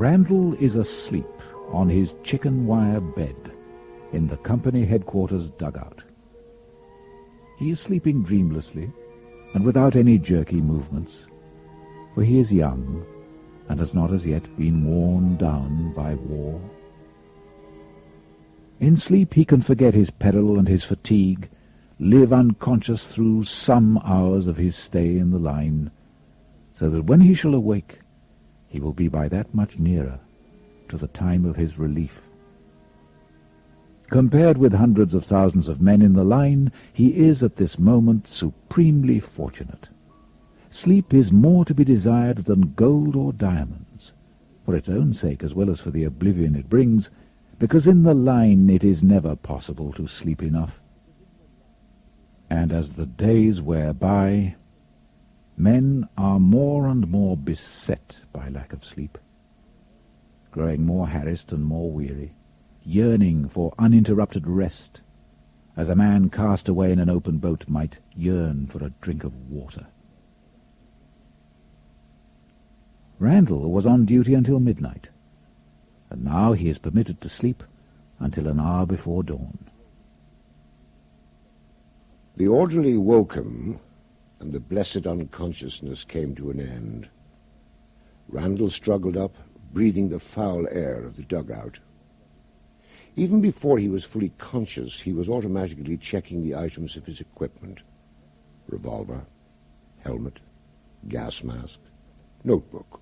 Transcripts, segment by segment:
Randall is asleep on his chicken wire bed in the company headquarters dugout. He is sleeping dreamlessly and without any jerky movements, for he is young and has not as yet been worn down by war. In sleep he can forget his peril and his fatigue, live unconscious through some hours of his stay in the line, so that when he shall awake, he will be by that much nearer to the time of his relief. Compared with hundreds of thousands of men in the line, he is at this moment supremely fortunate. Sleep is more to be desired than gold or diamonds, for its own sake as well as for the oblivion it brings, because in the line it is never possible to sleep enough. And as the days wear by, men are more and more beset by lack of sleep, growing more harassed and more weary, yearning for uninterrupted rest, as a man cast away in an open boat might yearn for a drink of water. Randall was on duty until midnight, and now he is permitted to sleep until an hour before dawn. The orderly woke him, and the blessed unconsciousness came to an end. Randall struggled up, breathing the foul air of the dugout. Even before he was fully conscious, he was automatically checking the items of his equipment: revolver, helmet, gas mask, notebook.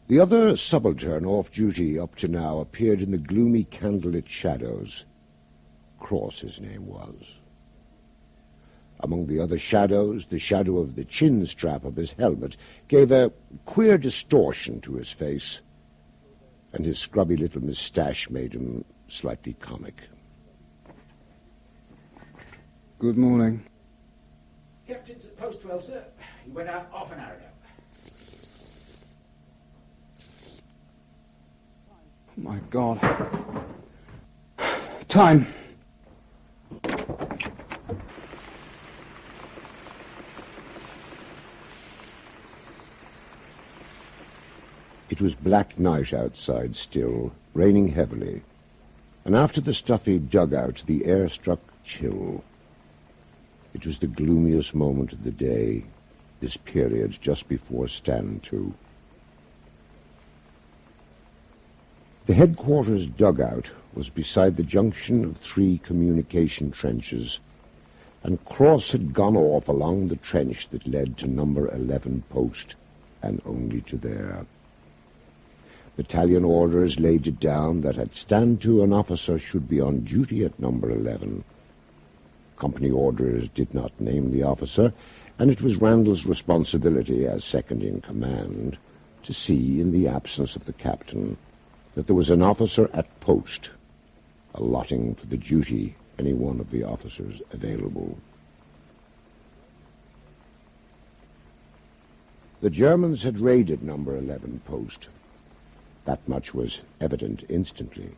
The other subaltern off duty up to now appeared in the gloomy candlelit shadows. Cross his name was. Among the other shadows, the shadow of the chin strap of his helmet gave a queer distortion to his face, and his scrubby little moustache made him slightly comic. Good morning. Captain's at post 12, sir. He went out half an hour ago. Oh my God. Time. It was black night outside still, raining heavily, and after the stuffy dugout the air struck chill. It was the gloomiest moment of the day, this period just before stand to. The headquarters dugout was beside the junction of 3 communication trenches, and Cross had gone off along the trench that led to number 11 post, and only to there. Battalion orders laid it down that at stand to an officer should be on duty at number 11. Company orders did not name the officer, and it was Randall's responsibility as second in command to see, in the absence of the captain, that there was an officer at post, allotting for the duty any one of the officers available. The Germans had raided number 11 post. That much was evident instantly.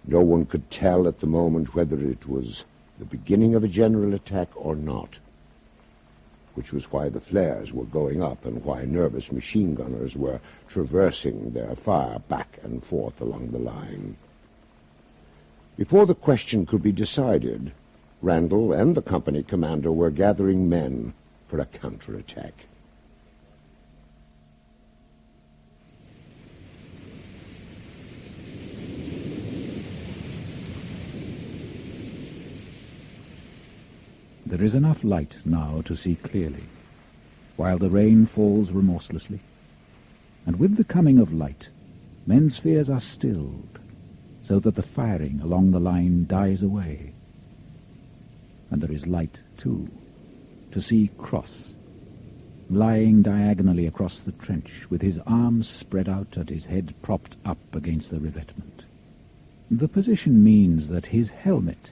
No one could tell at the moment whether it was the beginning of a general attack or not, which was why the flares were going up and why nervous machine gunners were traversing their fire back and forth along the line. Before the question could be decided, Randall and the company commander were gathering men for a counterattack. There is enough light now to see clearly, while the rain falls remorselessly. And with the coming of light, men's fears are stilled, so that the firing along the line dies away. And there is light, too, to see Cross, lying diagonally across the trench, with his arms spread out and his head propped up against the revetment. The position means that his helmet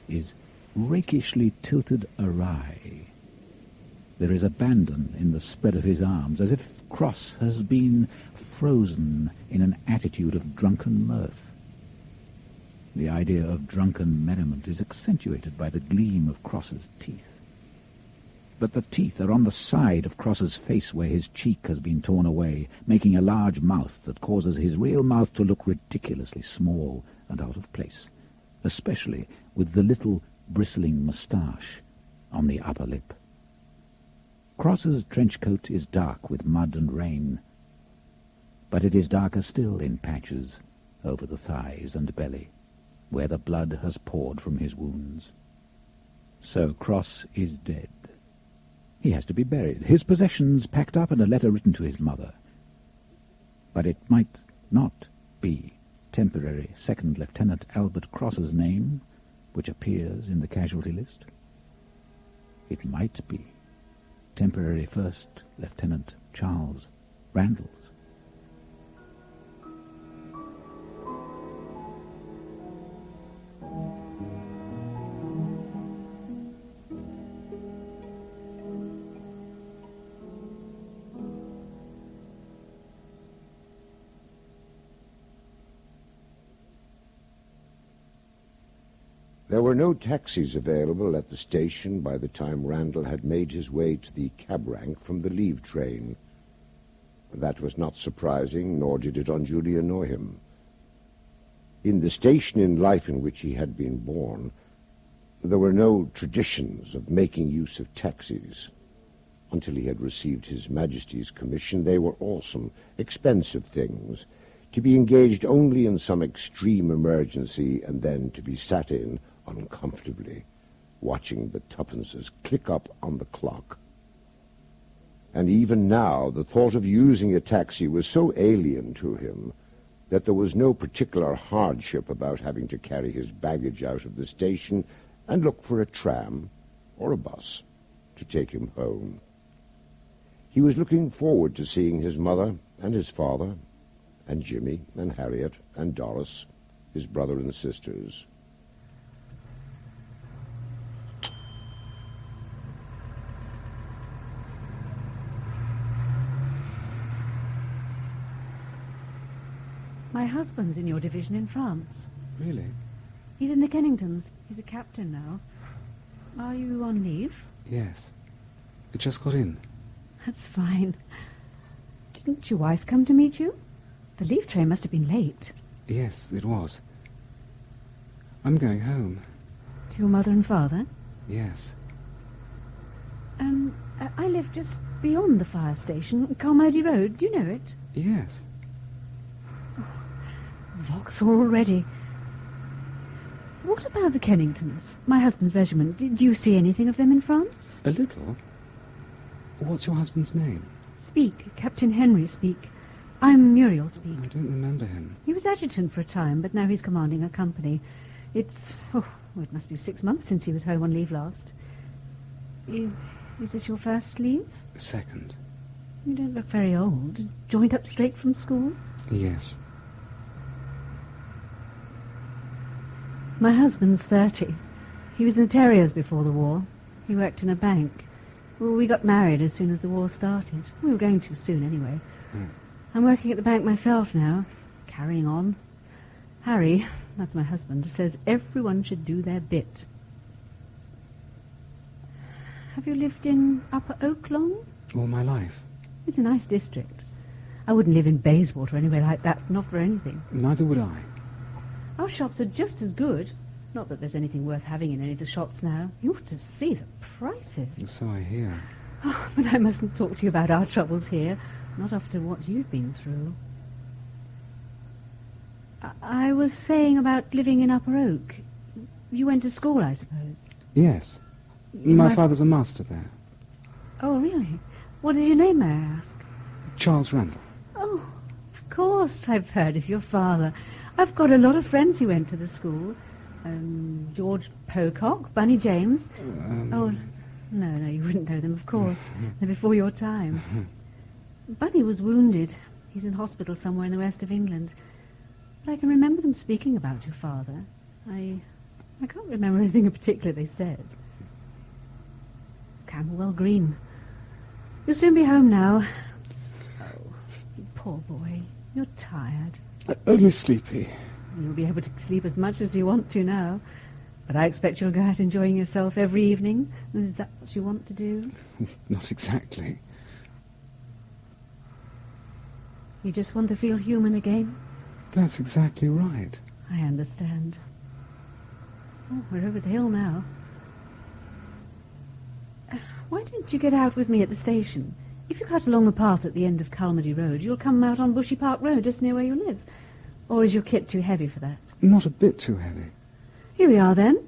is rakishly tilted awry. There is abandon in the spread of his arms, as if Cross has been frozen in an attitude of drunken mirth. The idea of drunken merriment is accentuated by the gleam of Cross's teeth. but the teeth are on the side of Cross's face where his cheek has been torn away, making a large mouth that causes his real mouth to look ridiculously small and out of place, especially with the little bristling moustache on the upper lip. Cross's trench coat is dark with mud and rain, but it is darker still in patches over the thighs and belly, where the blood has poured from his wounds. So Cross is dead. He has to be buried, his possessions packed up and a letter written to his mother. But it might not be temporary Second Lieutenant Albert Cross's name which appears in the casualty list. It might be temporary First Lieutenant Charles Randall's. There were no taxis available at the station by the time Randall had made his way to the cab rank from the leave train. That was not surprising, nor did it unduly annoy him. In the station in life in which he had been born, there were no traditions of making use of taxis. Until he had received His Majesty's commission, they were awesome, expensive things, to be engaged only in some extreme emergency and then to be sat in uncomfortably, watching the tuppences click up on the clock. And even now, the thought of using a taxi was so alien to him that there was no particular hardship about having to carry his baggage out of the station and look for a tram or a bus to take him home. He was looking forward to seeing his mother and his father and Jimmy and Harriet and Doris, his brother and sisters. My husband's in your division in France. Really? He's in the Kenningtons. He's a captain now. Are you on leave? Yes. It just got in. That's fine. Didn't your wife come to meet you? The leave train must have been late. Yes, it was. I'm going home. To your mother and father? Yes. I live just beyond the fire station, Carmody Road. Do you know it? Yes. Vauxhall already. What about the Kenningtons? My husband's regiment. Did you see anything of them in France? A little? What's your husband's name? Speak. Captain Henry Speak. I'm Muriel Speak. I don't remember him. He was adjutant for a time, but now he's commanding a company. It must be 6 months since he was home on leave last. Is this your first leave? Second. You don't look very old. Joined up straight from school? Yes. My husband's 30. He was in the Terriers before the war. He worked in a bank. Well, we got married as soon as the war started. We were going to soon anyway. I'm working at the bank myself now, carrying on. Harry, that's my husband, says everyone should do their bit. Have you lived in Upper Oak long? All my life. It's a nice district. I wouldn't live in Bayswater or anywhere like that, not for anything. Neither would I. Our shops are just as good. Not that there's anything worth having in any of the shops now. You ought to see the prices. So I hear. Oh, but I mustn't talk to you about our troubles here. Not after what you've been through. I was saying about living in Upper Oak. You went to school, I suppose? Yes. My father's a master there. Oh, really? What is your name, may I ask? Charles Randall. Oh, of course I've heard of your father. I've got a lot of friends who went to the school. George Pocock, Bunny James. Oh, no, you wouldn't know them, of course. They're before your time. Bunny was wounded. He's in hospital somewhere in the west of England. But I can remember them speaking about your father. I can't remember anything in particular they said. Camberwell Green. You'll soon be home now. Oh, you poor boy. You're tired. Only sleepy. You'll be able to sleep as much as you want to now. But I expect you'll go out enjoying yourself every evening. Is that what you want to do? Not exactly. You just want to feel human again? That's exactly right. I understand. Oh, we're over the hill now. Why don't you get out with me at the station? If you cut along the path at the end of Calmady Road, you'll come out on Bushy Park Road, just near where you live. Or is your kit too heavy for that? Not a bit too heavy. Here we are, then.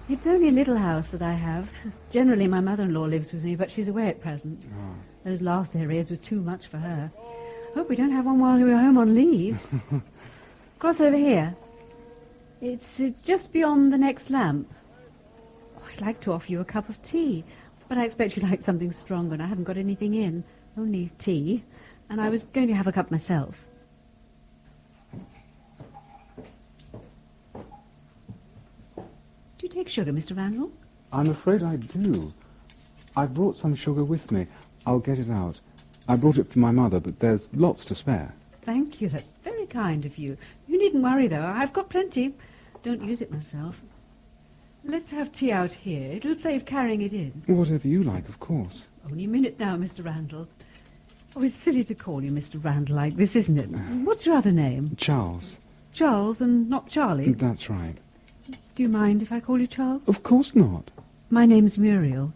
It's only a little house that I have. Generally, my mother-in-law lives with me, but she's away at present. Oh. Those last areas were too much for her. Hope we don't have one while we're home on leave. Cross over here. It's just beyond the next lamp. Oh, I'd like to offer you a cup of tea, but I expect you like something stronger, and I haven't got anything in. Only tea. And I was going to have a cup myself. Do you take sugar, Mr. Randall? I'm afraid I do. I brought some sugar with me. I'll get it out. I brought it for my mother, but there's lots to spare. Thank you. That's very kind of you. You needn't worry, though. I've got plenty. Don't use it myself. Let's have tea out here. It'll save carrying it in. Whatever you like, of course. Only a minute now, Mr. Randall. Oh, it's silly to call you Mr. Randall like this, isn't it? What's your other name? Charles. Charles and not Charlie? That's right. Do you mind if I call you Charles? Of course not. My name's Muriel.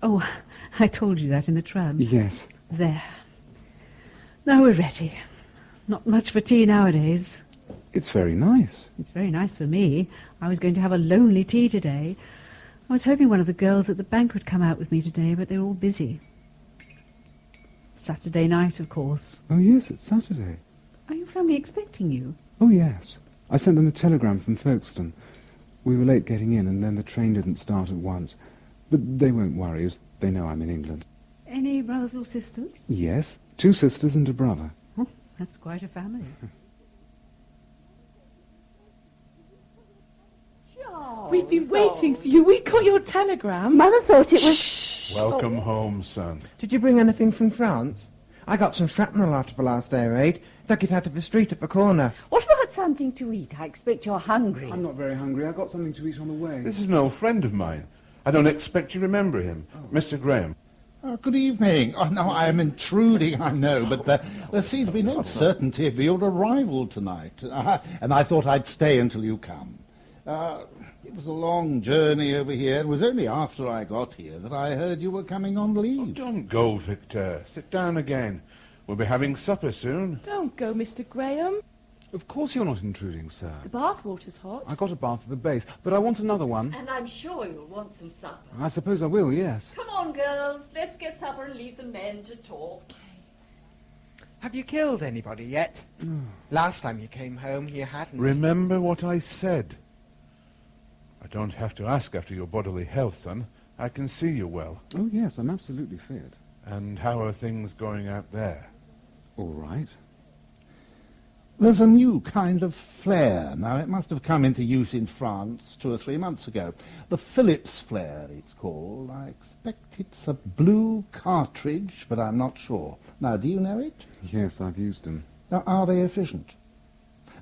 Oh, I told you that in the tram. Yes. There. Now we're ready. Not much for tea nowadays. It's very nice. It's very nice for me. I was going to have a lonely tea today. I was hoping one of the girls at the bank would come out with me today, but they're all busy. Saturday night, of course. Oh, yes, it's Saturday. Are your family expecting you? Oh, yes. I sent them a telegram from Folkestone. We were late getting in, and then the train didn't start at once. But they won't worry, as they know I'm in England. Any brothers or sisters? Yes, 2 sisters and a brother. Oh, that's quite a family. We've been waiting for you. We got your telegram. Mother thought it was... Welcome home, son. Did you bring anything from France? I got some shrapnel out of the last air raid. Took it out of the street at the corner. What about something to eat? I expect you're hungry. I'm not very hungry. I got something to eat on the way. This is an old friend of mine. I don't expect you remember him. Mr. Graham. Oh, good evening. Oh, no, I am intruding, I know, but there seems to be no certainty of your arrival tonight, and I thought I'd stay until you come. It was a long journey over here. It was only after I got here that I heard you were coming on leave. Oh, don't go, Victor. Sit down again. We'll be having supper soon. Don't go, Mr. Graham. Of course you're not intruding, sir. The bath water's hot. I got a bath at the base, but I want another one. And I'm sure you'll want some supper. I suppose I will, yes. Come on, girls. Let's get supper and leave the men to talk. Have you killed anybody yet? Last time you came home, you hadn't. Remember what I said. I don't have to ask after your bodily health, son. I can see you well. Oh, yes, I'm absolutely fit. And how are things going out there? All right. There's a new kind of flare. Now, it must have come into use in France 2 or 3 months ago. The Phillips flare, it's called. I expect it's a blue cartridge, but I'm not sure. Now, do you know it? Yes, I've used them. Now, are they efficient?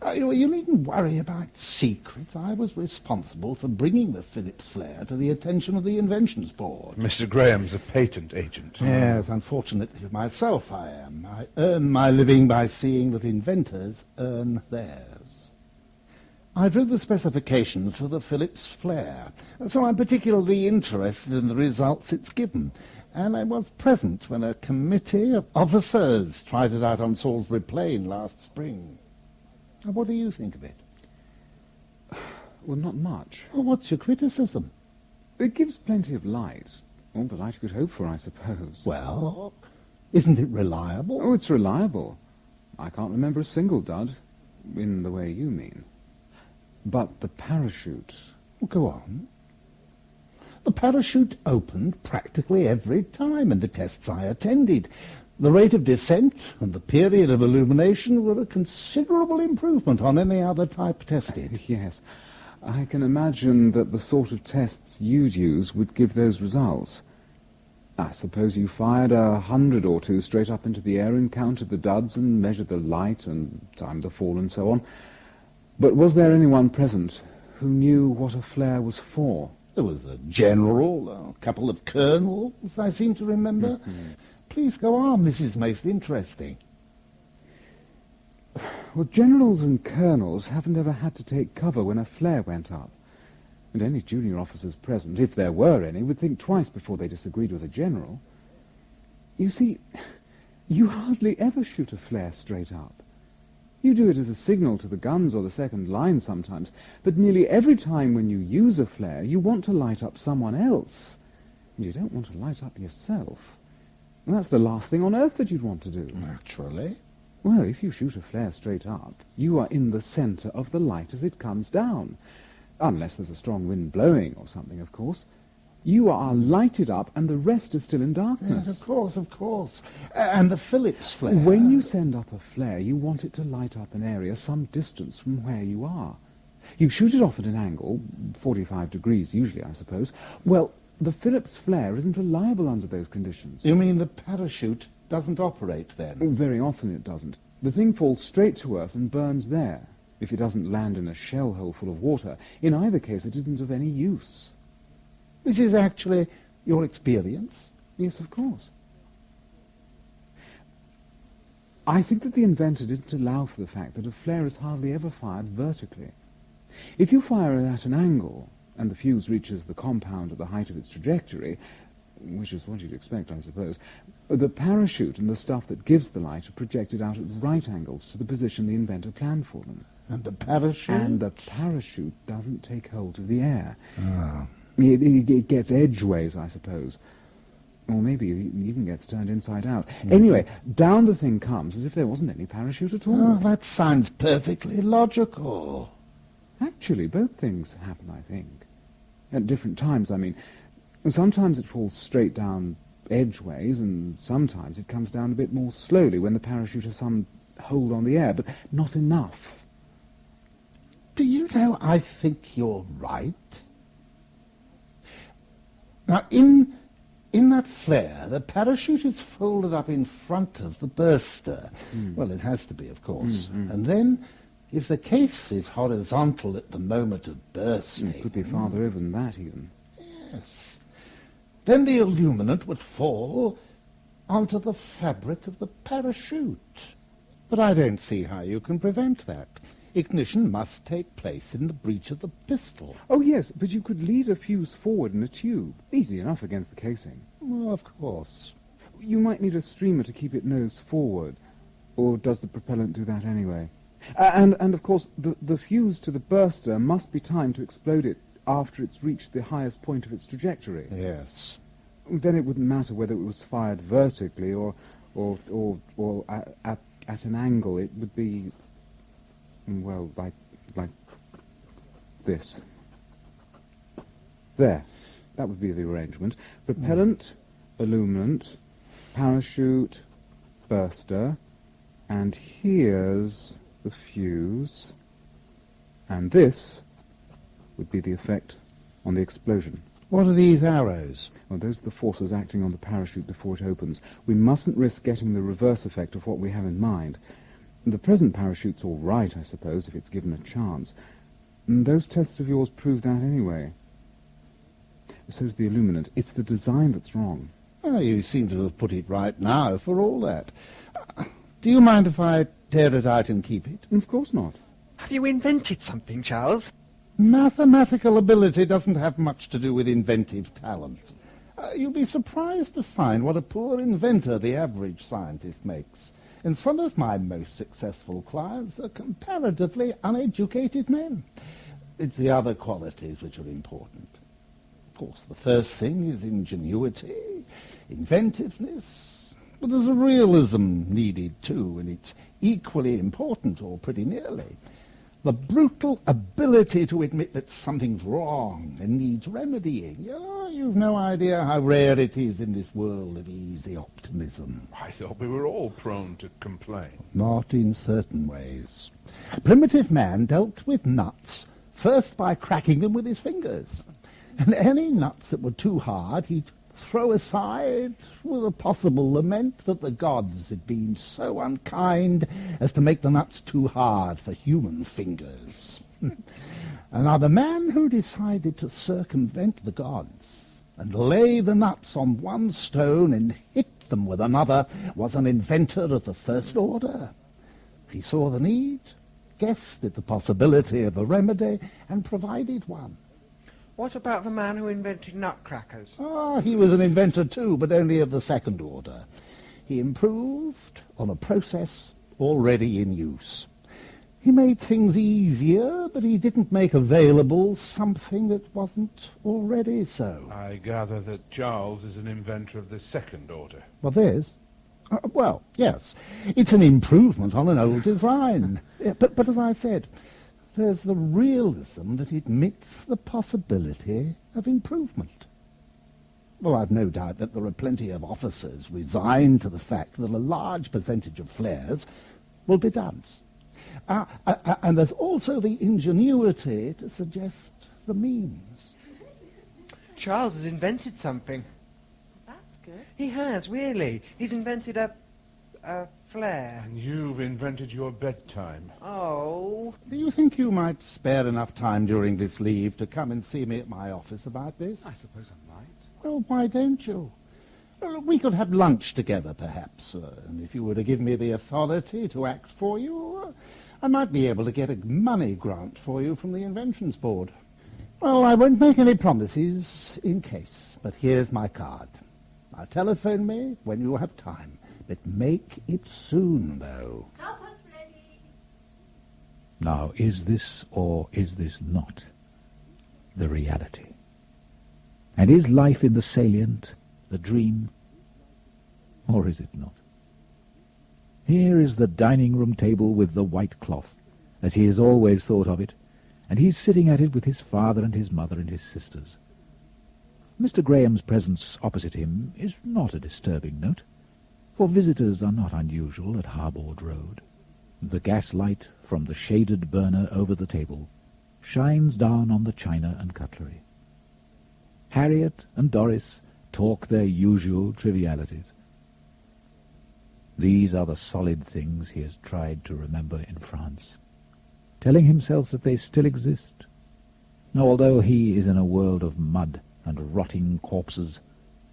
You needn't worry about secrets. I was responsible for bringing the Phillips flare to the attention of the Inventions Board. Mr. Graham's a patent agent. Yes, unfortunately for myself I am. I earn my living by seeing that inventors earn theirs. I've read the specifications for the Phillips flare, so I'm particularly interested in the results it's given. And I was present when a committee of officers tried it out on Salisbury Plain last spring. What do you think of it? Well, not much. Well, what's your criticism? It gives plenty of light. All the light you could hope for, I suppose. Well, isn't it reliable? Oh, it's reliable. I can't remember a single dud, in the way you mean. But the parachute... Well, go on. The parachute opened practically every time in the tests I attended. The rate of descent and the period of illumination were a considerable improvement on any other type tested. Yes. I can imagine that the sort of tests you'd use would give those results. I suppose you fired 100 or two straight up into the air and counted the duds and measured the light and timed the fall and so on. But was there anyone present who knew what a flare was for? There was a general, a couple of colonels, I seem to remember. Please go on, this is most interesting. Well, generals and colonels haven't ever had to take cover when a flare went up. And any junior officers present, if there were any, would think twice before they disagreed with a general. You see, you hardly ever shoot a flare straight up. You do it as a signal to the guns or the second line sometimes, but nearly every time when you use a flare, you want to light up someone else. And you don't want to light up yourself. And that's the last thing on earth that you'd want to do. Naturally. Well, if you shoot a flare straight up, you are in the centre of the light as it comes down. Unless there's a strong wind blowing or something, of course. You are lighted up and the rest is still in darkness. Yes, of course. And the Phillips flare. When you send up a flare, you want it to light up an area some distance from where you are. You shoot it off at an angle, 45 degrees usually, I suppose. Well, the Phillips flare isn't reliable under those conditions. You mean the parachute doesn't operate then? Very often it doesn't. The thing falls straight to earth and burns there. If it doesn't land in a shell hole full of water, in either case it isn't of any use. This is actually your experience? Yes, of course. I think that the inventor didn't allow for the fact that a flare is hardly ever fired vertically. If you fire it at an angle, and the fuse reaches the compound at the height of its trajectory, which is what you'd expect, I suppose, the parachute and the stuff that gives the light are projected out at right angles to the position the inventor planned for them. And the parachute? And the parachute doesn't take hold of the air. Ah. It gets edgeways, I suppose. Or maybe it even gets turned inside out. Anyway, down the thing comes as if there wasn't any parachute at all. Oh, that sounds perfectly logical. Actually, both things happen, I think. At different times, I mean. Sometimes it falls straight down edgeways, and sometimes it comes down a bit more slowly when the parachute has some hold on the air, but not enough. Do you know, I think you're right. Now, in that flare, the parachute is folded up in front of the burster. Well, it has to be, of course. And then, if the case is horizontal at the moment of bursting... It could be farther over than that, even. Yes. Then the illuminant would fall onto the fabric of the parachute. But I don't see how you can prevent that. Ignition must take place in the breech of the pistol. Oh, yes, but you could lead a fuse forward in a tube. Easy enough against the casing. Well, of course. You might need a streamer to keep it nose forward. Or does the propellant do that anyway? And of course, the fuse to the burster must be timed to explode it after it's reached the highest point of its trajectory. Yes. Then it wouldn't matter whether it was fired vertically or at an angle. It would be, well, like this. There. That would be the arrangement. Propellant, illuminant, parachute, burster, and here's the fuse, and this would be the effect on the explosion. What are these arrows? Well, those are the forces acting on the parachute before it opens. We mustn't risk getting the reverse effect of what we have in mind. The present parachute's all right, I suppose, if it's given a chance. And those tests of yours prove that anyway. So's the illuminant. It's the design that's wrong. Oh, you seem to have put it right now, for all that. Do you mind if I tear it out and keep it? Of course not. Have you invented something, Charles? Mathematical ability doesn't have much to do with inventive talent. You'll be surprised to find what a poor inventor the average scientist makes. And some of my most successful clients are comparatively uneducated men. It's the other qualities which are important. Of course, the first thing is ingenuity, inventiveness, but there's a realism needed too, and it's equally important, or pretty nearly. The brutal ability to admit that something's wrong and needs remedying. Oh, you've no idea how rare it is in this world of easy optimism. I thought we were all prone to complain. Not in certain ways. Primitive man dealt with nuts first by cracking them with his fingers. And any nuts that were too hard, he'd throw aside with a possible lament that the gods had been so unkind as to make the nuts too hard for human fingers. And now the man who decided to circumvent the gods and lay the nuts on one stone and hit them with another was an inventor of the first order. He saw the need, guessed at the possibility of a remedy, and provided one. What about the man who invented nutcrackers? He was an inventor too, but only of the second order. He improved on a process already in use. He made things easier, but he didn't make available something that wasn't already so. I gather that Charles is an inventor of the second order. Well, there's... well, yes. It's an improvement on an old design. Yeah, but as I said, there's the realism that admits the possibility of improvement. Well, I've no doubt that there are plenty of officers resigned to the fact that a large percentage of flares will be duds. And there's also the ingenuity to suggest the means. Charles has invented something. That's good. He has, really. He's invented a flare. And you've invented your bedtime. Oh. Do you think you might spare enough time during this leave to come and see me at my office about this? I suppose I might. Well, why don't you? Well, we could have lunch together, perhaps, and if you were to give me the authority to act for you, I might be able to get a money grant for you from the Inventions Board. Well, I won't make any promises in case, but here's my card. Now, telephone me when you have time, but make it soon, though. Supper's ready. Now, is this or is this not the reality? And is life in the salient the dream, or is it not? Here is the dining-room table with the white cloth, as he has always thought of it, and he's sitting at it with his father and his mother and his sisters. Mr. Graham's presence opposite him is not a disturbing note, for visitors are not unusual at Harbord Road. The gaslight from the shaded burner over the table shines down on the china and cutlery. Harriet and Doris talk their usual trivialities. These are the solid things he has tried to remember in France, telling himself that they still exist, although he is in a world of mud and rotting corpses,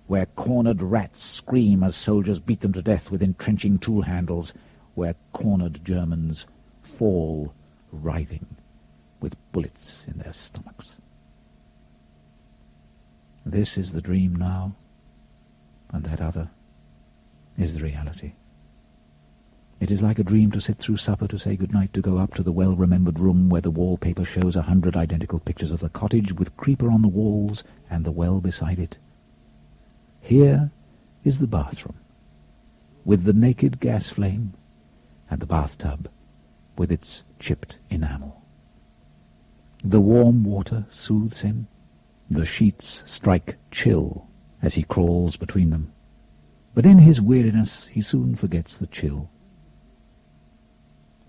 where cornered rats scream as soldiers beat them to death with entrenching tool handles, where cornered Germans fall writhing with bullets in their stomachs. This is the dream now, and that other is the reality. It is like a dream to sit through supper, to say good-night, to go up to the well-remembered room where the wallpaper shows 100 identical pictures of the cottage with creeper on the walls and the well beside it. Here is the bathroom, with the naked gas flame, and the bathtub with its chipped enamel. The warm water soothes him. The sheets strike chill as he crawls between them, but in his weariness he soon forgets the chill.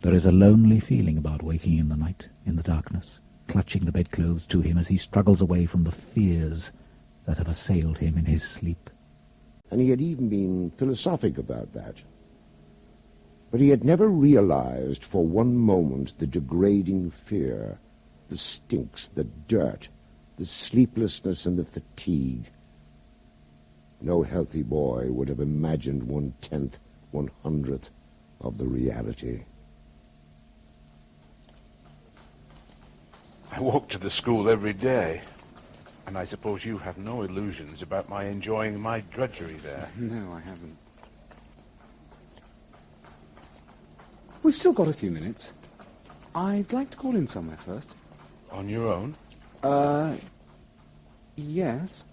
There is a lonely feeling about waking in the night, in the darkness, clutching the bedclothes to him as he struggles away from the fears that have assailed him in his sleep. And he had even been philosophic about that. But he had never realized for one moment the degrading fear, the stinks, the dirt, the sleeplessness and the fatigue. No healthy boy would have imagined 1/10, 100th of the reality. I walk to the school every day, and I suppose you have no illusions about my enjoying my drudgery there. No, I haven't. We've still got a few minutes. I'd like to call in somewhere first. On your own? Yes.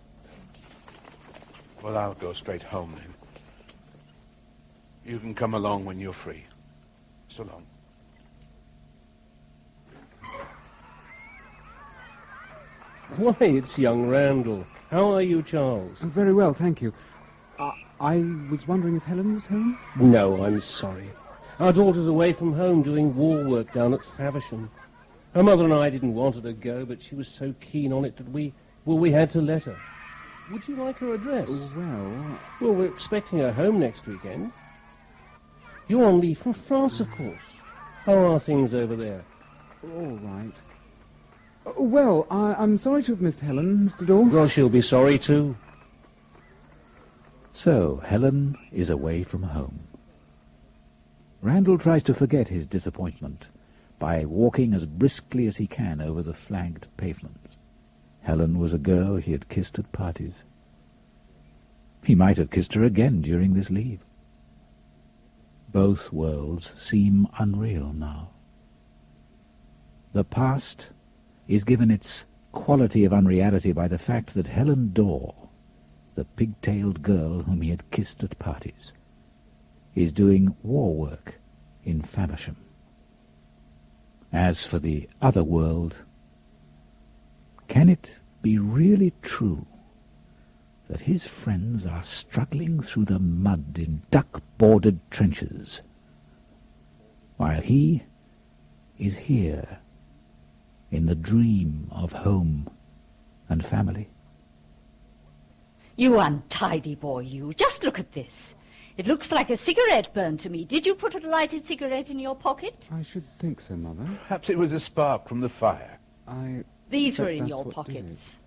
Well, I'll go straight home then. You can come along when you're free. So long. Why, it's young Randall. How are you, Charles? Very well, thank you. I was wondering if Helen was home? No, I'm sorry. Our daughter's away from home doing wall work down at Faversham. Her mother and I didn't want her to go, but she was so keen on it that we had to let her. Would you like her address? Well... Well, we're expecting her home next weekend. You're on leave from France, of course. How are things over there? All right. Well, I'm sorry to have missed Helen, Mr. Daw. Well, she'll be sorry too. So, Helen is away from home. Randall tries to forget his disappointment by walking as briskly as he can over the flagged pavements. Helen was a girl he had kissed at parties. He might have kissed her again during this leave. Both worlds seem unreal now. The past is given its quality of unreality by the fact that Helen Daw, the pig-tailed girl whom he had kissed at parties, is doing war work in Faversham. As for the other world, can it be really true that his friends are struggling through the mud in duck-bordered trenches, while he is here in the dream of home and family? You untidy boy, you. Just look at this. It looks like a cigarette burn to me. Did you put a lighted cigarette in your pocket? I should think so, Mother. Perhaps it was a spark from the fire. These were in your pockets.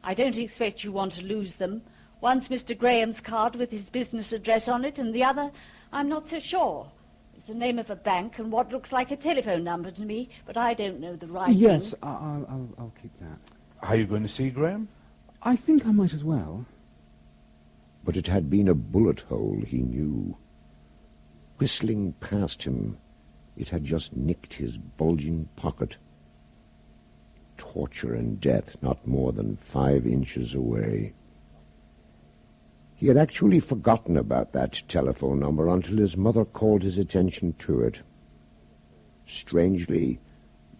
I don't expect you want to lose them. One's Mr. Graham's card with his business address on it, and the other, I'm not so sure. It's the name of a bank and what looks like a telephone number to me, but I don't know the writing. Yes, I'll keep that. Are you going to see Graham? I think I might as well. But it had been a bullet hole, he knew. Whistling past him, it had just nicked his bulging pocket. Torture and death not more than 5 inches away. He had actually forgotten about that telephone number until his mother called his attention to it. Strangely,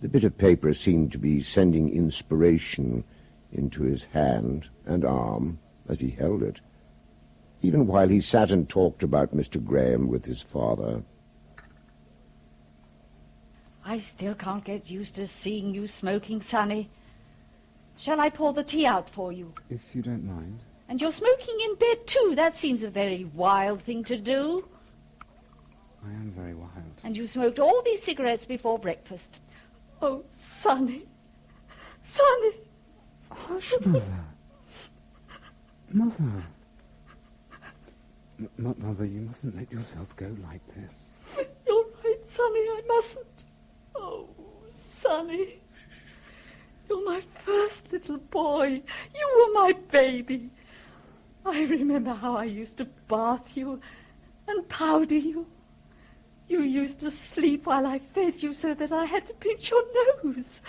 the bit of paper seemed to be sending inspiration into his hand and arm as he held it, even while he sat and talked about Mr. Graham with his father. I still can't get used to seeing you smoking, Sonny. Shall I pour the tea out for you? If you don't mind. And you're smoking in bed, too. That seems a very wild thing to do. I am very wild. And you smoked all these cigarettes before breakfast. Oh, Sonny. Sonny. Hush, Mother. Mother. Mother, you mustn't let yourself go like this. You're right, Sonny, I mustn't. Oh, Sonny. You're my first little boy. You were my baby. I remember how I used to bath you and powder you. You used to sleep while I fed you so that I had to pinch your nose.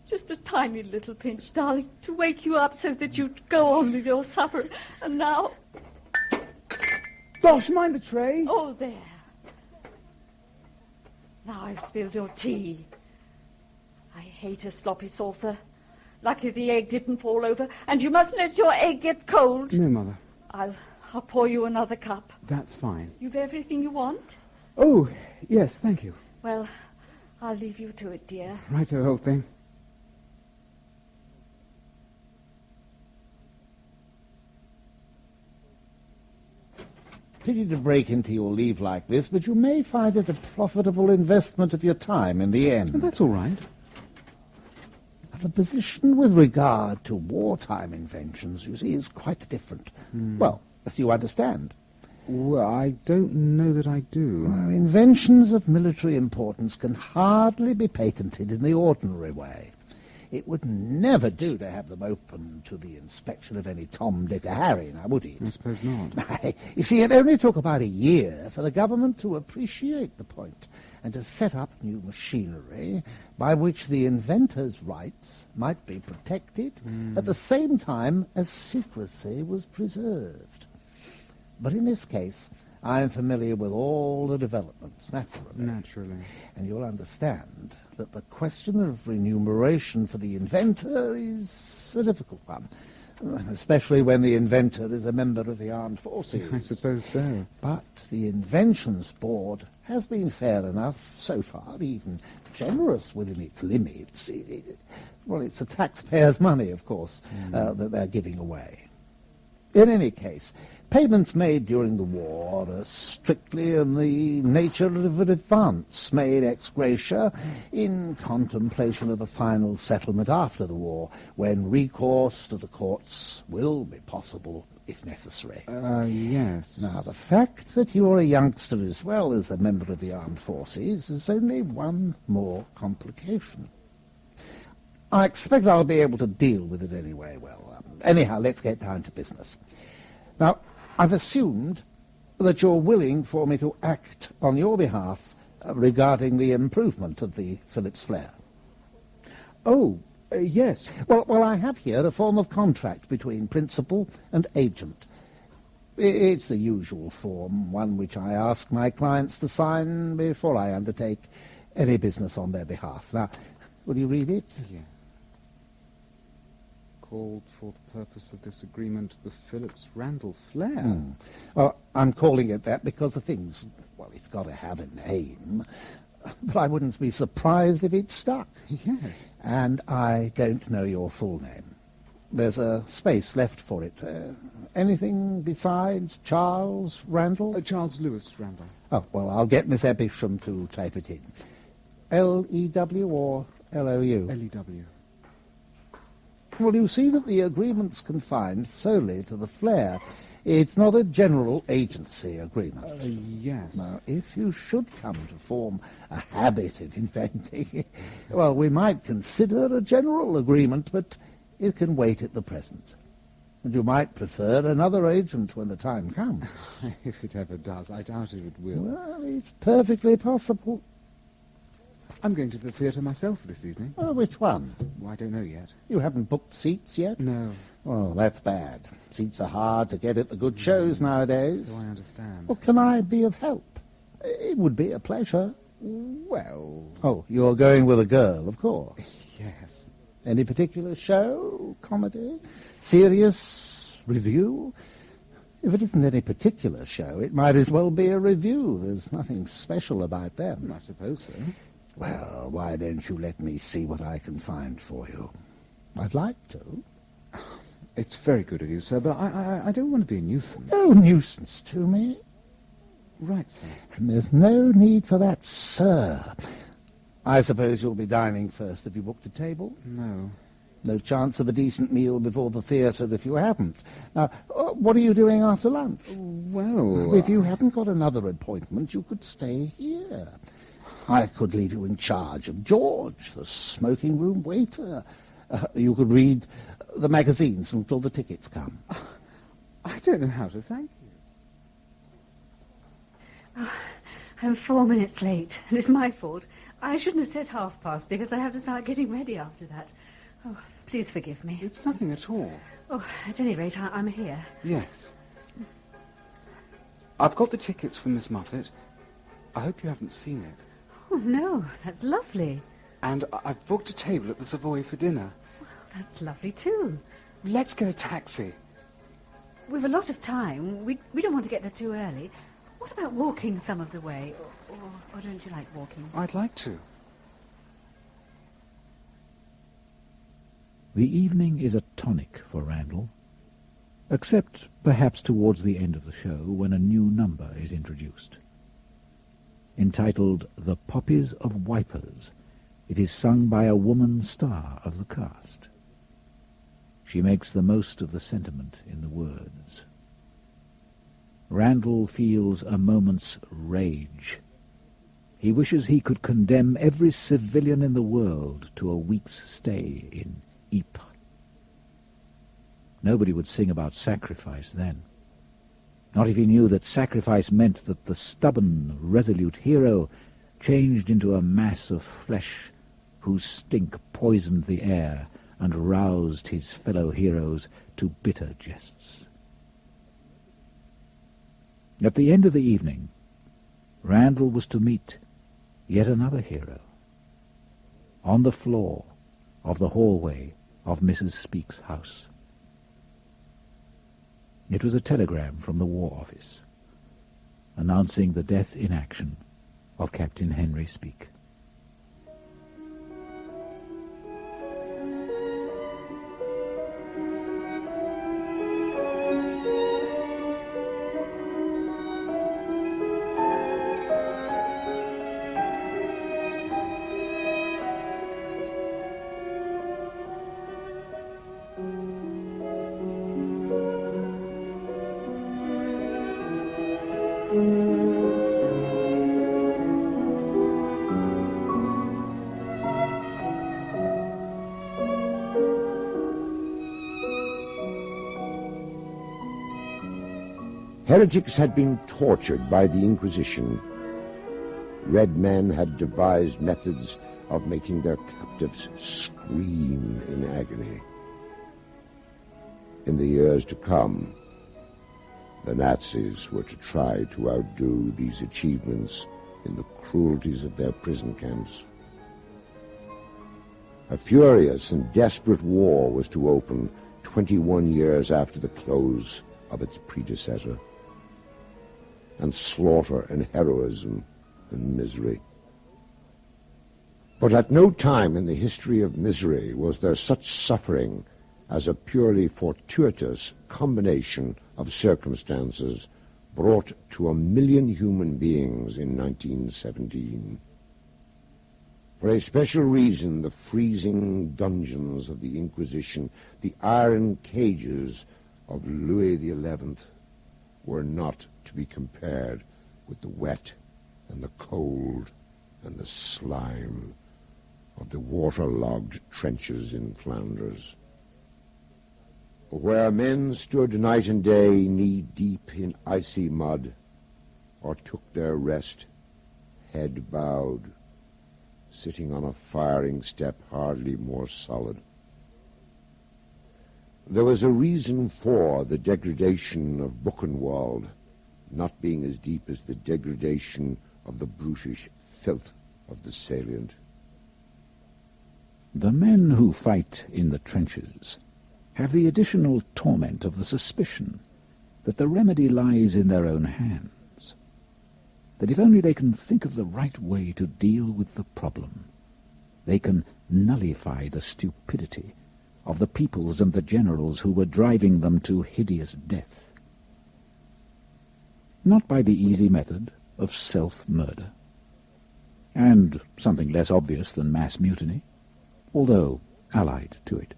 Just a tiny little pinch, darling, to wake you up so that you'd go on with your supper. And now... Gosh, mind the tray. Oh, there. Now I've spilled your tea. I hate a sloppy saucer. Lucky the egg didn't fall over, and you mustn't let your egg get cold. No, Mother. I'll pour you another cup. That's fine. You've everything you want? Oh, yes, thank you. Well, I'll leave you to it, dear. Righto, old thing. Pity to break into your leave like this, but you may find it a profitable investment of your time in the end. Well, that's all right. The position with regard to wartime inventions, you see, is quite different. Well, as you understand. Well, I don't know that I do. Inventions of military importance can hardly be patented in the ordinary way. It would never do to have them open to the inspection of any Tom, Dick, or Harry, now would it? I suppose not. You see, it only took about a year for the government to appreciate the point and to set up new machinery by which the inventor's rights might be protected at the same time as secrecy was preserved. But in this case, I am familiar with all the developments, naturally. And you'll understand that the question of remuneration for the inventor is a difficult one, especially when the inventor is a member of the armed forces. I suppose so. But the Inventions Board has been fair enough so far, even generous within its limits. Well, it's the taxpayers' money, of course, that they're giving away. In any case, payments made during the war are strictly in the nature of an advance made ex gratia in contemplation of the final settlement after the war, when recourse to the courts will be possible if necessary. Yes. Now, the fact that you're a youngster as well as a member of the armed forces is only one more complication. I expect I'll be able to deal with it anyway. Well, anyhow, let's get down to business. Now, I've assumed that you're willing for me to act on your behalf regarding the improvement of the Phillips flare. Oh, yes. Well, I have here a form of contract between principal and agent. It's the usual form, one which I ask my clients to sign before I undertake any business on their behalf. Now, will you read it? Yeah. Called for the purpose of this agreement the Phillips-Randall flare. Well, I'm calling it that because the thing's, well, it's got to have a name. But I wouldn't be surprised if it stuck. Yes. And I don't know your full name. There's a space left for it. Anything besides Charles Randall? Charles Lewis Randall. Oh, well, I'll get Miss Ebisham to type it in. L-E-W or L-O-U? L-E-W. Well, you see that the agreement's confined solely to the flare. It's not a general agency agreement. Yes. Now, if you should come to form a habit of inventing, well, we might consider a general agreement, but it can wait at the present. And you might prefer another agent when the time comes. If it ever does, I doubt if it will. Well, it's perfectly possible. I'm going to the theatre myself this evening. Oh, which one? Well, I don't know yet. You haven't booked seats yet? No. Oh, that's bad. Seats are hard to get at the good shows nowadays. So I understand. Well, can I be of help? It would be a pleasure. Well... Oh, you're going with a girl, of course. Yes. Any particular show? Comedy? Serious? Review? If it isn't any particular show, it might as well be a review. There's nothing special about them. I suppose so. Well, why don't you let me see what I can find for you? I'd like to. It's very good of you, sir, but I don't want to be a nuisance. No nuisance to me. Right, sir. And there's no need for that, sir. I suppose you'll be dining first. Have you booked a table? No. No chance of a decent meal before the theatre if you haven't. Now, what are you doing after lunch? Well... If you haven't got another appointment, you could stay here. I could leave you in charge of George, the smoking room waiter. You could read the magazines until the tickets come. I don't know how to thank you. Oh, I'm 4 minutes late, and it's my fault. I shouldn't have said past, because I have to start getting ready after that. Oh, please forgive me. It's nothing at all. Oh, at any rate, I'm here. Yes. I've got the tickets for Miss Muffet. I hope you haven't seen it. Oh, no, that's lovely. And I've booked a table at the Savoy for dinner. Well, that's lovely too. Let's get a taxi. We've a lot of time. We don't want to get there too early. What about walking some of the way? Or don't you like walking? I'd like to. The evening is a tonic for Randall, except perhaps towards the end of the show when a new number is introduced. Entitled The Poppies of Wipers, it is sung by a woman star of the cast. She makes the most of the sentiment in the words. Randall feels a moment's rage. He wishes he could condemn every civilian in the world to a week's stay in Ypres. Nobody would sing about sacrifice then. Not if he knew that sacrifice meant that the stubborn, resolute hero changed into a mass of flesh whose stink poisoned the air and roused his fellow heroes to bitter jests. At the end of the evening, Randall was to meet yet another hero. On the floor of the hallway of Mrs. Speake's house. It was a telegram from the War Office, announcing the death in action of Captain Henry Speke. Heretics had been tortured by the Inquisition. Red men had devised methods of making their captives scream in agony. In the years to come, the Nazis were to try to outdo these achievements in the cruelties of their prison camps. A furious and desperate war was to open 21 years after the close of its predecessor, and slaughter and heroism and misery. But at no time in the history of misery was there such suffering as a purely fortuitous combination of circumstances brought to 1 million human beings in 1917. For a special reason, the freezing dungeons of the Inquisition, the iron cages of Louis XI, were not to be compared with the wet and the cold and the slime of the waterlogged trenches in Flanders, where men stood night and day knee-deep in icy mud, or took their rest, head bowed, sitting on a firing step hardly more solid. There was a reason for the degradation of Buchenwald not being as deep as the degradation of the brutish filth of the salient. The men who fight in the trenches have the additional torment of the suspicion that the remedy lies in their own hands, that if only they can think of the right way to deal with the problem, they can nullify the stupidity of the peoples and the generals who were driving them to hideous death. Not by the easy method of self-murder, and something less obvious than mass mutiny, although allied to it.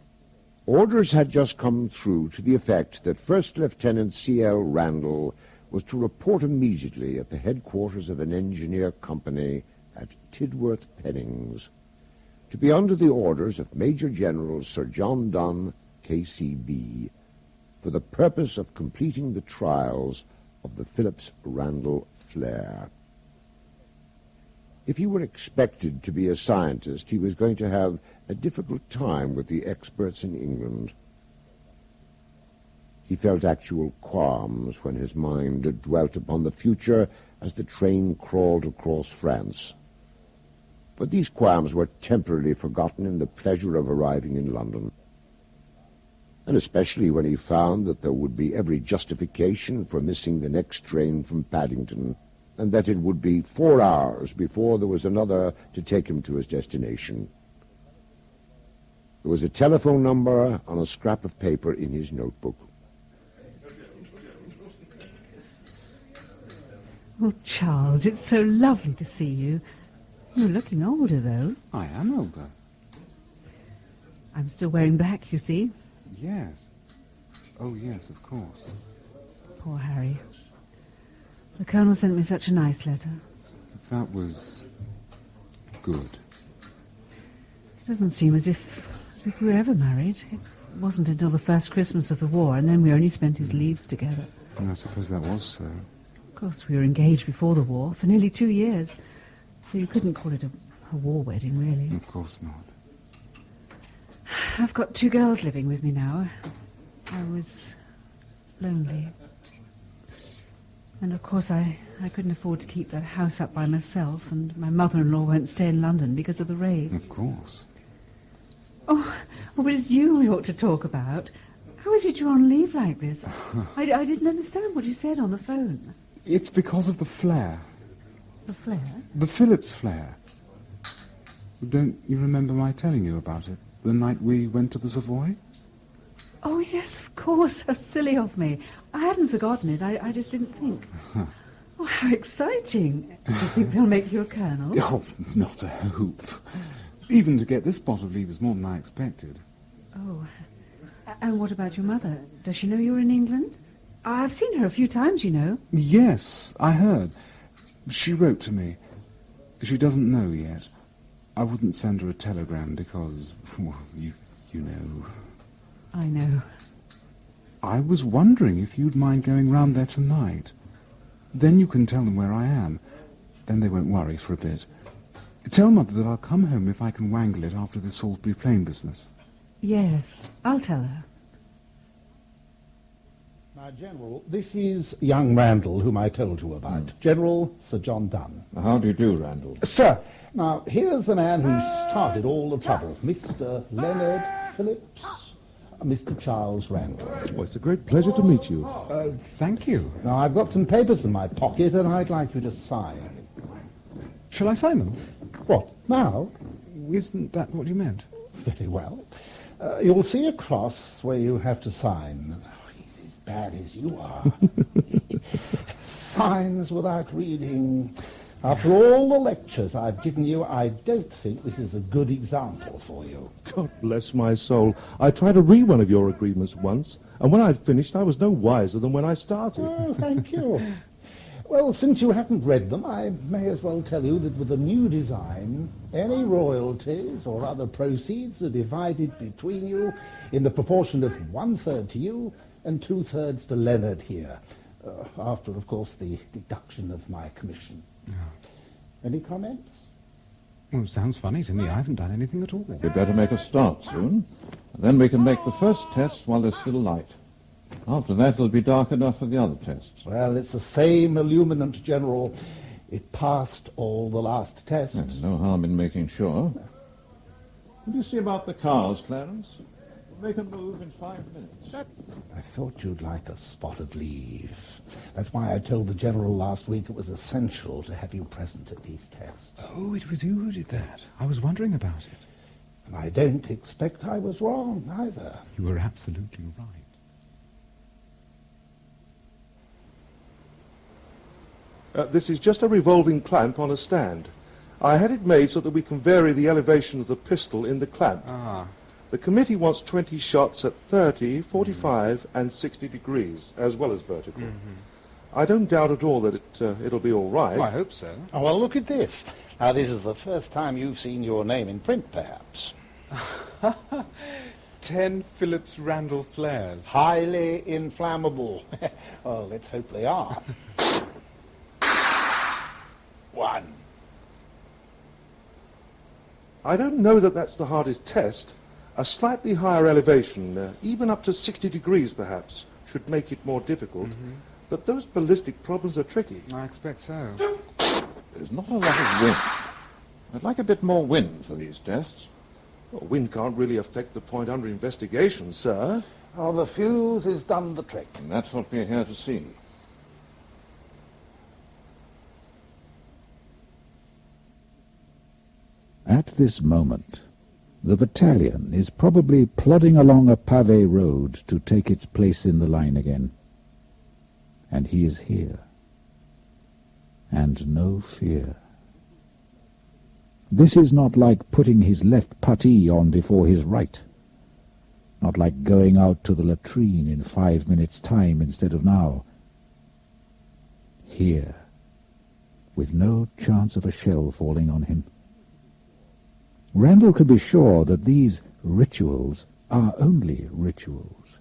Orders had just come through to the effect that First Lieutenant C.L. Randall was to report immediately at the headquarters of an engineer company at Tidworth Pennings, to be under the orders of Major General Sir John Donne, K.C.B., for the purpose of completing the trials of the Phillips Randall flare. If he were expected to be a scientist, he was going to have a difficult time with the experts in England. He felt actual qualms when his mind dwelt upon the future as the train crawled across France. But these qualms were temporarily forgotten in the pleasure of arriving in London, and especially when he found that there would be every justification for missing the next train from Paddington, and that it would be 4 hours before there was another to take him to his destination. There was a telephone number on a scrap of paper in his notebook. Oh, Charles, it's so lovely to see you. You're looking older, though. I am older. I'm still wearing black, you see. Yes. Oh, yes, of course. Poor Harry. The Colonel sent me such a nice letter. That was good. It doesn't seem as if we were ever married. It wasn't until the first Christmas of the war, and then we only spent his leaves together. And I suppose that was so. Of course, we were engaged before the war, for nearly 2 years. So you couldn't call it a war wedding, really. Of course not. I've got 2 girls living with me now. I was lonely. And of course I couldn't afford to keep that house up by myself, and my mother-in-law won't stay in London because of the raids. Of course. Oh, but it's you we ought to talk about. How is it you're on leave like this? I didn't understand what you said on the phone. It's because of the flare. The flare? The Phillips flare. Don't you remember my telling you about it the night we went to the Savoy? Oh, yes, of course. How silly of me. I hadn't forgotten it. I just didn't think. Oh, how exciting. Do you think they'll make you a colonel? Oh, not a hope. Even to get this spot of leave is more than I expected. Oh. And what about your mother? Does she know you're in England? I've seen her a few times, you know. Yes, I heard. She wrote to me. She doesn't know yet. I wouldn't send her a telegram because, well, you know. I know. I was wondering if you'd mind going round there tonight. Then you can tell them where I am. Then they won't worry for a bit. Tell Mother that I'll come home if I can wangle it after the Salisbury Plain business. Yes, I'll tell her. Now, General, this is young Randall, whom I told you about. General Sir John Dunn. How do you do, Randall? Sir, now, here's the man who started all the trouble. Mr. Leonard Phillips, Mr. Charles Randall. Well, it's a great pleasure to meet you. Thank you. Now, I've got some papers in my pocket, and I'd like you to sign. Shall I sign them? What, now? Isn't that what you meant? Very well. You'll see a cross where you have to sign. Oh, he's as bad as you are. Signs without reading. After all the lectures I've given you, I don't think this is a good example for you. God bless my soul. I tried to read one of your agreements once, and when I'd finished, I was no wiser than when I started. Oh, thank you. Well, since you haven't read them, I may as well tell you that with the new design, any royalties or other proceeds are divided between you in the proportion of 1/3 to you and 2/3 to Leonard here, after, of course, the deduction of my commission. Any comments? Well, it sounds funny to me. I haven't done anything at all. You'd better make a start soon, and then we can make the first test while there's still light. After that, it'll be dark enough for the other tests. Well, it's the same illuminant, General. It passed all the last tests. There's no harm in making sure. What do you see about the cars, Clarence? We'll make a move in 5 minutes. I thought you'd like a spot of leave. That's why I told the General last week it was essential to have you present at these tests. Oh, it was you who did that. I was wondering about it. And I don't expect I was wrong, either. You were absolutely right. This is just a revolving clamp on a stand. I had it made so that we can vary the elevation of the pistol in the clamp. The committee wants 20 shots at 30, 45, and 60 degrees, as well as vertical. I don't doubt at all that it'll be all right. Well, I hope so. Oh, well, look at this. Now, this is the first time you've seen your name in print, perhaps. 10 Phillips Randall flares. Highly inflammable. Well, let's hope they are. 1. I don't know that that's the hardest test. A slightly higher elevation, even up to 60 degrees perhaps, should make it more difficult. But those ballistic problems are tricky. I expect so. There's not a lot of wind. I'd like a bit more wind for these tests. Well, wind can't really affect the point under investigation, sir. Oh, the fuse has done the trick. And that's what we're here to see. At this moment, the battalion is probably plodding along a pavé road to take its place in the line again. And he is here. And no fear. This is not like putting his left puttee on before his right. Not like going out to the latrine in 5 minutes' time instead of now. Here, with no chance of a shell falling on him. Randall could be sure that these rituals are only rituals,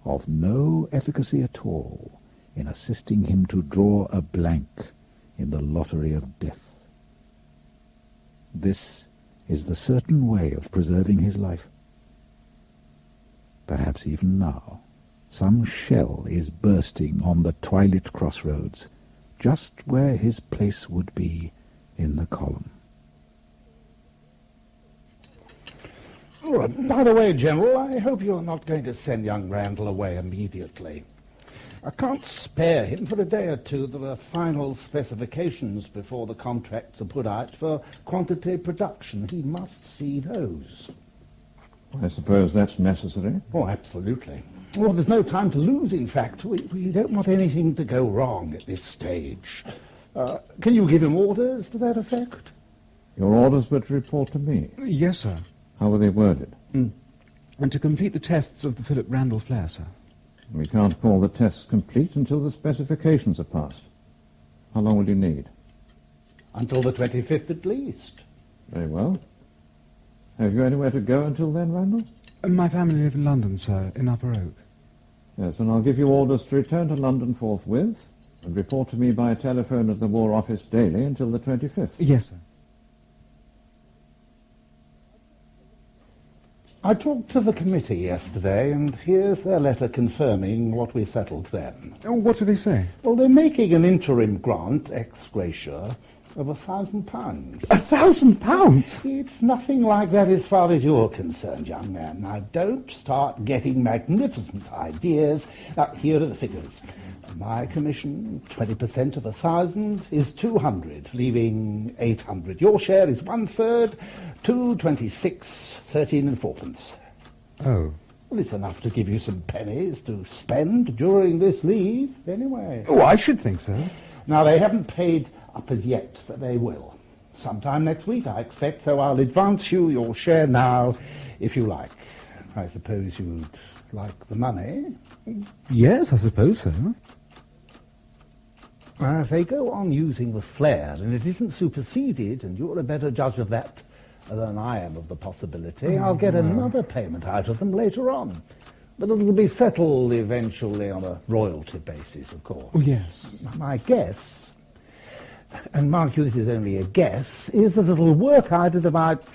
of no efficacy at all in assisting him to draw a blank in the lottery of death. This is the certain way of preserving his life. Perhaps even now, some shell is bursting on the twilit crossroads, just where his place would be in the column. Oh, by the way, General, I hope you're not going to send young Randall away immediately. I can't spare him for a day or two. There are final specifications before the contracts are put out for quantity production. He must see those. I suppose that's necessary. Oh, absolutely. Well, there's no time to lose, in fact. We don't want anything to go wrong at this stage. Can you give him orders to that effect? Your orders were to report to me. Yes, sir. How were they worded? And to complete the tests of the Philip Randall flare, sir. We can't call the tests complete until the specifications are passed. How long will you need? Until the 25th at least. Very well. Have you anywhere to go until then, Randall? My family live in London, sir, in Upper Oak. Yes, and I'll give you orders to return to London forthwith and report to me by telephone at the War Office daily until the 25th. Yes, sir. I talked to the committee yesterday, and here's their letter confirming what we settled then. Oh, what do they say? Well, they're making an interim grant, ex gratia, of £1,000. £1,000? It's nothing like that as far as you're concerned, young man. Now, don't start getting magnificent ideas. Now, here are the figures. My commission, 20% of 1,000, is 200, leaving 800. Your share is 1/3, 226, 13 and 4pence. Oh. Well, it's enough to give you some pennies to spend during this leave, anyway. Oh, I should think so. Now, they haven't paid up as yet, but they will. Sometime next week, I expect, so I'll advance you your share now, if you like. I suppose you'd like the money? Yes, I suppose so. If they go on using the flare and it isn't superseded, and you're a better judge of that than I am of the possibility, I'll get another payment out of them later on. But it'll be settled eventually on a royalty basis, of course. Oh, yes. My guess, and mark you, this is only a guess, is that it'll work out at about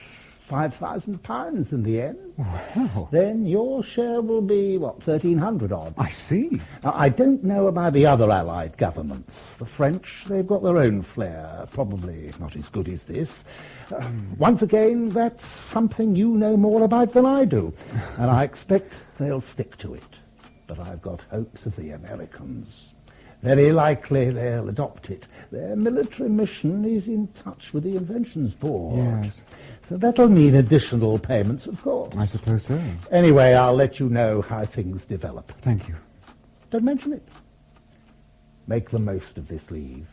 £5,000 in the end. Wow. Then your share will be, 1,300 odd. I see. Now, I don't know about the other Allied governments. The French, they've got their own flair, probably not as good as this. Once again, that's something you know more about than I do, and I expect they'll stick to it. But I've got hopes of the Americans. Very likely they'll adopt it. Their military mission is in touch with the Inventions Board. Yes. So that'll mean additional payments, of course. I suppose so. Anyway, I'll let you know how things develop. Thank you. Don't mention it. Make the most of this leave.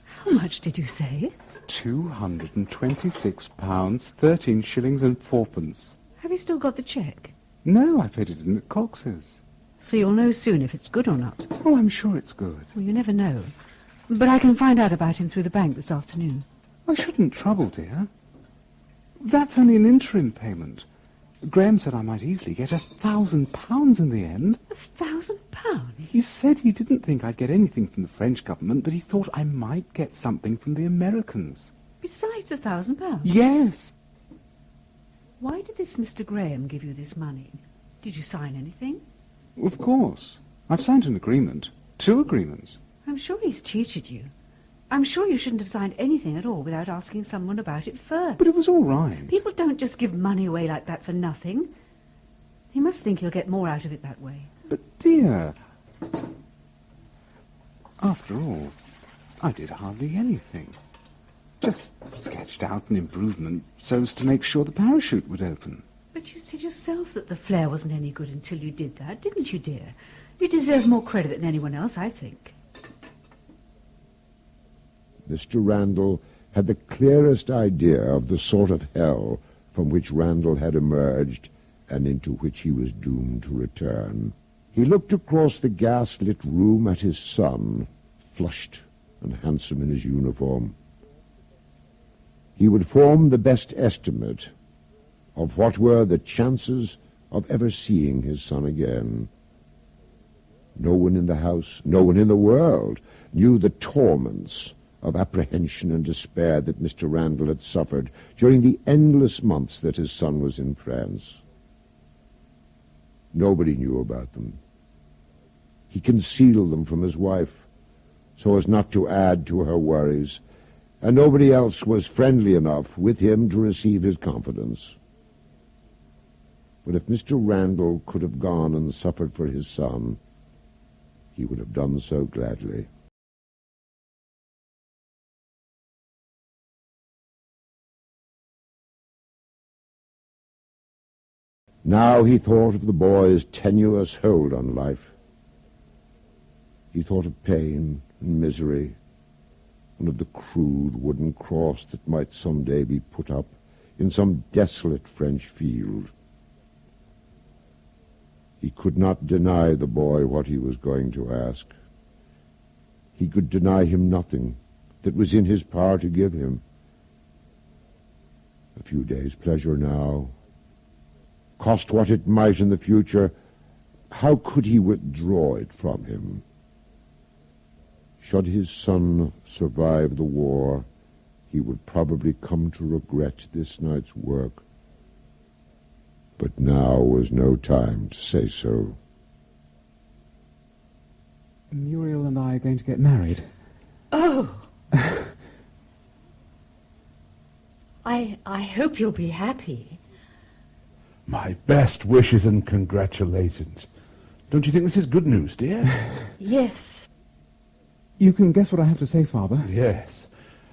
How much did you say? £226, 13 shillings and 4pence. Have you still got the cheque? No, I paid it in at Cox's. So you'll know soon if it's good or not. Oh, I'm sure it's good. Well, you never know. But I can find out about him through the bank this afternoon. I shouldn't trouble, dear. That's only an interim payment. Graham said I might easily get £1,000 in the end. £1,000? He said he didn't think I'd get anything from the French government, but he thought I might get something from the Americans. Besides £1,000? Yes. Why did this Mr. Graham give you this money? Did you sign anything? Of course. I've signed an agreement. 2 agreements. I'm sure he's cheated you. I'm sure you shouldn't have signed anything at all without asking someone about it first. But it was all right. People don't just give money away like that for nothing. He must think he'll get more out of it that way. But, dear, after all, I did hardly anything. Just sketched out an improvement so as to make sure the parachute would open. But you said yourself that the flare wasn't any good until you did that, didn't you, dear? You deserve more credit than anyone else, I think. Mr. Randall had the clearest idea of the sort of hell from which Randall had emerged and into which he was doomed to return. He looked across the gas-lit room at his son, flushed and handsome in his uniform. He would form the best estimate of what were the chances of ever seeing his son again. No one in the house, no one in the world, knew the torments of apprehension and despair that Mr. Randall had suffered during the endless months that his son was in France. Nobody knew about them. He concealed them from his wife so as not to add to her worries, and nobody else was friendly enough with him to receive his confidence. But if Mr. Randall could have gone and suffered for his son, he would have done so gladly. Now he thought of the boy's tenuous hold on life. He thought of pain and misery, and of the crude wooden cross that might someday be put up in some desolate French field. He could not deny the boy what he was going to ask. He could deny him nothing that was in his power to give him. A few days' pleasure now, cost what it might in the future, how could he withdraw it from him? Should his son survive the war, he would probably come to regret this night's work. But now was no time to say so. Muriel and I are going to get married. Oh! I hope you'll be happy. My best wishes and congratulations. Don't you think this is good news, dear? Yes. You can guess what I have to say, Father. Yes.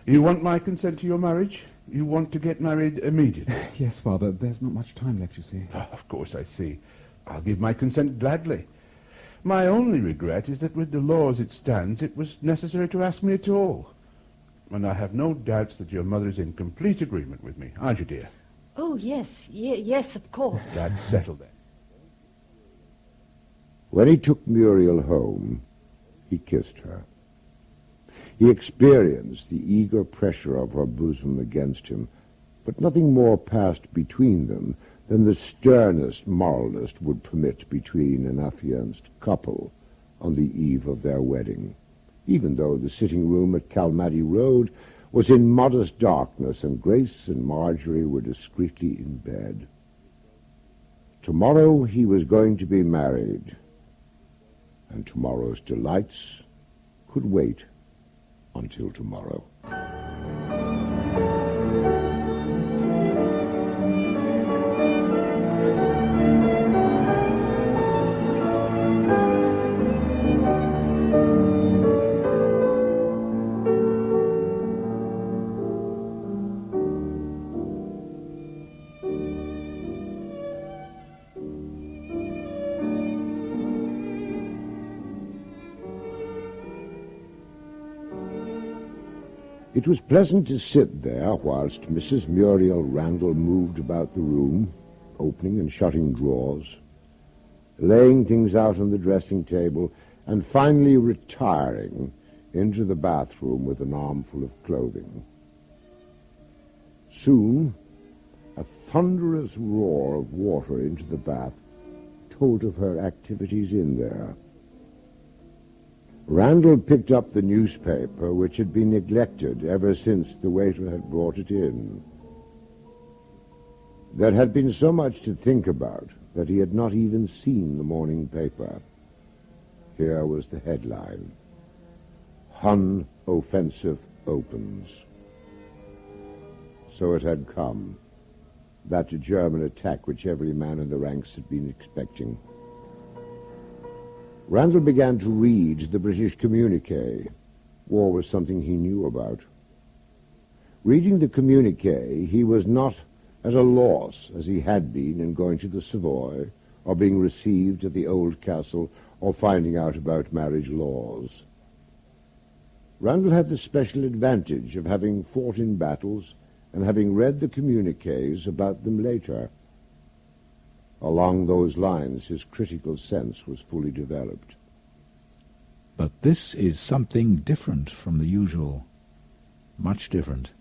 You want my consent to your marriage? You want to get married immediately? Yes, Father. There's not much time left, you see. Oh, of course, I see. I'll give my consent gladly. My only regret is that with the law as it stands, it was necessary to ask me at all. And I have no doubts that your mother is in complete agreement with me, aren't you, dear? Oh, yes. Yes, of course. That's settled then. When he took Muriel home, he kissed her. He experienced the eager pressure of her bosom against him, but nothing more passed between them than the sternest moralist would permit between an affianced couple on the eve of their wedding, even though the sitting-room at Calmady Road was in modest darkness and Grace and Marjorie were discreetly in bed. Tomorrow he was going to be married, and tomorrow's delights could wait until tomorrow. It was pleasant to sit there whilst Mrs. Muriel Randall moved about the room, opening and shutting drawers, laying things out on the dressing table, and finally retiring into the bathroom with an armful of clothing. Soon, a thunderous roar of water into the bath told of her activities in there. Randall picked up the newspaper, which had been neglected ever since the waiter had brought it in. There had been so much to think about that he had not even seen the morning paper. Here was the headline: Hun offensive opens. So it had come, that German attack which every man in the ranks had been expecting. Randall began to read the British communique. War was something he knew about. Reading the communique, he was not at a loss, as he had been in going to the Savoy, or being received at the old castle, or finding out about marriage laws. Randall had the special advantage of having fought in battles and having read the communiques about them later. Along those lines, his critical sense was fully developed. But this is something different from the usual. Much different.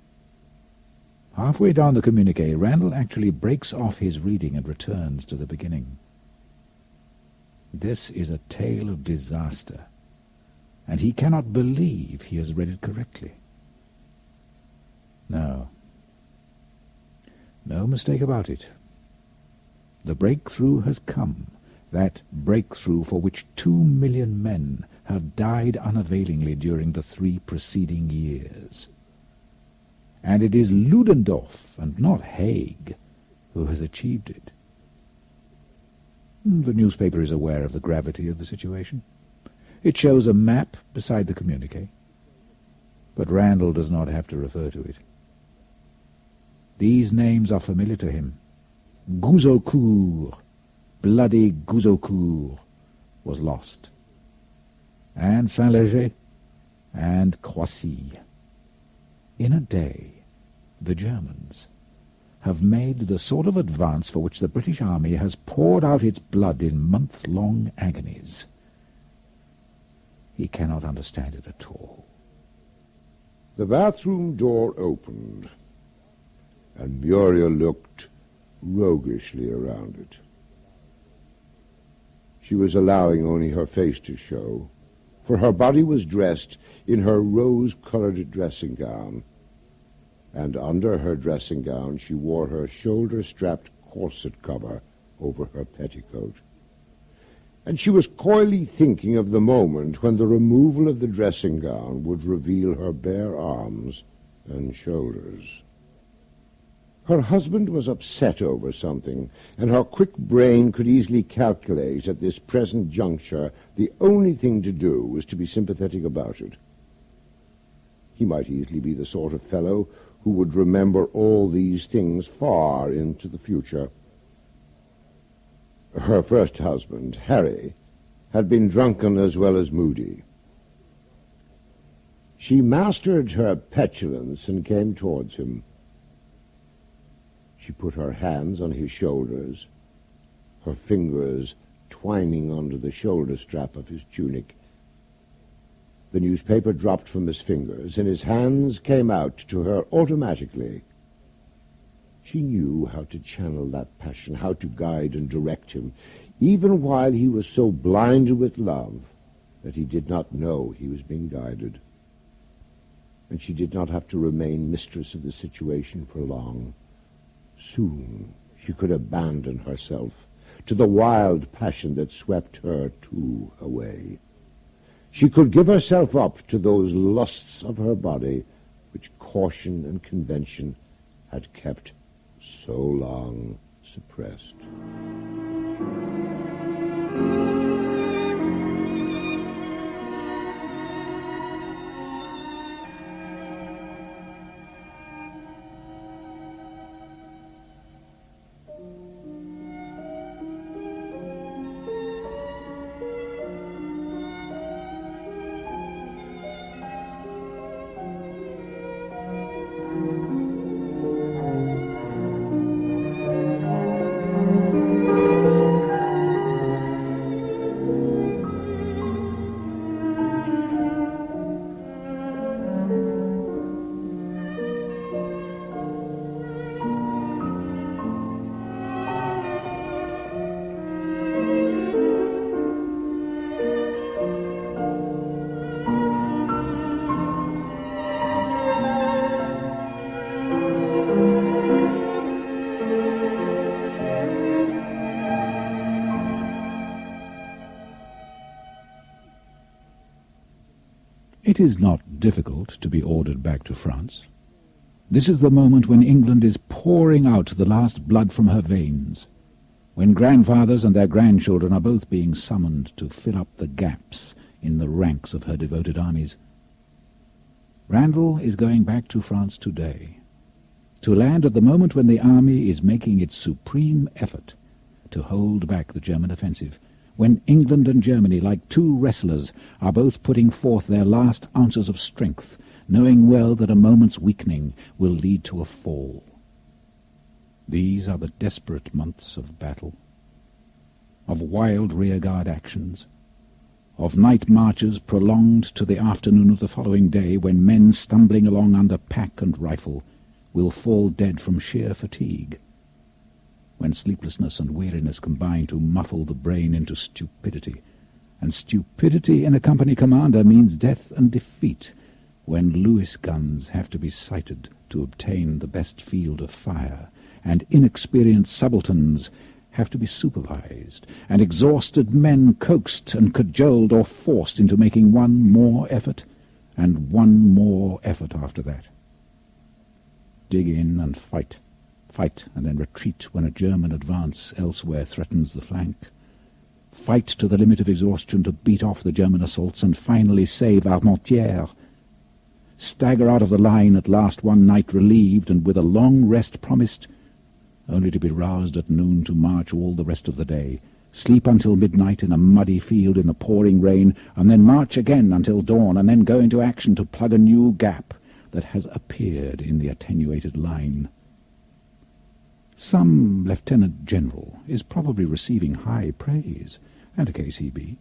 Halfway down the communique, Randall actually breaks off his reading and returns to the beginning. This is a tale of disaster, and he cannot believe he has read it correctly. No mistake about it. The breakthrough has come, that breakthrough for which 2 million men have died unavailingly during the 3 preceding years. And it is Ludendorff and not Haig who has achieved it. The newspaper is aware of the gravity of the situation. It shows a map beside the communique, but Randall does not have to refer to it. These names are familiar to him. Gouzeaucourt, bloody Gouzeaucourt, was lost, and Saint-Léger, and Croissy. In a day, the Germans have made the sort of advance for which the British Army has poured out its blood in month-long agonies. He cannot understand it at all. The bathroom door opened, and Muriel looked roguishly around it. She was allowing only her face to show, for her body was dressed in her rose-colored dressing gown, and under her dressing gown she wore her shoulder-strapped corset cover over her petticoat. And she was coyly thinking of the moment when the removal of the dressing gown would reveal her bare arms and shoulders. Her husband was upset over something, and her quick brain could easily calculate at this present juncture the only thing to do was to be sympathetic about it. He might easily be the sort of fellow who would remember all these things far into the future. Her first husband, Harry, had been drunken as well as moody. She mastered her petulance and came towards him. She put her hands on his shoulders, her fingers twining under the shoulder strap of his tunic. The newspaper dropped from his fingers, and his hands came out to her automatically. She knew how to channel that passion, how to guide and direct him, even while he was so blinded with love that he did not know he was being guided. And she did not have to remain mistress of the situation for long. Soon she could abandon herself to the wild passion that swept her too away. She could give herself up to those lusts of her body which caution and convention had kept so long suppressed. It is not difficult to be ordered back to France. This is the moment when England is pouring out the last blood from her veins, when grandfathers and their grandchildren are both being summoned to fill up the gaps in the ranks of her devoted armies. Randall is going back to France today, to land at the moment when the army is making its supreme effort to hold back the German offensive, when England and Germany, like two wrestlers, are both putting forth their last ounces of strength, knowing well that a moment's weakening will lead to a fall. These are the desperate months of battle, of wild rearguard actions, of night marches prolonged to the afternoon of the following day, when men stumbling along under pack and rifle will fall dead from sheer fatigue, when sleeplessness and weariness combine to muffle the brain into stupidity, and stupidity in a company commander means death and defeat, when Lewis guns have to be sighted to obtain the best field of fire, and inexperienced subalterns have to be supervised, and exhausted men coaxed and cajoled or forced into making one more effort, and one more effort after that. Dig in and fight. Fight and then retreat when a German advance elsewhere threatens the flank. Fight to the limit of exhaustion to beat off the German assaults and finally save Armentières. Stagger out of the line at last one night relieved and with a long rest promised, only to be roused at noon to march all the rest of the day, sleep until midnight in a muddy field in the pouring rain, and then march again until dawn, and then go into action to plug a new gap that has appeared in the attenuated line. Some lieutenant general is probably receiving high praise, and a case he be,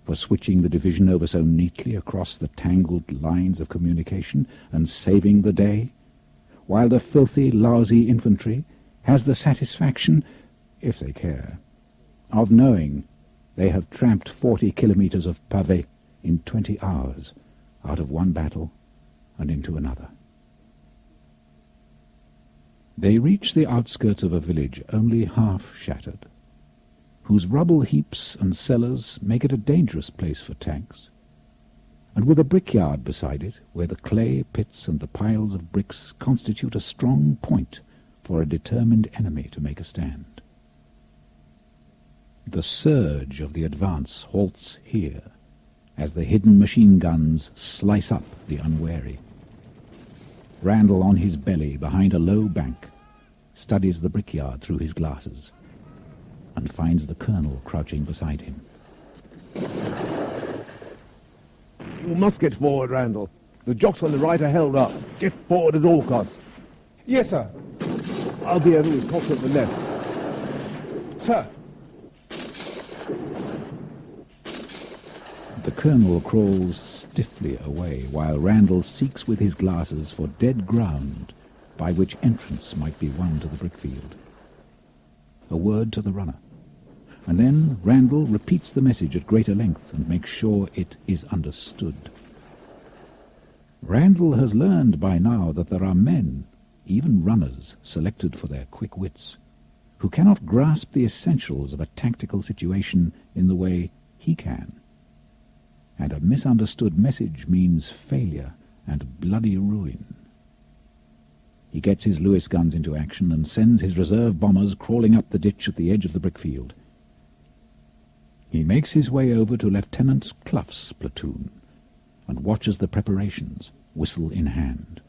for switching the division over so neatly across the tangled lines of communication and saving the day, while the filthy, lousy infantry has the satisfaction, if they care, of knowing they have tramped 40 kilometres of pavé in 20 hours out of one battle and into another. They reach the outskirts of a village only half shattered, whose rubble heaps and cellars make it a dangerous place for tanks, and with a brickyard beside it, where the clay pits and the piles of bricks constitute a strong point for a determined enemy to make a stand. The surge of the advance halts here, as the hidden machine guns slice up the unwary. Randall, on his belly behind a low bank, studies the brickyard through his glasses and finds the colonel crouching beside him. You must get forward, Randall. The jocks on the right are held up. Get forward at all costs. Yes, sir. I'll be over with Cox at the left. Sir. The colonel crawls stiffly away, while Randall seeks with his glasses for dead ground by which entrance might be won to the brickfield. A word to the runner, and then Randall repeats the message at greater length and makes sure it is understood. Randall has learned by now that there are men, even runners selected for their quick wits, who cannot grasp the essentials of a tactical situation in the way he can. And a misunderstood message means failure and bloody ruin. He gets his Lewis guns into action and sends his reserve bombers crawling up the ditch at the edge of the brickfield. He makes his way over to Lieutenant Clough's platoon and watches the preparations, whistle in hand.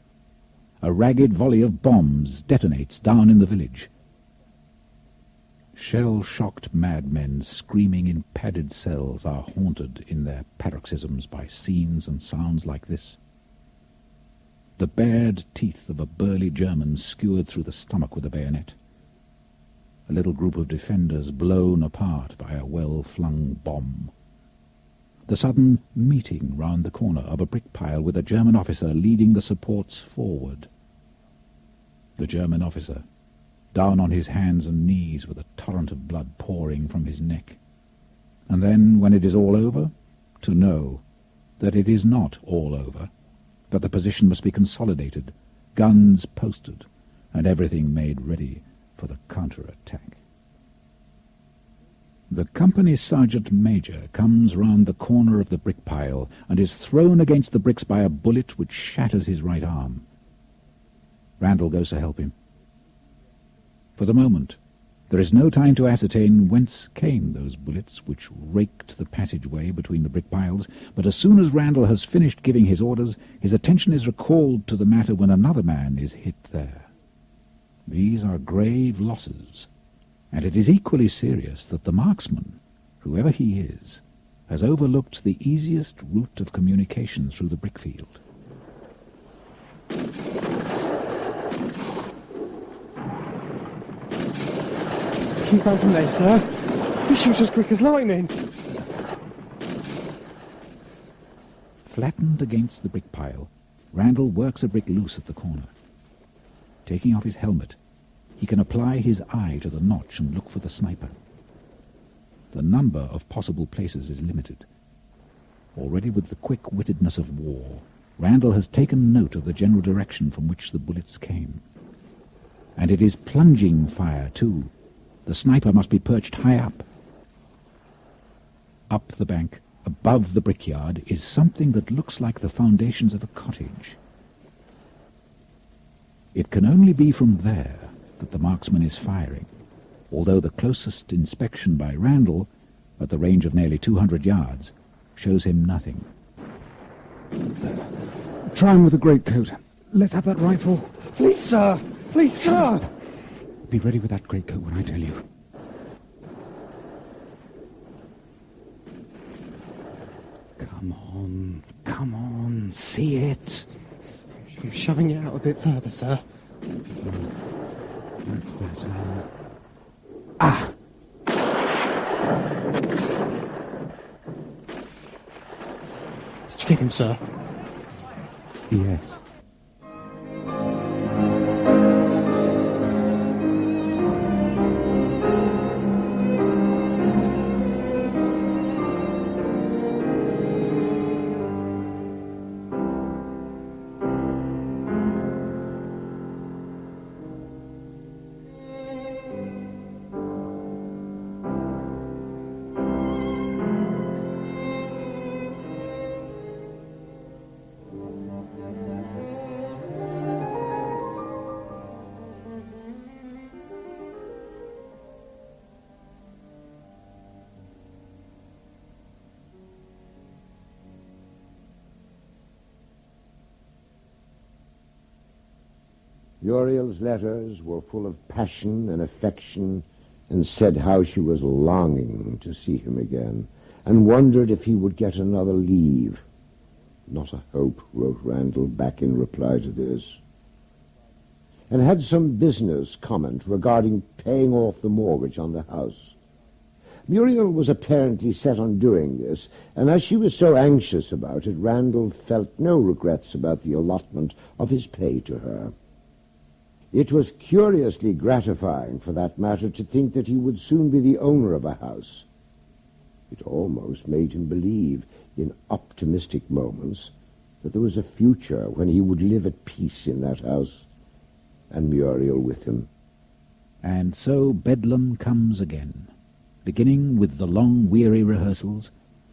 A ragged volley of bombs detonates down in the village. Shell-shocked madmen screaming in padded cells are haunted in their paroxysms by scenes and sounds like this. The bared teeth of a burly German skewered through the stomach with a bayonet. A little group of defenders blown apart by a well-flung bomb. The sudden meeting round the corner of a brick pile with a German officer leading the supports forward. The German officer, down on his hands and knees with a torrent of blood pouring from his neck. And then, when it is all over, to know that it is not all over, that the position must be consolidated, guns posted, and everything made ready for the counter-attack. The company sergeant major comes round the corner of the brick pile and is thrown against the bricks by a bullet which shatters his right arm. Randall goes to help him. For the moment, there is no time to ascertain whence came those bullets which raked the passageway between the brick piles, but as soon as Randall has finished giving his orders, his attention is recalled to the matter when another man is hit there. These are grave losses, and it is equally serious that the marksman, whoever he is, has overlooked the easiest route of communication through the brickfield. Keep on from there, sir. He shoots as quick as lightning. Flattened against the brick pile, Randall works a brick loose at the corner. Taking off his helmet, he can apply his eye to the notch and look for the sniper. The number of possible places is limited. Already with the quick-wittedness of war, Randall has taken note of the general direction from which the bullets came. And it is plunging fire, too. The sniper must be perched high up. Up the bank, above the brickyard, is something that looks like the foundations of a cottage. It can only be from there that the marksman is firing, although the closest inspection by Randall, at the range of nearly 200 yards, shows him nothing. Try him with the greatcoat. Let's have that rifle. Please, sir. Please, sir. Be ready with that greatcoat when I tell you. Come on, see it. I'm shoving it out a bit further, sir. That's better. Ah! Did you get him, sir? Yes. Muriel's letters were full of passion and affection, and said how she was longing to see him again, and wondered if he would get another leave. Not a hope, wrote Randall back in reply to this, and had some business comment regarding paying off the mortgage on the house. Muriel was apparently set on doing this, and as she was so anxious about it, Randall felt no regrets about the allotment of his pay to her. It was curiously gratifying, for that matter, to think that he would soon be the owner of a house. It almost made him believe, in optimistic moments, that there was a future when he would live at peace in that house, and Muriel with him. And so Bedlam comes again, beginning with the long, weary rehearsals,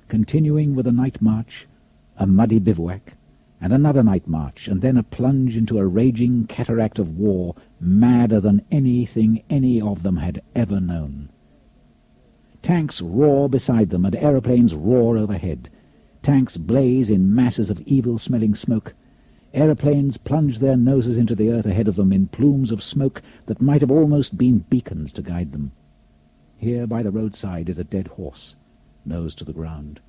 continuing with a night march, a muddy bivouac, and another night march, and then a plunge into a raging cataract of war, madder than anything any of them had ever known. Tanks roar beside them, and aeroplanes roar overhead. Tanks blaze in masses of evil-smelling smoke. Aeroplanes plunge their noses into the earth ahead of them in plumes of smoke that might have almost been beacons to guide them. Here by the roadside is a dead horse, nose to the ground.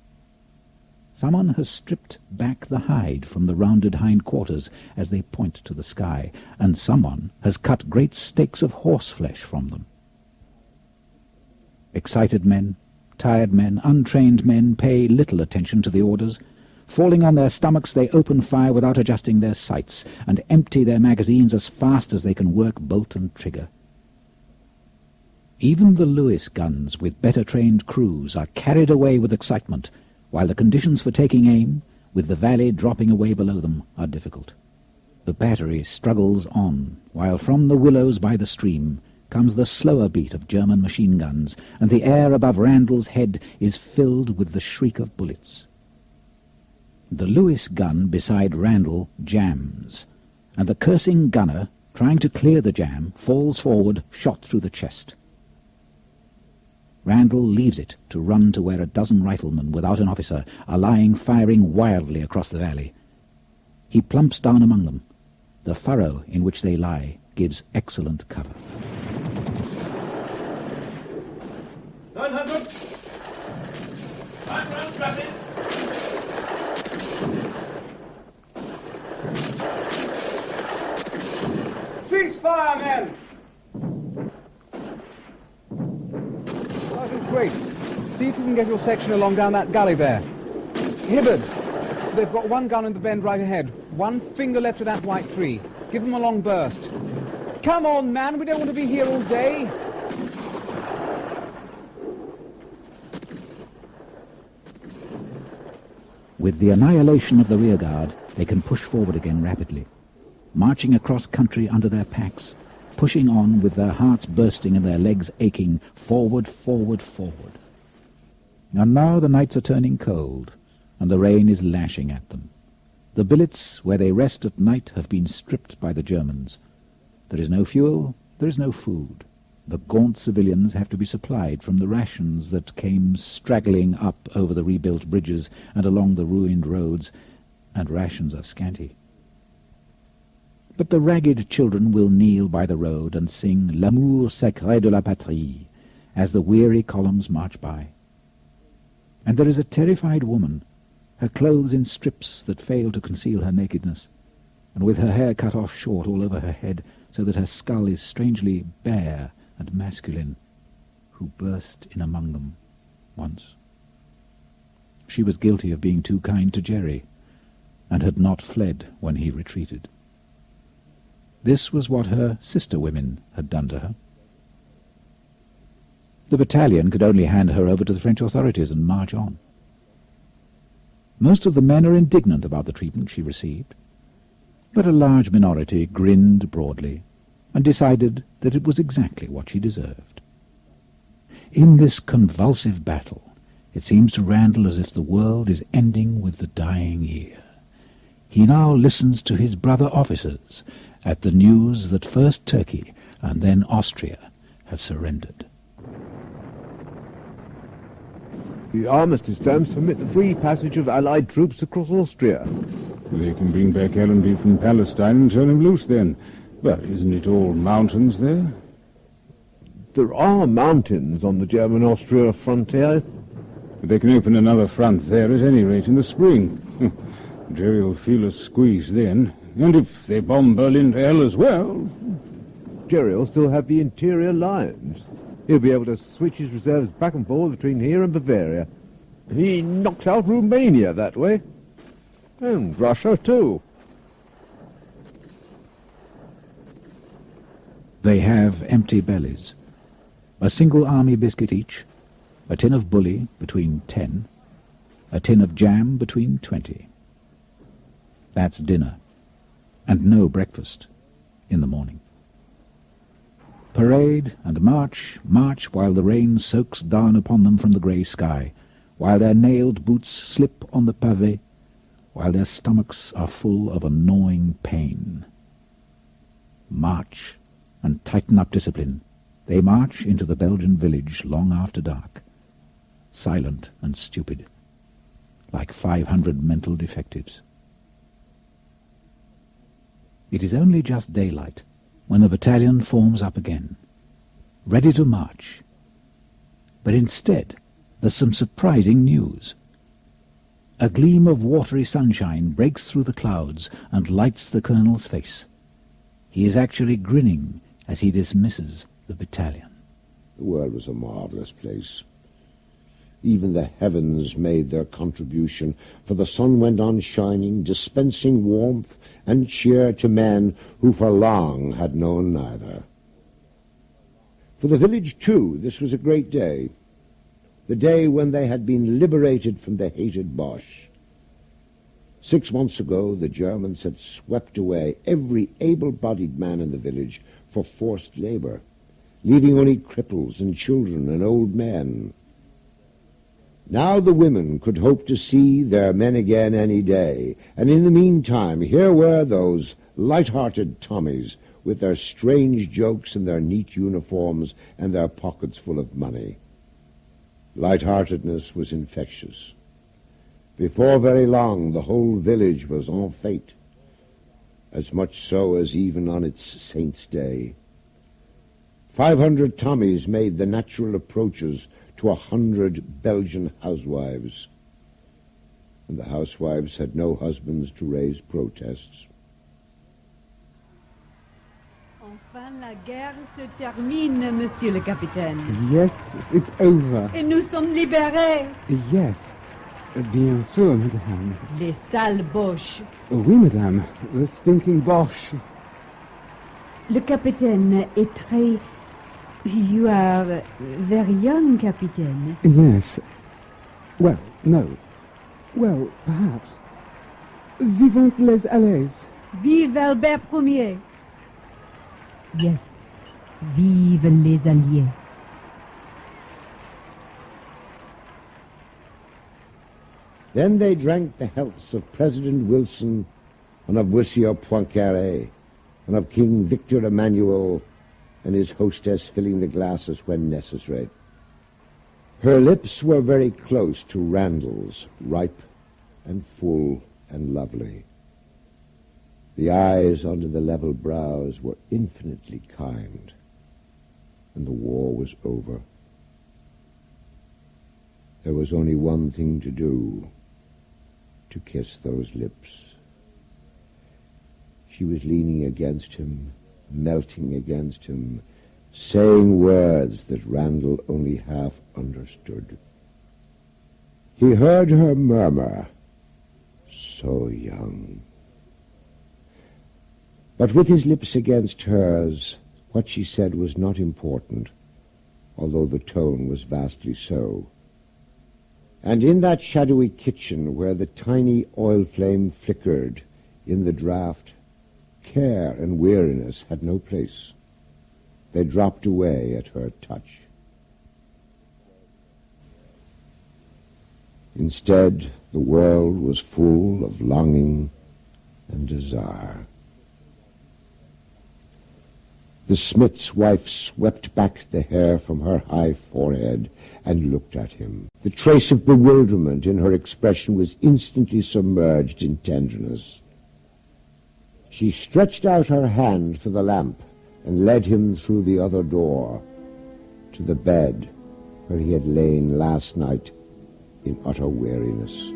Someone has stripped back the hide from the rounded hindquarters as they point to the sky, and someone has cut great steaks of horseflesh from them. Excited men, tired men, untrained men pay little attention to the orders. Falling on their stomachs, they open fire without adjusting their sights, and empty their magazines as fast as they can work bolt and trigger. Even the Lewis guns, with better-trained crews, are carried away with excitement, while the conditions for taking aim, with the valley dropping away below them, are difficult. The battery struggles on, while from the willows by the stream comes the slower beat of German machine guns, and the air above Randall's head is filled with the shriek of bullets. The Lewis gun beside Randall jams, and the cursing gunner, trying to clear the jam, falls forward, shot through the chest. Randall leaves it to run to where a dozen riflemen without an officer are lying firing wildly across the valley. He plumps down among them. The furrow in which they lie gives excellent cover. 900! 5 rounds rapid! Cease fire, men! Sergeant Thwaites, see if you can get your section along down that gully there. Hibbard, they've got one gun in the bend right ahead. One finger left of that white tree. Give them a long burst. Come on, man, we don't want to be here all day. With the annihilation of the rearguard, they can push forward again rapidly, marching across country under their packs, pushing on with their hearts bursting and their legs aching, forward, forward, forward. And now the nights are turning cold, and the rain is lashing at them. The billets where they rest at night have been stripped by the Germans. There is no fuel, there is no food. The gaunt civilians have to be supplied from the rations that came straggling up over the rebuilt bridges and along the ruined roads, and rations are scanty. But the ragged children will kneel by the road and sing L'amour sacré de la patrie as the weary columns march by. And there is a terrified woman, her clothes in strips that fail to conceal her nakedness, and with her hair cut off short all over her head, so that her skull is strangely bare and masculine, who burst in among them once. She was guilty of being too kind to Jerry, and had not fled when he retreated. This was what her sister women had done to her. The battalion could only hand her over to the French authorities and march on. Most of the men are indignant about the treatment she received, but a large minority grinned broadly and decided that it was exactly what she deserved. In this convulsive battle, it seems to Randall as if the world is ending with the dying year. He now listens to his brother officers at the news that first Turkey and then Austria have surrendered. The armistice terms permit the free passage of Allied troops across Austria. They can bring back Allenby from Palestine and turn him loose then. But isn't it all mountains there? There are mountains on the German-Austria frontier. But they can open another front there at any rate in the spring. Jerry will feel a squeeze then. And if they bomb Berlin to hell as well... Jerry will still have the interior lines. He'll be able to switch his reserves back and forth between here and Bavaria. He knocks out Romania that way. And Russia, too. They have empty bellies. A single army biscuit each, a tin of bully between 10, a tin of jam between 20. That's dinner, and no breakfast in the morning. Parade and march, march while the rain soaks down upon them from the grey sky, while their nailed boots slip on the pavé, while their stomachs are full of a gnawing pain. March and tighten up discipline. They march into the Belgian village long after dark, silent and stupid, like 500 mental defectives. It is only just daylight when the battalion forms up again, ready to march. But instead, there's some surprising news. A gleam of watery sunshine breaks through the clouds and lights the colonel's face. He is actually grinning as he dismisses the battalion. The world was a marvellous place. Even the heavens made their contribution, for the sun went on shining, dispensing warmth and cheer to men who for long had known neither. For the village, too, this was a great day, the day when they had been liberated from the hated Boche. 6 months ago, the Germans had swept away every able-bodied man in the village for forced labor, leaving only cripples and children and old men. Now the women could hope to see their men again any day, and in the meantime here were those light-hearted Tommies with their strange jokes and their neat uniforms and their pockets full of money. Light-heartedness was infectious. Before very long the whole village was en fete, as much so as even on its saint's day. 500 Tommies made the natural approaches to 100 Belgian housewives, and the housewives had no husbands to raise protests. Enfin, la guerre se termine, monsieur le capitaine. Yes, it's over. Et nous sommes libérés. Yes, bien sûr, madame. Les sales Boches. Oui, madame, the stinking Boche. Le capitaine est très... You are very young, capitaine. Yes. Well, no. Well, perhaps. Vivant les Alliés. Vive Albert Ier. Yes. Vive les Alliés. Then they drank the healths of President Wilson and of Monsieur Poincaré and of King Victor Emmanuel and his hostess filling the glasses when necessary. Her lips were very close to Randall's, ripe and full and lovely. The eyes under the level brows were infinitely kind, and the war was over. There was only one thing to do, to kiss those lips. She was leaning against him, melting against him, saying words that Randall only half understood. He heard her murmur, "So young." But with his lips against hers, what she said was not important, although the tone was vastly so. And in that shadowy kitchen where the tiny oil flame flickered in the draught, care and weariness had no place. They dropped away at her touch. Instead, the world was full of longing and desire. The smith's wife swept back the hair from her high forehead and looked at him. The trace of bewilderment in her expression was instantly submerged in tenderness. She stretched out her hand for the lamp and led him through the other door to the bed where he had lain last night in utter weariness.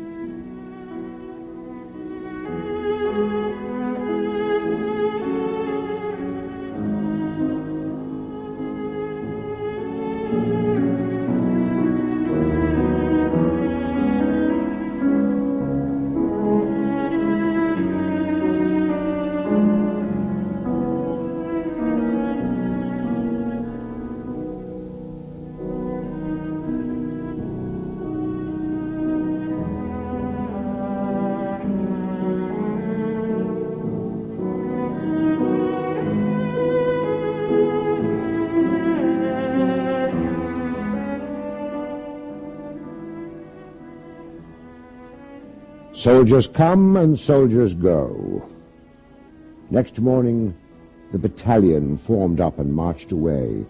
Soldiers come and soldiers go. Next morning, the battalion formed up and marched away,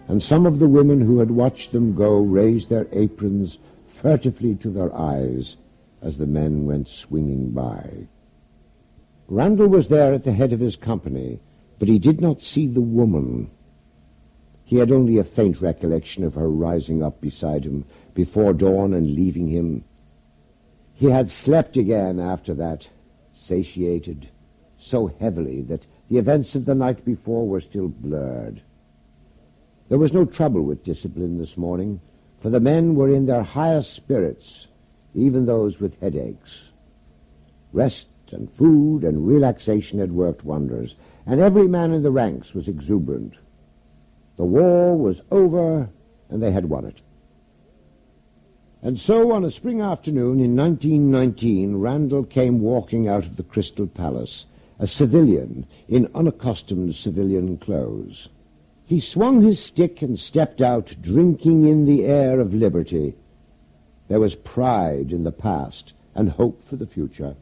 and some of the women who had watched them go raised their aprons furtively to their eyes as the men went swinging by. Randall was there at the head of his company, but he did not see the woman. He had only a faint recollection of her rising up beside him before dawn and leaving him. He had slept again after that, satiated, so heavily that the events of the night before were still blurred. There was no trouble with discipline this morning, for the men were in their highest spirits, even those with headaches. Rest and food and relaxation had worked wonders, and every man in the ranks was exuberant. The war was over, and they had won it. And so, on a spring afternoon in 1919, Randall came walking out of the Crystal Palace, a civilian in unaccustomed civilian clothes. He swung his stick and stepped out, drinking in the air of liberty. There was pride in the past and hope for the future.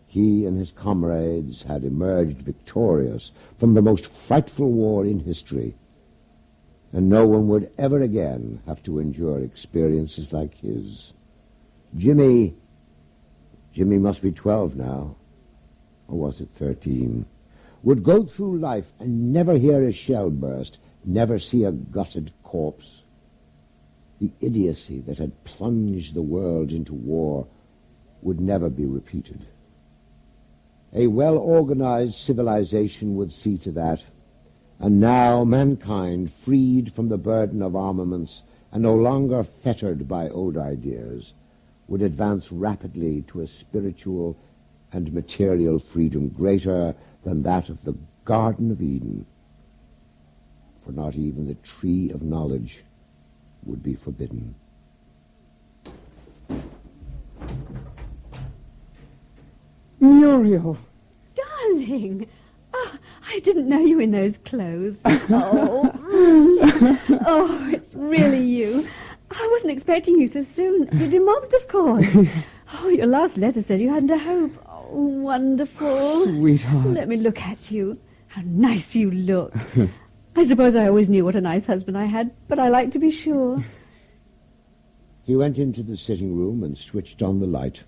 He and his comrades had emerged victorious from the most frightful war in history, and no one would ever again have to endure experiences like his. Jimmy must be 12 now, or was it 13, would go through life and never hear a shell burst, never see a gutted corpse. The idiocy that had plunged the world into war would never be repeated. A well-organized civilization would see to that. And now mankind, freed from the burden of armaments and no longer fettered by old ideas, would advance rapidly to a spiritual and material freedom greater than that of the Garden of Eden. For not even the tree of knowledge would be forbidden. Muriel! Darling! Oh, I didn't know you in those clothes. Oh, it's really you. I wasn't expecting you so soon. You'd been mobbed, of course. Oh, your last letter said you hadn't a hope. Oh, wonderful. Sweetheart. Let me look at you. How nice you look. I suppose I always knew what a nice husband I had, but I like to be sure. He went into the sitting room and switched on the light.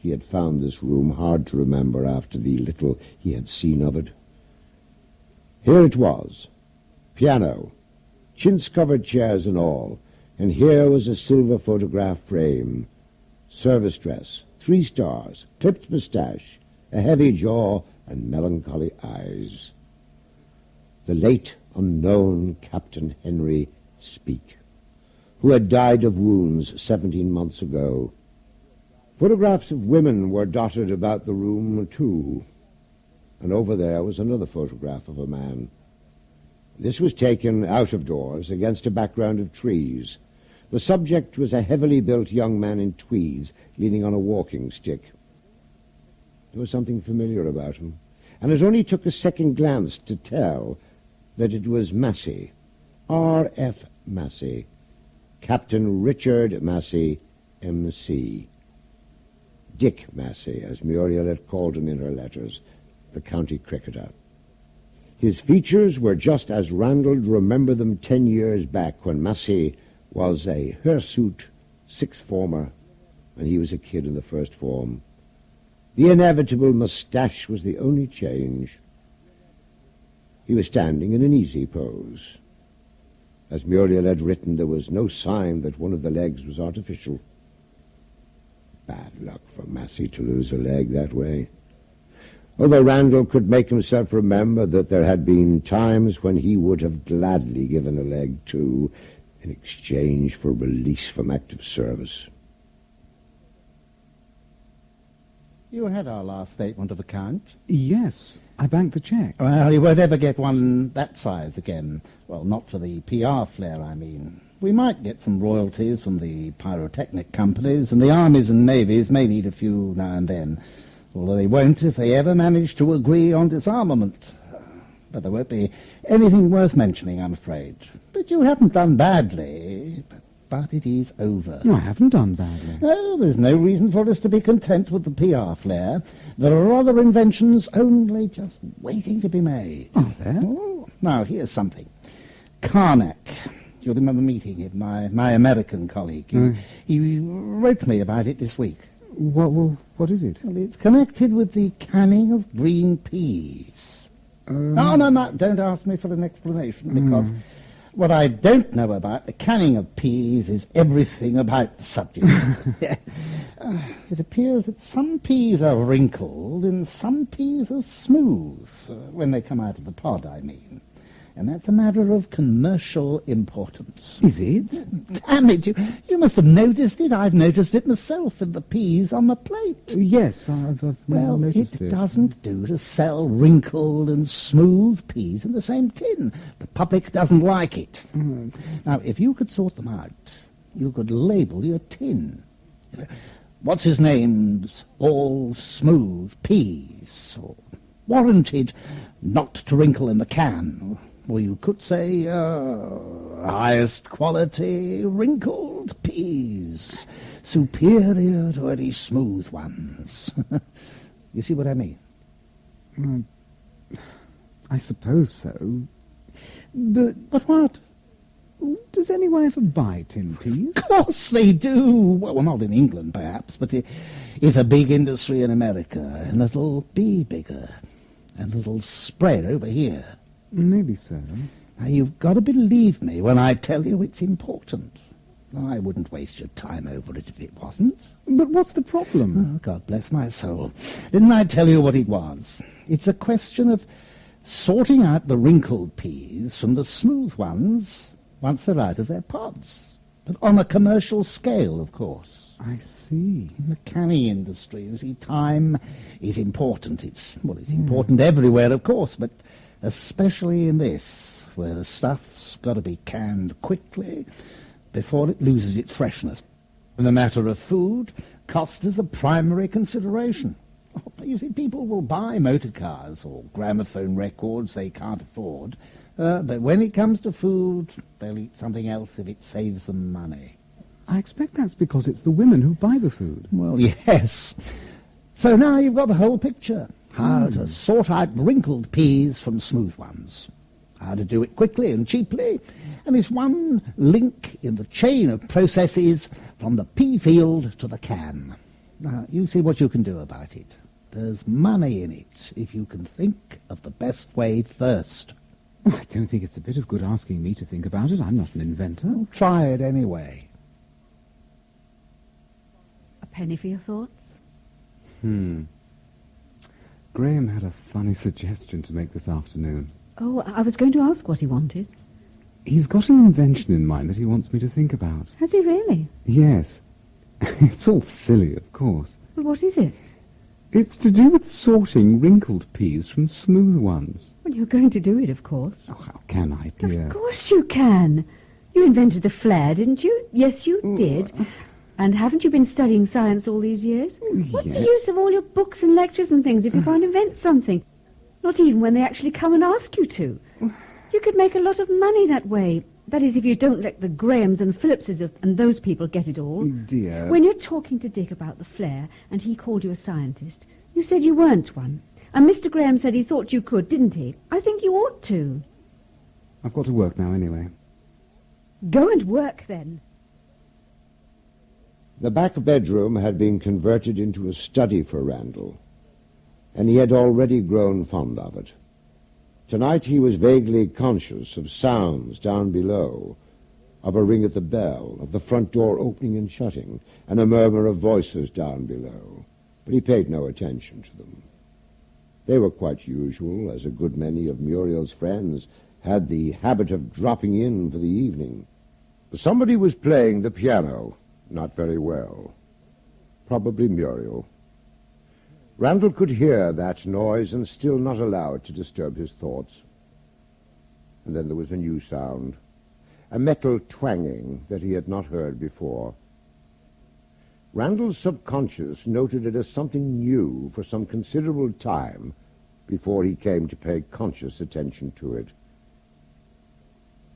He had found this room hard to remember after the little he had seen of it. Here it was, piano, chintz-covered chairs and all, and here was a silver photograph frame, service dress, 3 stars, clipped moustache, a heavy jaw, and melancholy eyes. the late unknown Captain Henry Speke, who had died of wounds 17 months ago. Photographs of women were dotted about the room, too, and over there was another photograph of a man. This was taken out of doors against a background of trees. The subject was a heavily built young man in tweeds, leaning on a walking stick. There was something familiar about him, and it only took a second glance to tell that it was Massey, R.F. Massey, Captain Richard Massey, M.C. Dick Massey, as Muriel had called him in her letters, the county cricketer. His features were just as Randall remembered them 10 years back when Massey was a hirsute sixth former and he was a kid in the first form. The inevitable moustache was the only change. He was standing in an easy pose. As Muriel had written, there was no sign that one of the legs was artificial. Bad luck for Massey to lose a leg that way. Although Randall could make himself remember that there had been times when he would have gladly given a leg too, in exchange for release from active service. You had our last statement of account. Yes, I banked the cheque. Well, you won't ever get one that size again. Well, not for the PR flare, I mean. We might get some royalties from the pyrotechnic companies, and the armies and navies may need a few now and then, although they won't if they ever manage to agree on disarmament. But there won't be anything worth mentioning, I'm afraid. But you haven't done badly, but it is over. No, I haven't done badly. No, there's no reason for us to be content with the PR flare. There are other inventions only just waiting to be made. Are there? Oh, now, here's something. Karnak. You'll remember meeting him, my American colleague. He wrote me about it this week. What is it? Well, it's connected with the canning of green peas. No, don't ask me for an explanation, because what I don't know about the canning of peas is everything about the subject. It appears that some peas are wrinkled and some peas are smooth, when they come out of the pod, I mean. And that's a matter of commercial importance. Is it? Damn it, you must have noticed it. I've noticed it myself in the peas on the plate. Yes, I've noticed it. It doesn't do to sell wrinkled and smooth peas in the same tin. The public doesn't like it. Now, if you could sort them out, you could label your tin. What's his name's all smooth peas, or warranted not to wrinkle in the can. Or you could say, highest quality wrinkled peas, superior to any smooth ones. You see what I mean? I suppose so. But what? Does anyone ever buy tin peas? Of course they do. Well, not in England, perhaps, but it's a big industry in America, and it'll be bigger, and it'll spread over here. Maybe so. Now, you've got to believe me when I tell you it's important. I wouldn't waste your time over it if it wasn't. But what's the problem? Oh, God bless my soul. Didn't I tell you what it was? It's a question of sorting out the wrinkled peas from the smooth ones once they're out of their pods. But on a commercial scale, of course. I see. In the canning industry, you see, time is important. It's important everywhere, of course, but especially in this, where the stuff's got to be canned quickly before it loses its freshness. In the matter of food, cost is a primary consideration. You see, people will buy motor cars or gramophone records they can't afford, but when it comes to food, they'll eat something else if it saves them money. I expect that's because it's the women who buy the food. Well, yes. So now you've got the whole picture. How to sort out wrinkled peas from smooth ones. How to do it quickly and cheaply. And there's one link in the chain of processes from the pea field to the can. Now, you see what you can do about it. There's money in it if you can think of the best way first. I don't think it's a bit of good asking me to think about it. I'm not an inventor. Well, try it anyway. A penny for your thoughts? Graham had a funny suggestion to make this afternoon. Oh, I was going to ask what he wanted. He's got an invention in mind that he wants me to think about. Has he really? Yes. It's all silly, of course. Well, what is it? It's to do with sorting wrinkled peas from smooth ones. Well, you're going to do it, of course. Oh, how can I, dear? Of course you can. You invented the flare, didn't you? Yes, you did. And haven't you been studying science all these years? What's the use of all your books and lectures and things if you can't invent something? Not even when they actually come and ask you to. You could make a lot of money that way. That is, if you don't let the Grahams and Phillipses and those people get it all. Dear. When you're talking to Dick about the flare, and he called you a scientist, you said you weren't one. And Mr. Graham said he thought you could, didn't he? I think you ought to. I've got to work now anyway. Go and work, then. The back bedroom had been converted into a study for Randall, and he had already grown fond of it. Tonight he was vaguely conscious of sounds down below, of a ring at the bell, of the front door opening and shutting, and a murmur of voices down below, but he paid no attention to them. They were quite usual, as a good many of Muriel's friends had the habit of dropping in for the evening. Somebody was playing the piano, not very well. Probably Muriel. Randall could hear that noise and still not allow it to disturb his thoughts. And then there was a new sound, a metal twanging that he had not heard before. Randall's subconscious noted it as something new for some considerable time before he came to pay conscious attention to it.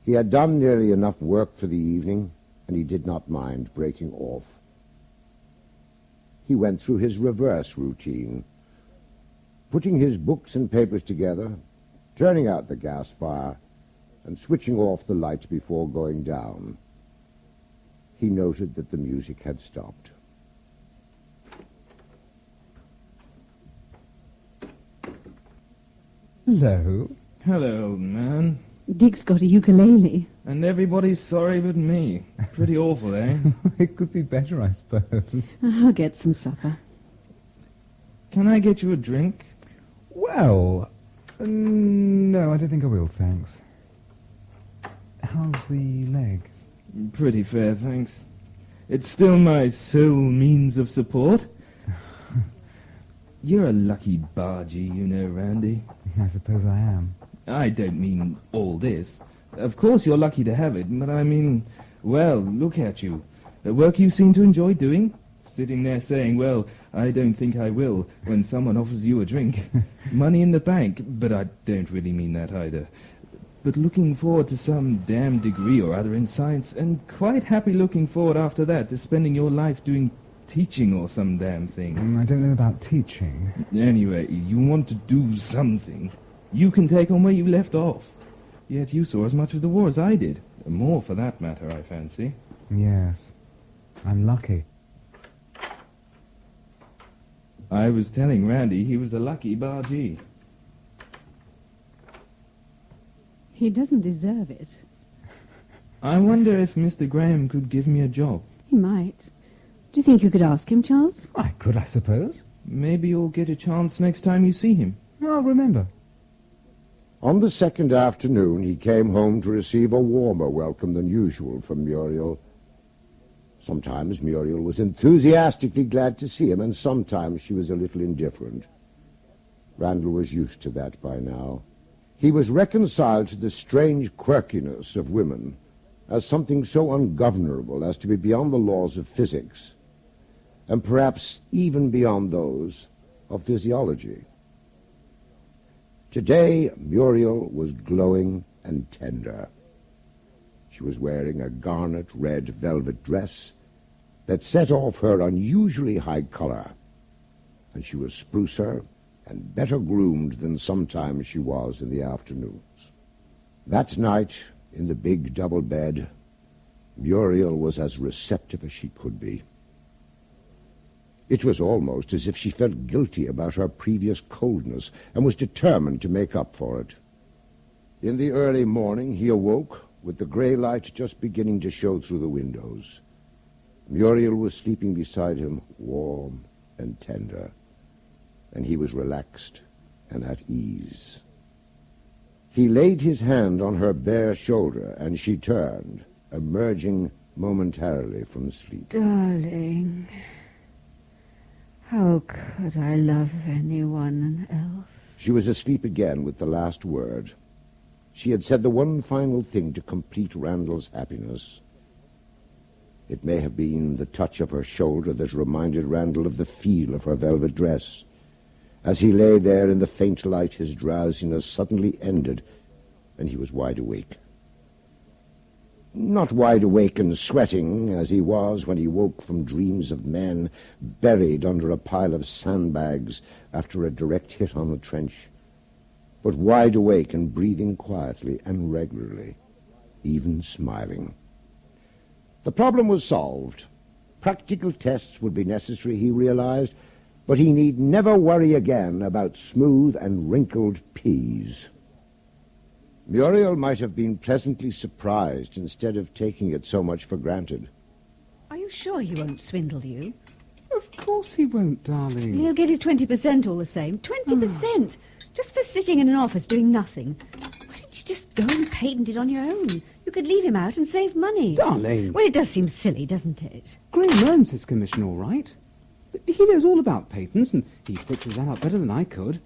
He had done nearly enough work for the evening, and he did not mind breaking off. He went through his reverse routine, putting his books and papers together, turning out the gas fire, and switching off the light before going down. He noted that the music had stopped. Hello. Hello, old man. Dick's got a ukulele. And everybody's sorry but me. Pretty awful, eh? It could be better, I suppose. I'll get some supper. Can I get you a drink? Well, no, I don't think I will, thanks. How's the leg? Pretty fair, thanks. It's still my sole means of support. You're a lucky bargee, you know, Randy. I suppose I am. I don't mean all this. Of course you're lucky to have it, but I mean, well, look at you. The work you seem to enjoy doing. Sitting there saying, well, I don't think I will, when someone offers you a drink. Money in the bank, but I don't really mean that either. But looking forward to some damn degree or other in science, and quite happy looking forward after that to spending your life doing teaching or some damn thing. I don't know about teaching. Anyway, you want to do something. You can take on where you left off. Yet you saw as much of the war as I did. More for that matter, I fancy. Yes. I'm lucky. I was telling Randy he was a lucky bargee. He doesn't deserve it. I wonder if Mr. Graham could give me a job. He might. Do you think you could ask him, Charles? I could, I suppose. Maybe you'll get a chance next time you see him. I'll remember. On the second afternoon, he came home to receive a warmer welcome than usual from Muriel. Sometimes Muriel was enthusiastically glad to see him, and sometimes she was a little indifferent. Randall was used to that by now. He was reconciled to the strange quirkiness of women as something so ungovernable as to be beyond the laws of physics, and perhaps even beyond those of physiology. Today, Muriel was glowing and tender. She was wearing a garnet red velvet dress that set off her unusually high color, and she was sprucer and better groomed than sometimes she was in the afternoons. That night, in the big double bed, Muriel was as receptive as she could be. It was almost as if she felt guilty about her previous coldness and was determined to make up for it. In the early morning, he awoke with the gray light just beginning to show through the windows. Muriel was sleeping beside him, warm and tender, and he was relaxed and at ease. He laid his hand on her bare shoulder, and she turned, emerging momentarily from sleep. Darling, how could I love anyone else? She was asleep again with the last word. She had said the one final thing to complete Randall's happiness. It may have been the touch of her shoulder that reminded Randall of the feel of her velvet dress. As he lay there in the faint light, his drowsiness suddenly ended, and he was wide awake. Not wide awake and sweating, as he was when he woke from dreams of men buried under a pile of sandbags after a direct hit on the trench, but wide awake and breathing quietly and regularly, even smiling. The problem was solved. Practical tests would be necessary, he realized, but he need never worry again about smooth and wrinkled peas. Muriel might have been pleasantly surprised instead of taking it so much for granted. Are you sure he won't swindle you? Of course he won't, darling. He'll get his 20% all the same. 20%! Just for sitting in an office doing nothing. Why don't you just go and patent it on your own? You could leave him out and save money. Darling! Well, it does seem silly, doesn't it? Graham earns his commission all right. He knows all about patents, and he fixes that up better than I could.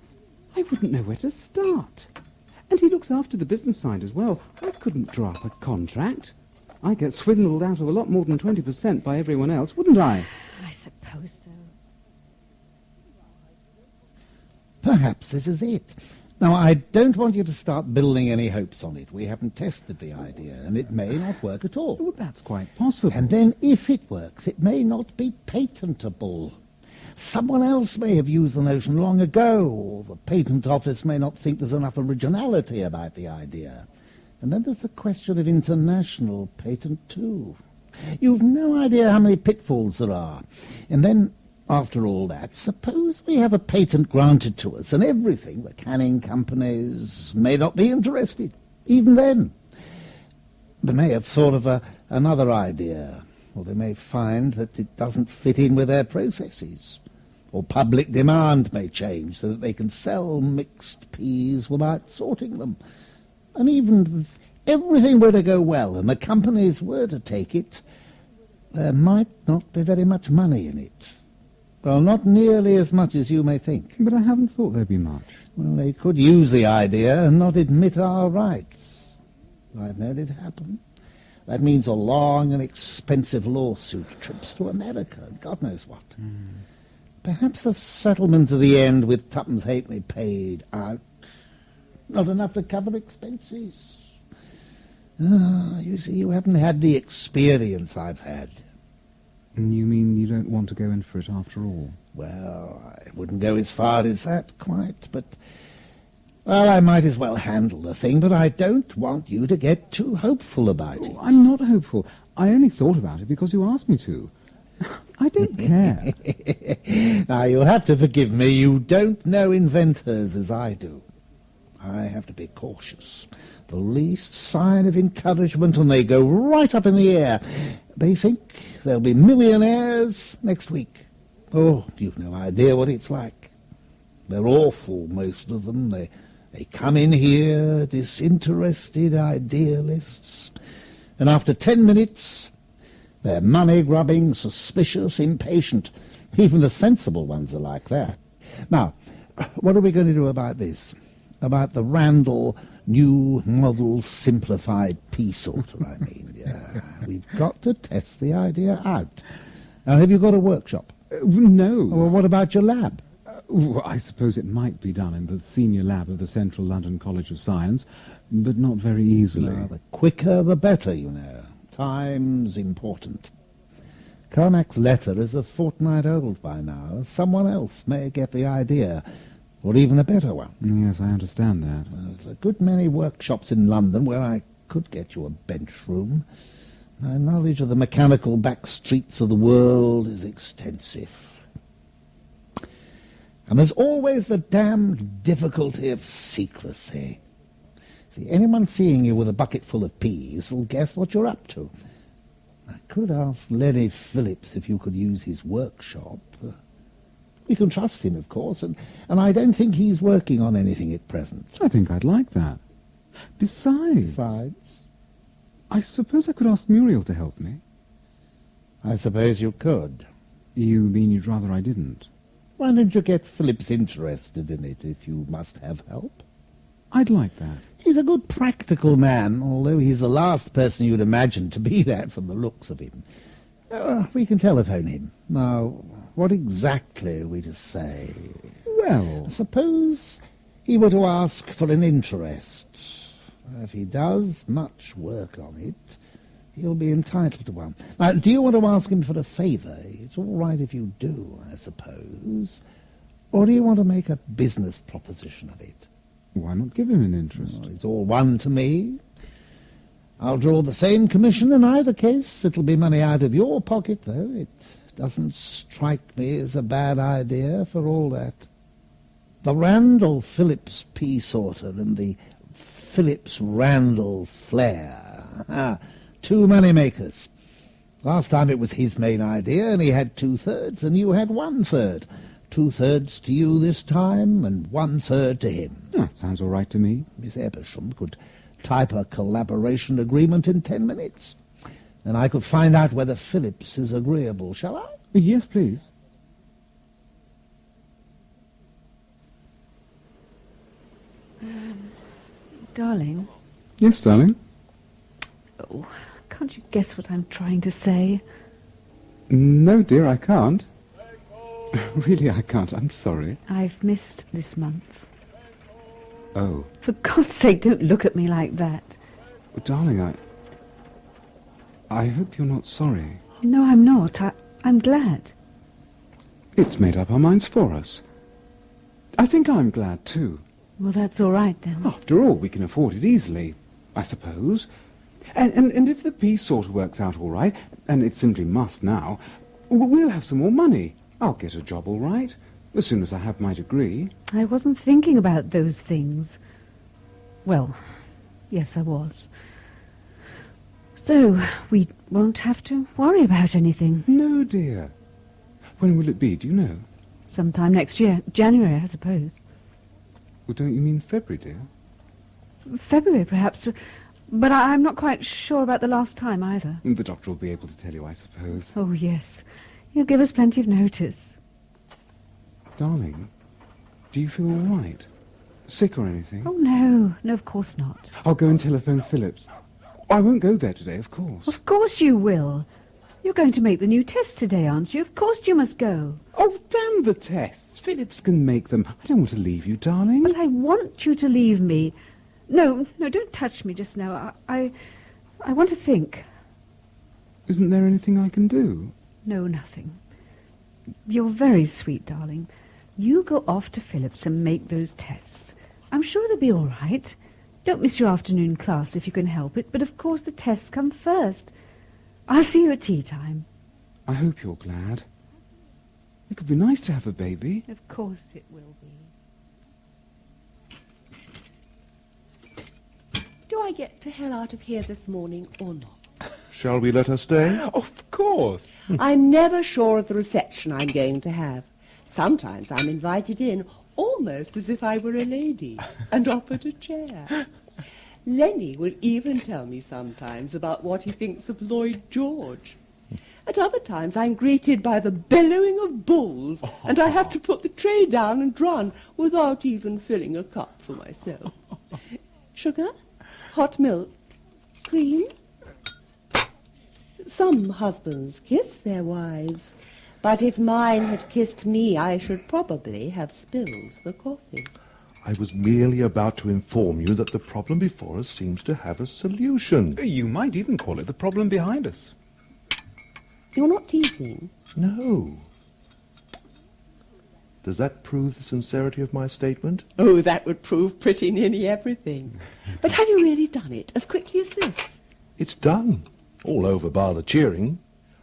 I wouldn't know where to start. And he looks after the business side as well. I couldn't draw up a contract. I'd get swindled out of a lot more than 20% by everyone else, wouldn't I? I suppose so. Perhaps this is it. Now, I don't want you to start building any hopes on it. We haven't tested the idea, and it may not work at all. Well, that's quite possible. And then, if it works, it may not be patentable. Someone else may have used the notion long ago, or the patent office may not think there's enough originality about the idea. And then there's the question of international patent, too. You've no idea how many pitfalls there are. And then, after all that, suppose we have a patent granted to us and everything. The canning companies may not be interested, even then. They may have thought of another idea, or they may find that it doesn't fit in with their processes. Or public demand may change so that they can sell mixed peas without sorting them. And even if everything were to go well and the companies were to take it, there might not be very much money in it. Well, not nearly as much as you may think. But I haven't thought there'd be much. Well, they could use the idea and not admit our rights. I've known it happen. That means a long and expensive lawsuit, trips to America, and God knows what. Perhaps a settlement to the end with tuppence halfpenny paid out. Not enough to cover expenses. You see, you haven't had the experience I've had. You mean you don't want to go in for it after all? Well, I wouldn't go as far as that quite, but... Well, I might as well handle the thing, but I don't want you to get too hopeful about it. I'm not hopeful. I only thought about it because you asked me to. I don't care. Now, you'll have to forgive me. You don't know inventors as I do. I have to be cautious. The least sign of encouragement and they go right up in the air. They think they'll be millionaires next week. Oh, you've no idea what it's like. They're awful, most of them. They come in here, disinterested idealists, and after 10 minutes, they're money-grubbing, suspicious, impatient. Even the sensible ones are like that. Now, what are we going to do about this? About the Randall new model simplified pea sorter, I mean. We've got to test the idea out. Now, have you got a workshop? No. Well, what about your lab? Well, I suppose it might be done in the senior lab of the Central London College of Science, but not very easily. No, the quicker the better, you know. Time's important. Carnack's letter is a fortnight old by now. Someone else may get the idea, or even a better one. Yes, I understand that. There's a good many workshops in London where I could get you a bench room. My knowledge of the mechanical back streets of the world is extensive. And there's always the damned difficulty of secrecy. See, anyone seeing you with a bucket full of peas will guess what you're up to. I could ask Lenny Phillips if you could use his workshop. We can trust him, of course, and I don't think he's working on anything at present. I think I'd like that. Besides, I suppose I could ask Muriel to help me. I suppose you could. You mean you'd rather I didn't? Why don't you get Phillips interested in it if you must have help? I'd like that. He's a good practical man, although he's the last person you'd imagine to be that from the looks of him. We can telephone him. Now, what exactly are we to say? Well, suppose he were to ask for an interest. If he does much work on it, he'll be entitled to one. Now, do you want to ask him for a favour? It's all right if you do, I suppose. Or do you want to make a business proposition of it? Why not give him an interest? Well, it's all one to me. I'll draw the same commission in either case. It'll be money out of your pocket, though. It doesn't strike me as a bad idea for all that. The Randall Phillips pea sorter and the Phillips Randall flare. Two money makers. Last time it was his main idea, and he had 2/3, and you had 1/3. 2/3 to you this time, and 1/3 to him. That sounds all right to me. Miss Ebersham could type a collaboration agreement in 10 minutes. And I could find out whether Phillips is agreeable, shall I? Yes, please. Darling? Yes, darling? Oh, can't you guess what I'm trying to say? No, dear, I can't. Really, I can't. I'm sorry. I've missed this month. Oh. For God's sake, don't look at me like that. Darling, I hope you're not sorry. No, I'm not. I'm glad. It's made up our minds for us. I think I'm glad, too. Well, that's all right, then. After all, we can afford it easily, I suppose. And if the peace sort of works out all right, and it simply must now, we'll have some more money. I'll get a job all right, as soon as I have my degree. I wasn't thinking about those things. Well, yes, I was. So, we won't have to worry about anything. No, dear. When will it be, do you know? Sometime next year. January, I suppose. Well, don't you mean February, dear? February, perhaps. But I'm not quite sure about the last time, either. The doctor will be able to tell you, I suppose. Oh, yes. He'll give us plenty of notice. Darling, do you feel all right? Sick or anything? Oh, no. No, of course not. I'll go and telephone Phillips. I won't go there today, of course. Of course you will. You're going to make the new test today, aren't you? Of course you must go. Oh, damn the tests. Phillips can make them. I don't want to leave you, darling. But I want you to leave me. No, don't touch me just now. I want to think. Isn't there anything I can do? No, nothing. You're very sweet, darling. You go off to Phillips and make those tests. I'm sure they'll be all right. Don't miss your afternoon class if you can help it, but of course the tests come first. I'll see you at tea time. I hope you're glad. It'll be nice to have a baby. Of course it will be. Do I get to hell out of here this morning or not? Shall we let her stay? Of course. I'm never sure of the reception I'm going to have. Sometimes I'm invited in almost as if I were a lady and offered a chair. Lenny will even tell me sometimes about what he thinks of Lloyd George. At other times I'm greeted by the bellowing of bulls, and I have to put the tray down and run without even filling a cup for myself. Sugar? Hot milk? Cream? Some husbands kiss their wives, but if mine had kissed me, I should probably have spilled the coffee. I was merely about to inform you that the problem before us seems to have a solution. You might even call it the problem behind us. You're not teasing? No. Does that prove the sincerity of my statement? Oh, that would prove pretty nearly everything. But have you really done it as quickly as this? It's done. All over bar the cheering.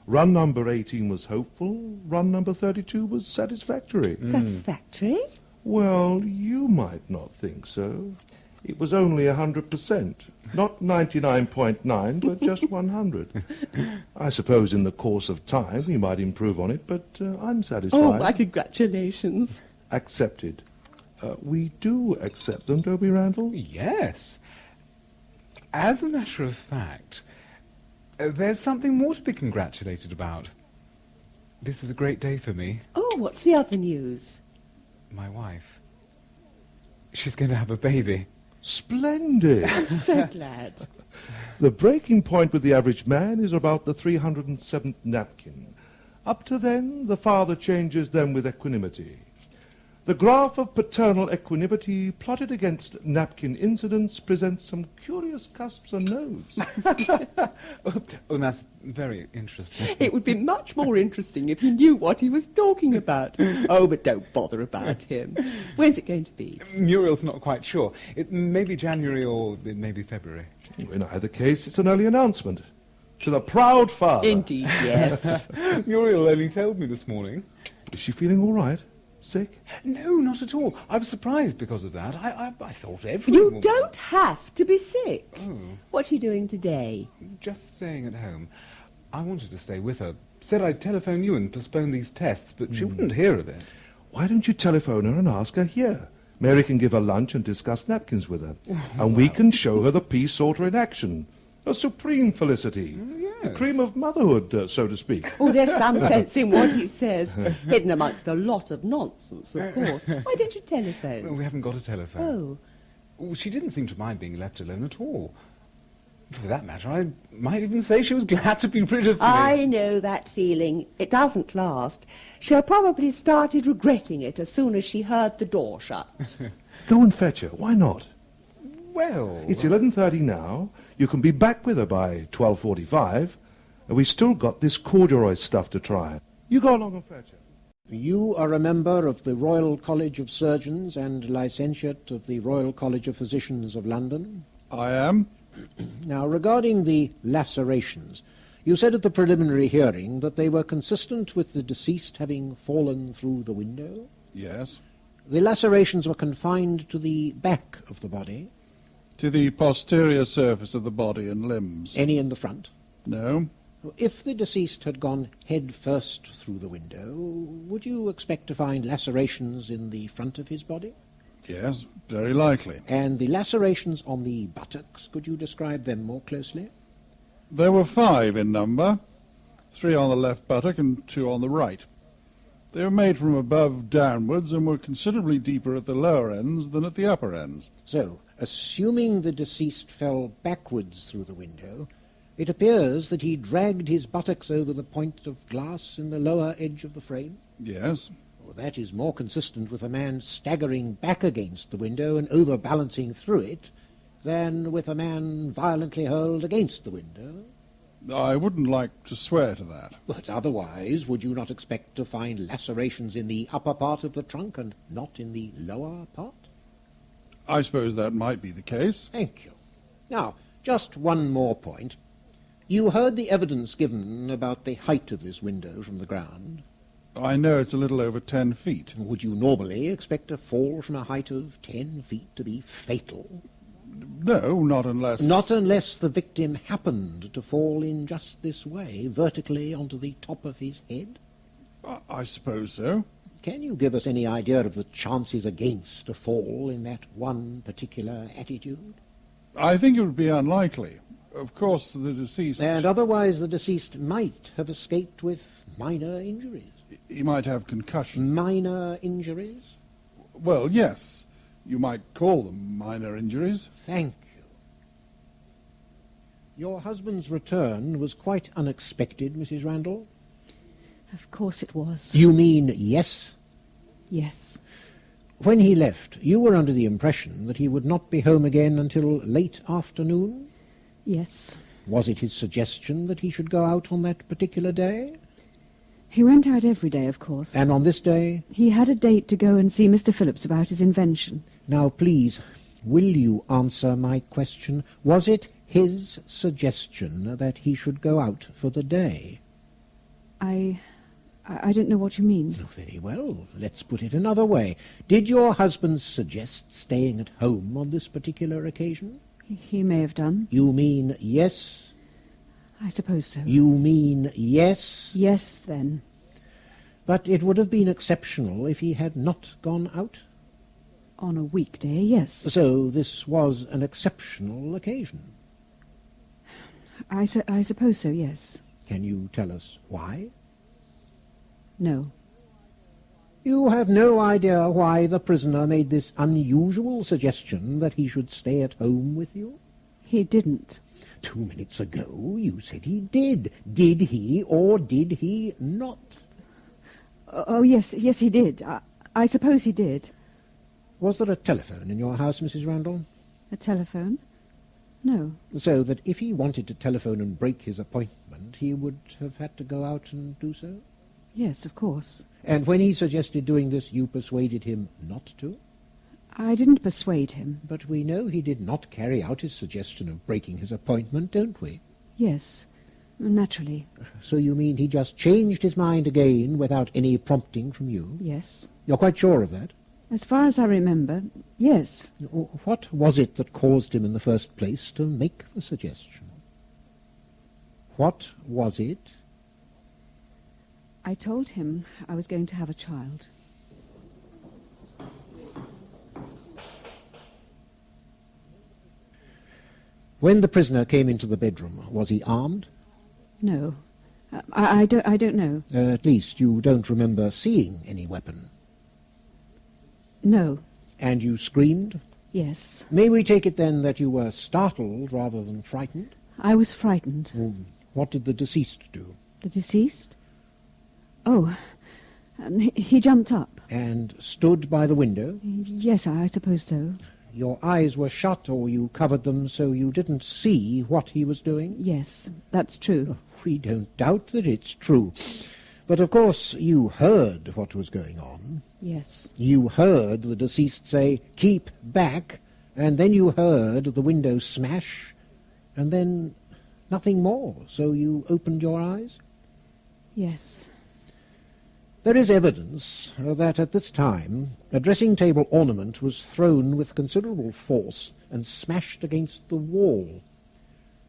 Run number 18 was hopeful. Run number 32 was satisfactory. Satisfactory? Well, you might not think so. It was only 100%. Not 99.9, but just 100. I suppose in the course of time we might improve on it, but I'm satisfied. Oh, my congratulations. Accepted. We do accept them, don't we, Randall? Yes. As a matter of fact, there's something more to be congratulated about. This is a great day for me. Oh, what's the other news? My wife. She's going to have a baby. Splendid. I'm so glad. The breaking point with the average man is about the 307th napkin. Up to then, the father changes them with equanimity. The graph of paternal equanimity plotted against napkin incidents presents some curious cusps and nodes. Oh, that's very interesting. It would be much more interesting if he knew what he was talking about. Oh, but don't bother about him. When's it going to be? Muriel's not quite sure. It may be January or it may be February. In either case, it's an early announcement. To the proud father. Indeed, yes. Muriel only told me this morning. Is she feeling all right? Sick? No, not at all. I was surprised because of that. I thought everyone... You don't have to be sick. Oh. What's she doing today? Just staying at home. I wanted to stay with her. Said I'd telephone you and postpone these tests, but she wouldn't hear of it. Why don't you telephone her and ask her here? Mary can give her lunch and discuss napkins with her. And we can show her the peace sorter in action. A supreme felicity. The cream of motherhood, so to speak. Oh, there's some sense in what he says. Hidden amongst a lot of nonsense, of course. Why don't you telephone? Well, we haven't got a telephone. Oh. She didn't seem to mind being left alone at all. For that matter, I might even say she was glad to be rid of me. I know that feeling. It doesn't last. She'll probably started regretting it as soon as she heard the door shut. Go and fetch her. Why not? Well... It's 11:30 now. You can be back with her by 12:45. And we've still got this corduroy stuff to try. You go along and fetch her. You are a member of the Royal College of Surgeons and licentiate of the Royal College of Physicians of London? I am. Now, regarding the lacerations, you said at the preliminary hearing that they were consistent with the deceased having fallen through the window? Yes. The lacerations were confined to the back of the body? To the posterior surface of the body and limbs. Any in the front? No. If the deceased had gone head first through the window, would you expect to find lacerations in the front of his body? Yes, very likely. And the lacerations on the buttocks, could you describe them more closely? There were 5 in number, 3 on the left buttock and 2 on the right. They were made from above downwards and were considerably deeper at the lower ends than at the upper ends. So, assuming the deceased fell backwards through the window, it appears that he dragged his buttocks over the point of glass in the lower edge of the frame? Yes. Well, that is more consistent with a man staggering back against the window and overbalancing through it than with a man violently hurled against the window. I wouldn't like to swear to that. But otherwise, would you not expect to find lacerations in the upper part of the trunk and not in the lower part? I suppose that might be the case. Thank you. Now, just one more point. You heard the evidence given about the height of this window from the ground. I know it's a little over 10 feet. Would you normally expect a fall from a height of 10 feet to be fatal? No, not unless... Not unless the victim happened to fall in just this way, vertically onto the top of his head? I suppose so. Can you give us any idea of the chances against a fall in that one particular attitude? I think it would be unlikely. Of course, the deceased... And otherwise the deceased might have escaped with minor injuries. He might have concussion. Minor injuries? Well, yes. You might call them minor injuries. Thank you. Your husband's return was quite unexpected, Mrs. Randall? Of course it was. You mean yes? Yes. When he left, you were under the impression that he would not be home again until late afternoon? Yes. Was it his suggestion that he should go out on that particular day? He went out every day, of course. And on this day? He had a date to go and see Mr. Phillips about his invention. Now, please, will you answer my question? Was it his suggestion that he should go out for the day? I don't know what you mean. Oh, very well. Let's put it another way. Did your husband suggest staying at home on this particular occasion? He may have done. You mean yes? I suppose so. You mean yes? Yes, then. But it would have been exceptional if he had not gone out? On a weekday, yes. So this was an exceptional occasion? I suppose so, yes. Can you tell us why? No. You have no idea why the prisoner made this unusual suggestion that he should stay at home with you? He didn't. 2 minutes ago you said he did. Did he or did he not? Oh, yes, he did. I suppose he did. Was there a telephone in your house, Mrs. Randall? A telephone? No. So that if he wanted to telephone and break his appointment, he would have had to go out and do so? Yes, of course. And when he suggested doing this, you persuaded him not to? I didn't persuade him. But we know he did not carry out his suggestion of breaking his appointment, don't we? Yes, naturally. So you mean he just changed his mind again without any prompting from you? Yes. You're quite sure of that? As far as I remember, yes. What was it that caused him in the first place to make the suggestion? What was it? I told him I was going to have a child. When the prisoner came into the bedroom, was he armed? No. I don't know. At least you don't remember seeing any weapon. No. And you screamed? Yes. May we take it then that you were startled rather than frightened? I was frightened. What did the deceased do? The deceased? Oh, he jumped up. And stood by the window? Yes, I suppose so. Your eyes were shut, or you covered them so you didn't see what he was doing? Yes, that's true. We don't doubt that it's true. But of course you heard what was going on. Yes. You heard the deceased say, "Keep back," and then you heard the window smash, and then nothing more, so you opened your eyes? Yes. There is evidence that at this time a dressing-table ornament was thrown with considerable force and smashed against the wall.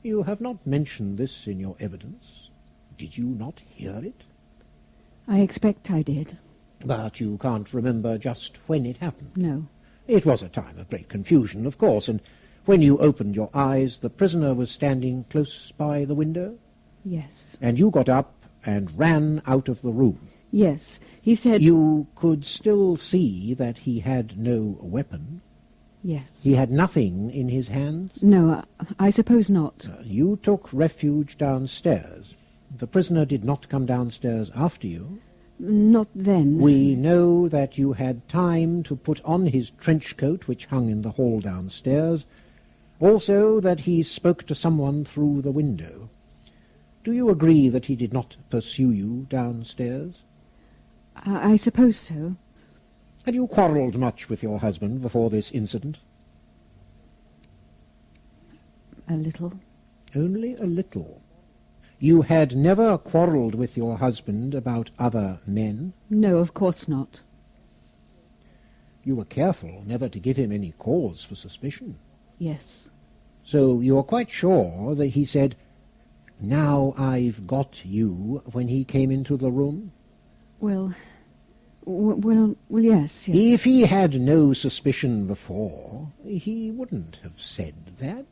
You have not mentioned this in your evidence. Did you not hear it? I expect I did. But you can't remember just when it happened? No. It was a time of great confusion, of course, and when you opened your eyes, the prisoner was standing close by the window? Yes. And you got up and ran out of the room? Yes. He said... You could still see that he had no weapon? Yes. He had nothing in his hands? No, I suppose not. You took refuge downstairs. The prisoner did not come downstairs after you? Not then. We know that you had time to put on his trench coat, which hung in the hall downstairs, also that he spoke to someone through the window. Do you agree that he did not pursue you downstairs? I suppose so. Had you quarrelled much with your husband before this incident? A little. Only a little. You had never quarrelled with your husband about other men? No, of course not. You were careful never to give him any cause for suspicion? Yes. So you are quite sure that he said, "Now I've got you," when he came into the room? Well, yes. If he had no suspicion before, he wouldn't have said that.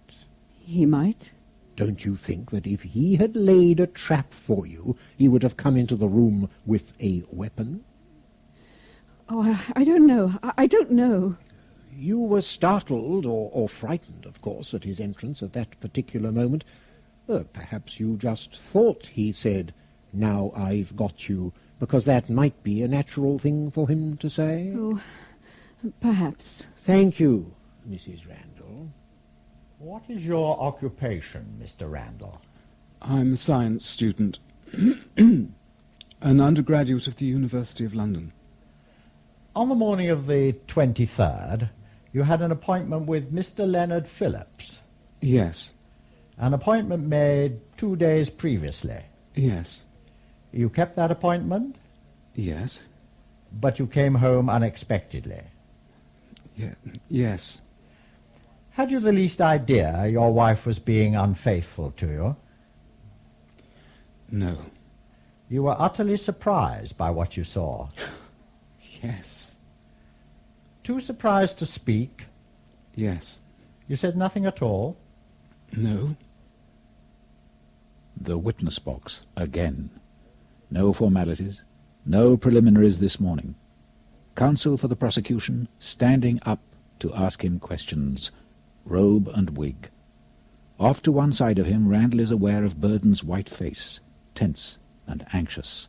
He might. Don't you think that if he had laid a trap for you, he would have come into the room with a weapon? Oh, I don't know. I don't know. You were startled or frightened, of course, at his entrance at that particular moment. Perhaps you just thought he said, "Now I've got you," because that might be a natural thing for him to say? Oh, perhaps. Thank you, Mrs. Randall. What is your occupation, Mr. Randall? I'm a science student, an undergraduate of the University of London. On the morning of the 23rd, you had an appointment with Mr. Leonard Phillips. Yes. An appointment made 2 days previously. Yes. You kept that appointment? Yes. But you came home unexpectedly? Yes. Had you the least idea your wife was being unfaithful to you? No. You were utterly surprised by what you saw? Yes. Too surprised to speak? Yes. You said nothing at all? No. The witness box again. No formalities, no preliminaries this morning. Counsel for the prosecution standing up to ask him questions, robe and wig. Off to one side of him, Randall is aware of Burden's white face, tense and anxious.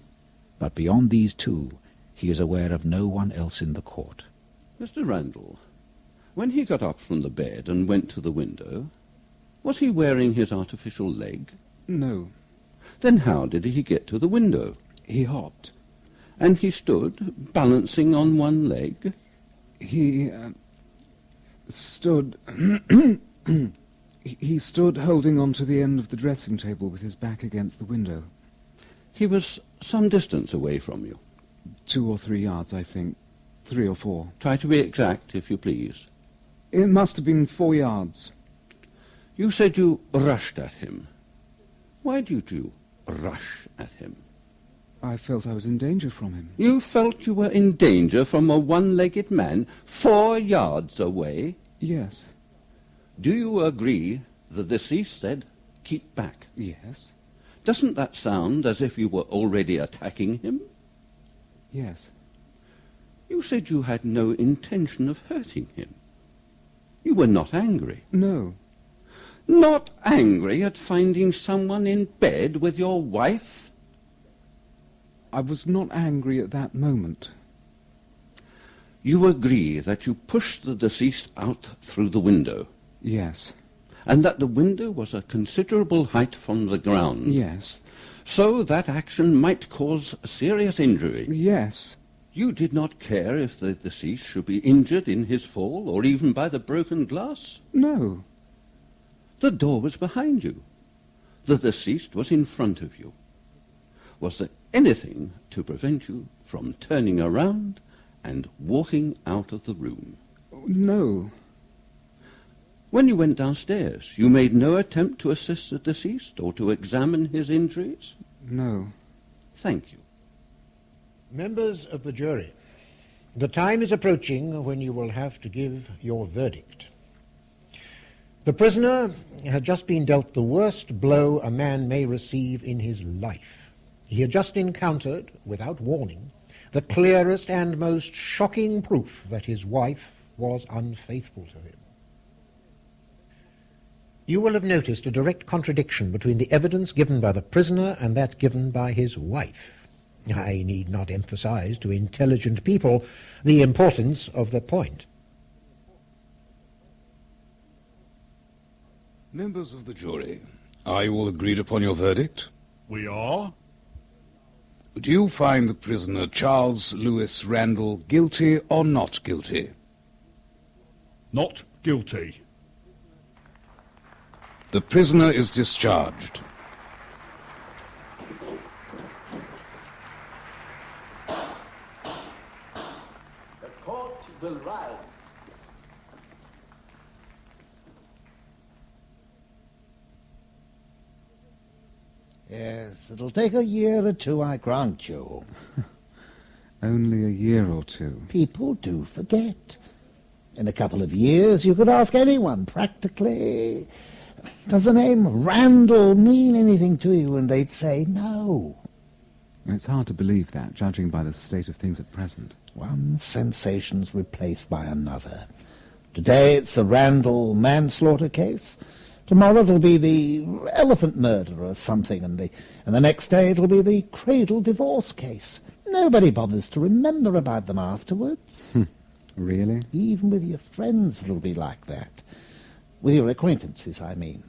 But beyond these two, he is aware of no one else in the court. Mr. Randall, when he got up from the bed and went to the window, was he wearing his artificial leg? No. Then how did he get to the window? He hopped. And he stood, balancing on one leg? He stood... He stood holding on to the end of the dressing table with his back against the window. He was some distance away from you? 2 or 3 yards, I think. 3 or 4. Try to be exact, if you please. It must have been 4 yards. You said you rushed at him. Why did you rush at him? I felt I was in danger from him. You felt you were in danger from a one-legged man 4 yards away? Yes. Do you agree the deceased said, "Keep back"? Yes. Doesn't that sound as if you were already attacking him? Yes. You said you had no intention of hurting him. You were not angry. No. Not angry at finding someone in bed with your wife? I was not angry at that moment. You agree that you pushed the deceased out through the window? Yes. And that the window was a considerable height from the ground? Yes. So that action might cause serious injury? Yes. You did not care if the deceased should be injured in his fall, or even by the broken glass? No. The door was behind you. The deceased was in front of you. Was there anything to prevent you from turning around and walking out of the room? No. When you went downstairs, you made no attempt to assist the deceased or to examine his injuries? No. Thank you. Members of the jury, the time is approaching when you will have to give your verdict. The prisoner had just been dealt the worst blow a man may receive in his life. He had just encountered, without warning, the clearest and most shocking proof that his wife was unfaithful to him. You will have noticed a direct contradiction between the evidence given by the prisoner and that given by his wife. I need not emphasize to intelligent people the importance of the point. Members of the jury, are you all agreed upon your verdict? We are. Do you find the prisoner Charles Lewis Randall guilty or not guilty? Not guilty. The prisoner is discharged. The court will rise. Yes, it'll take a year or two, I grant you. Only a year or two. People do forget. In a couple of years, you could ask anyone, practically, does the name Randall mean anything to you? And they'd say no. It's hard to believe that, judging by the state of things at present. One sensation's replaced by another. Today it's the Randall manslaughter case. Tomorrow it'll be the elephant murder or something, and the next day it'll be the cradle divorce case. Nobody bothers to remember about them afterwards. Really? Even with your friends it'll be like that. With your acquaintances, I mean.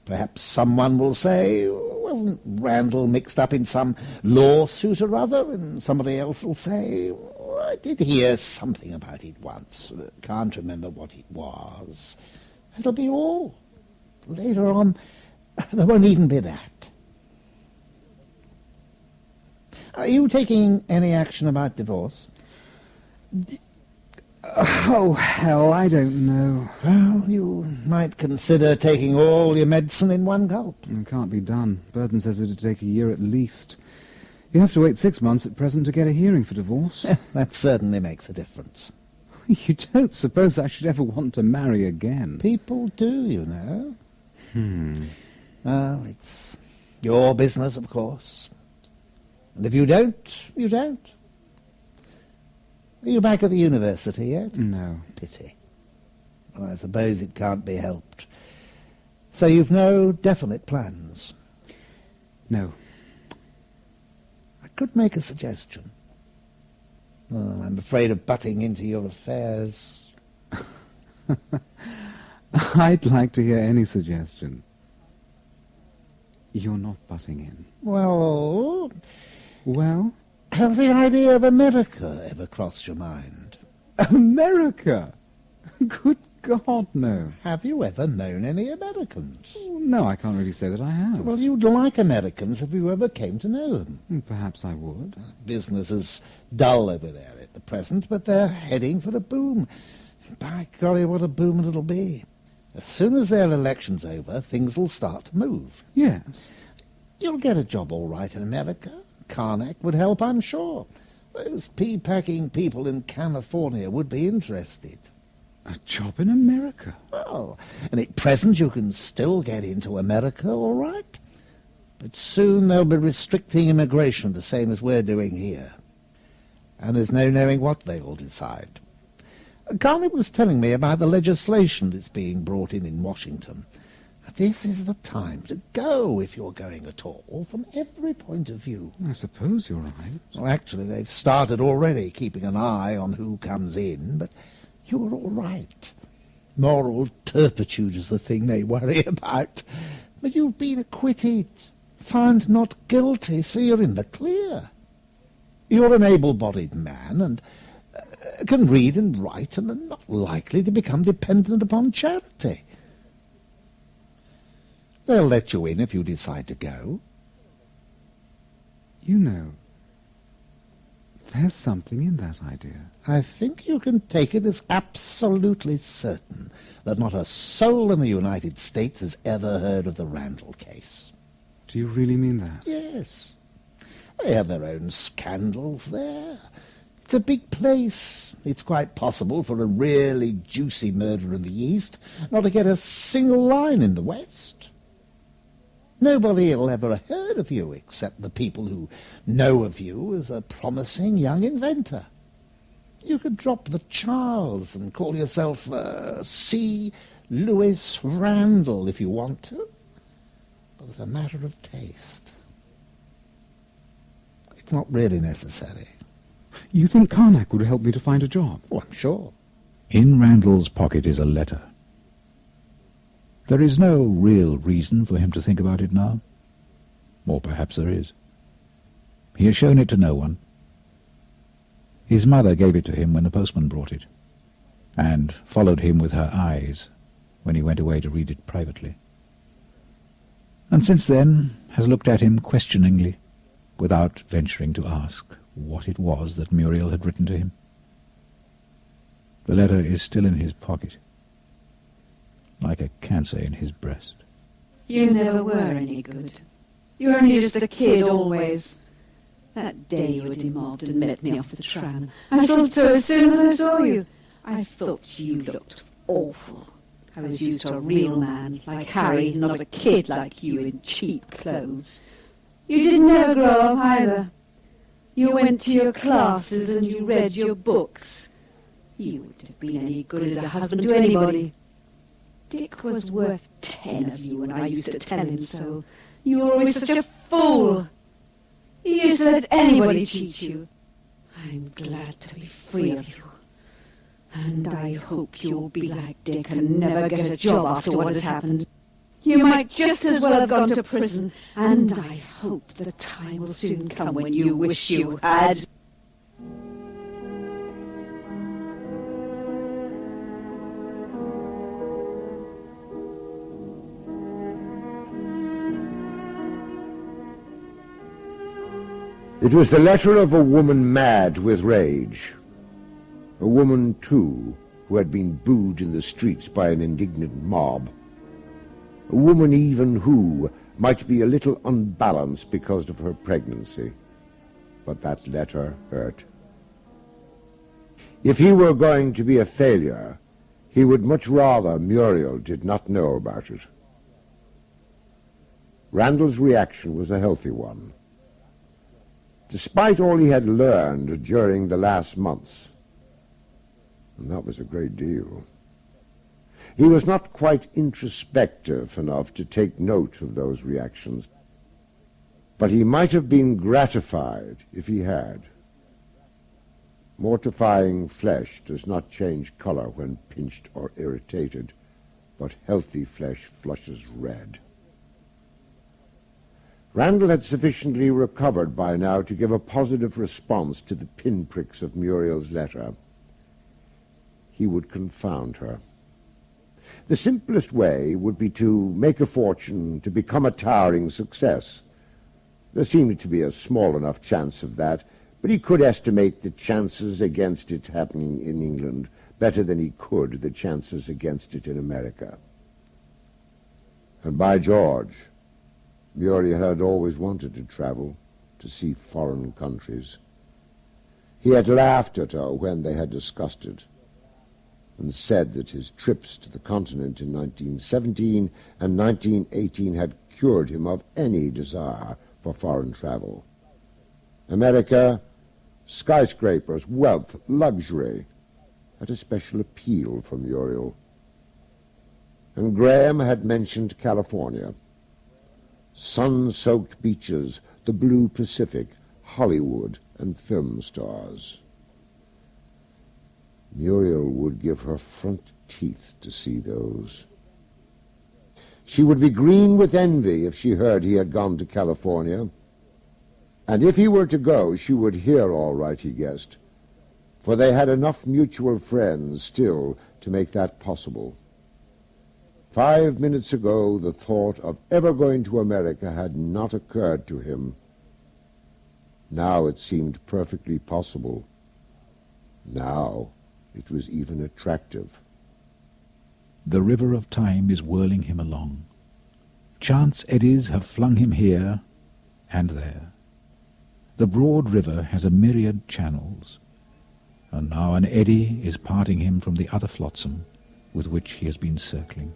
Perhaps someone will say, wasn't Randall mixed up in some lawsuit or other? And somebody else will say, I did hear something about it once. Can't remember what it was. It'll be all. Later on, there won't even be that. Are you taking any action about divorce? Oh, hell, I don't know. Well, you might consider taking all your medicine in one gulp. It can't be done. Burden says it'd take a year at least. You have to wait 6 months at present to get a hearing for divorce. That certainly makes a difference. You don't suppose I should ever want to marry again? People do, you know. Hmm. Well, it's Your business, of course. And if you don't, you don't. Are you back at the university yet? No. Pity. Well, I suppose it can't be helped. So you've no definite plans? No. I could make a suggestion. Oh, I'm afraid of butting into your affairs. I'd like to hear any suggestion. You're not butting in. Well... Well? Has the idea of America ever crossed your mind? America? Good God, no. Have you ever known any Americans? No, I can't really say that I have. Well, you'd like Americans if you ever came to know them. Perhaps I would. Business is dull over there at the present, but they're heading for a boom. By golly, what a boom it'll be. As soon as their election's over, things will start to move. Yes. You'll get a job all right in America. Karnak would help, I'm sure. Those pea-packing people in California would be interested. A job in America? Well, and at present you can still get into America, all right. But soon they'll be restricting immigration the same as we're doing here. And there's no knowing what they'll decide. Karnak was telling me about the legislation that's being brought in Washington. This is the time to go, if you're going at all, from every point of view. I suppose you're right. Well, actually, they've started already, keeping an eye on who comes in, but you're all right. Moral turpitude is the thing they worry about. But you've been acquitted, found not guilty, so you're in the clear. You're an able-bodied man and can read and write and are not likely to become dependent upon charity. They'll let you in if you decide to go. You know, there's something in that idea. I think you can take it as absolutely certain that not a soul in the United States has ever heard of the Randall case. Do you really mean that? Yes. They have their own scandals there. It's a big place. It's quite possible for a really juicy murder in the East not to get a single line in the West. Nobody will ever have heard of you except the people who know of you as a promising young inventor. You could drop the Charles and call yourself C. Lewis Randall if you want to. But it's a matter of taste. It's not really necessary. You think Karnak would help me to find a job? Oh, I'm sure. In Randall's pocket is a letter. There is no real reason for him to think about it now. Or perhaps there is. He has shown it to no one. His mother gave it to him when the postman brought it, and followed him with her eyes when he went away to read it privately. And since then has looked at him questioningly, without venturing to ask what it was that Muriel had written to him. The letter is still in his pocket, like a cancer in his breast. You never were any good. You were only just a kid always. That day you were demobbed and met me off the tram. I thought so as soon as I saw you. I thought you looked awful. I was used to a real man like Harry, not a kid like you in cheap clothes. You didn't ever grow up either. You went to your classes and you read your books. You wouldn't have been any good as a husband to anybody. Dick was worth 10 of you, and I used to tell him so. You were always such a fool. You used to let anybody cheat you. I'm glad to be free of you. And I hope you'll be like Dick and never get a job after what has happened. You might just as well have gone to prison, and I hope the time will soon come when you wish you had. It was the letter of a woman mad with rage. A woman, too, who had been booed in the streets by an indignant mob. A woman even who might be a little unbalanced because of her pregnancy. But that letter hurt. If he were going to be a failure, he would much rather Muriel did not know about it. Randall's reaction was a healthy one. Despite all he had learned during the last months, and that was a great deal, he was not quite introspective enough to take note of those reactions, but he might have been gratified if he had. Mortifying flesh does not change color when pinched or irritated, but healthy flesh flushes red. Randall had sufficiently recovered by now to give a positive response to the pinpricks of Muriel's letter. He would confound her. The simplest way would be to make a fortune, to become a towering success. There seemed to be a small enough chance of that, but he could estimate the chances against it happening in England better than he could the chances against it in America. And by George, Muriel had always wanted to travel, to see foreign countries. He had laughed at her when they had discussed it, and said that his trips to the continent in 1917 and 1918 had cured him of any desire for foreign travel. America, skyscrapers, wealth, luxury, had a special appeal for Muriel. And Graham had mentioned California. Sun-soaked beaches, the blue Pacific, Hollywood, and film stars. Muriel would give her front teeth to see those. She would be green with envy if she heard he had gone to California. And if he were to go, she would hear all right, he guessed, for they had enough mutual friends still to make that possible. 5 minutes ago, the thought of ever going to America had not occurred to him. Now it seemed perfectly possible. Now it was even attractive. The river of time is whirling him along. Chance eddies have flung him here and there. The broad river has a myriad channels, and now an eddy is parting him from the other flotsam with which he has been circling,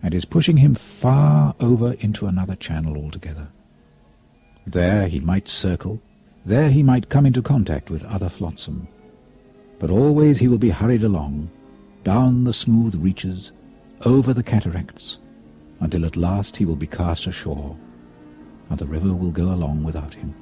and is pushing him far over into another channel altogether. There he might circle, there he might come into contact with other flotsam, but always he will be hurried along, down the smooth reaches, over the cataracts, until at last he will be cast ashore, and the river will go along without him.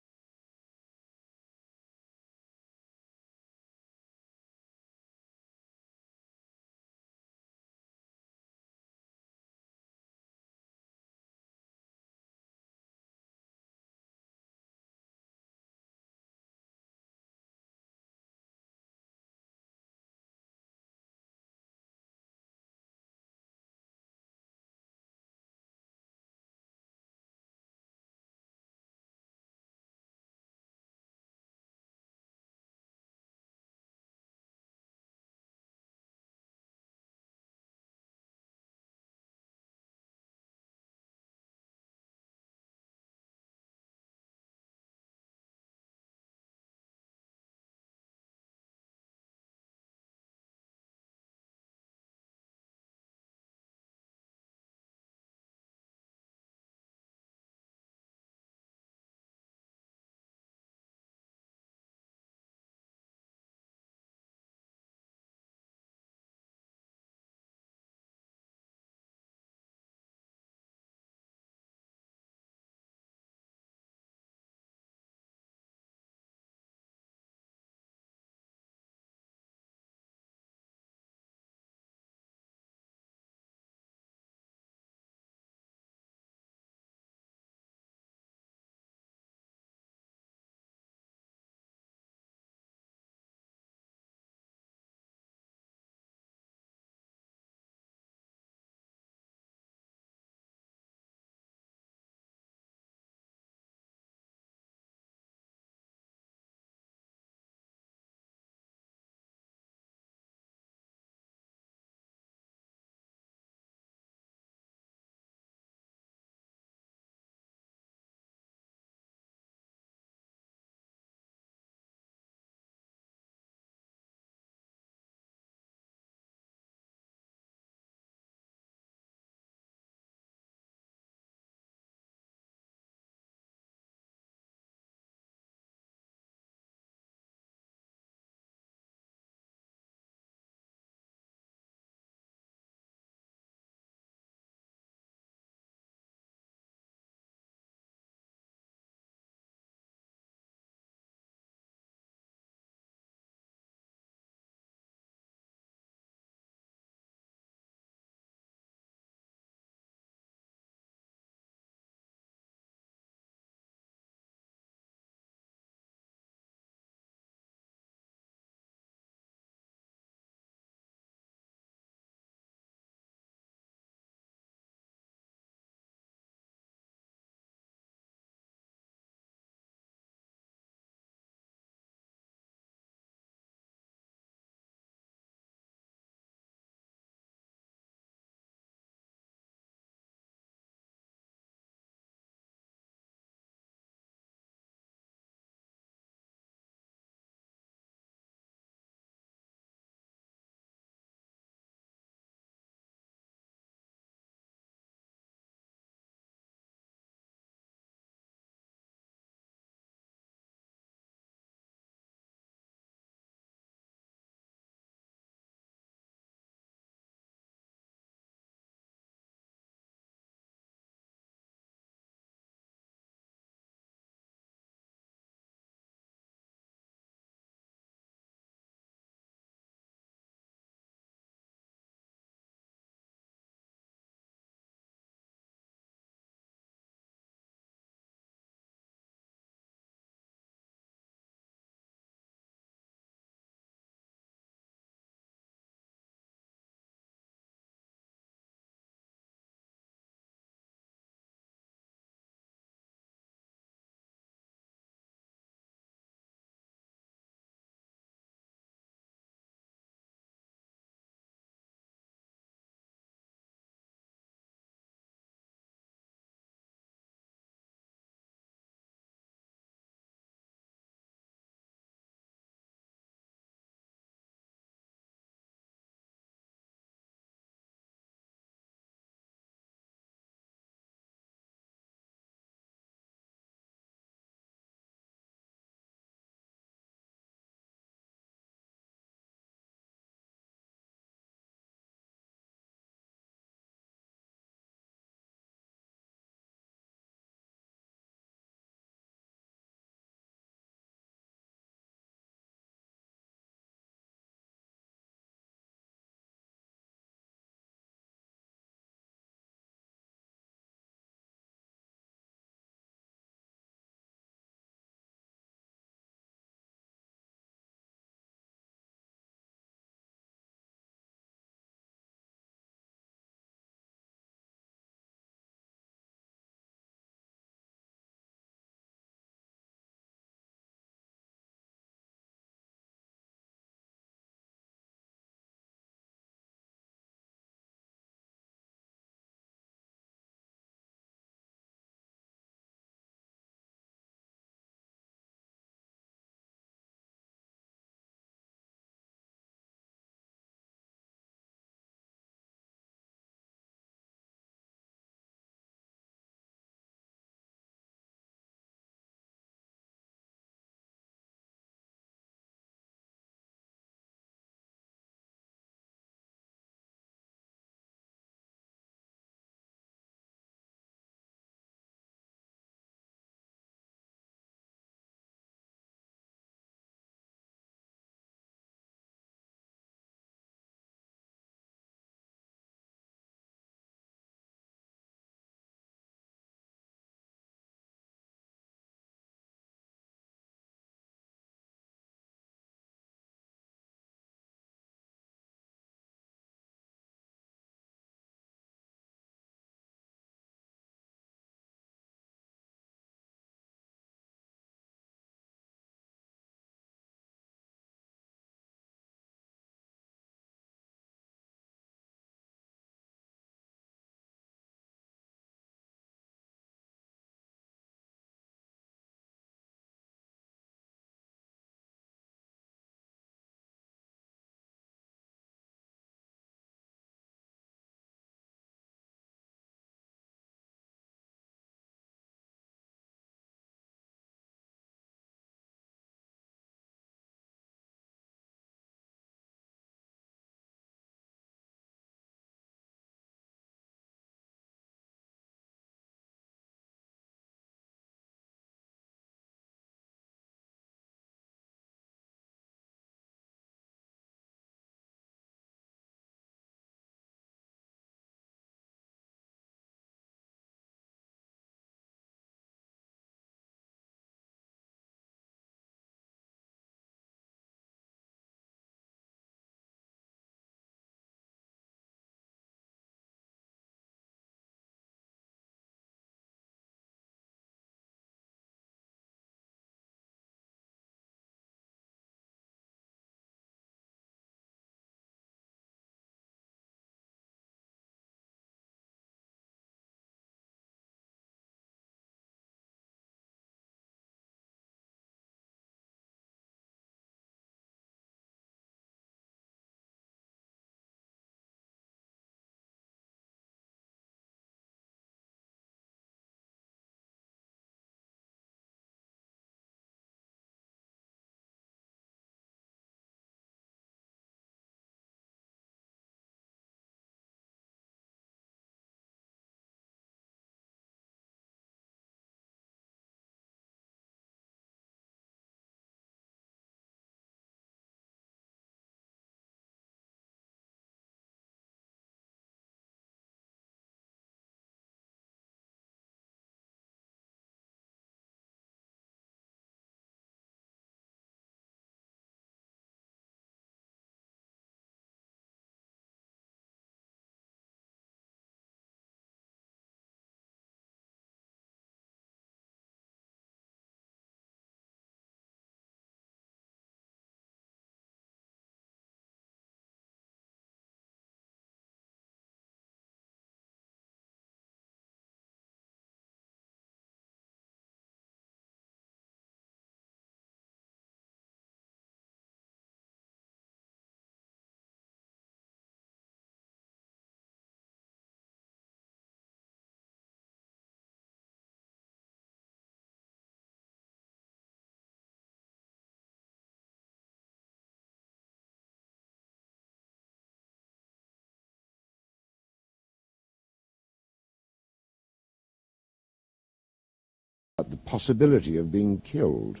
the possibility of being killed.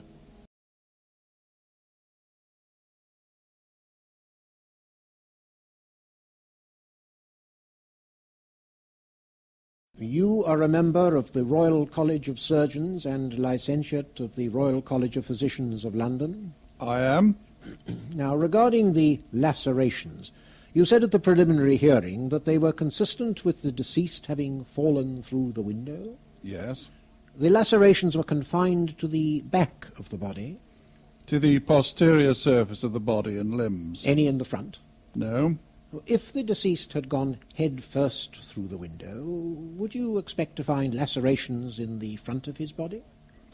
You are a member of the Royal College of Surgeons and licentiate of the Royal College of Physicians of London? I am. Now, regarding the lacerations, you said at the preliminary hearing that they were consistent with the deceased having fallen through the window? Yes. The lacerations were confined to the back of the body? To the posterior surface of the body and limbs. Any in the front? No. If the deceased had gone head first through the window, would you expect to find lacerations in the front of his body?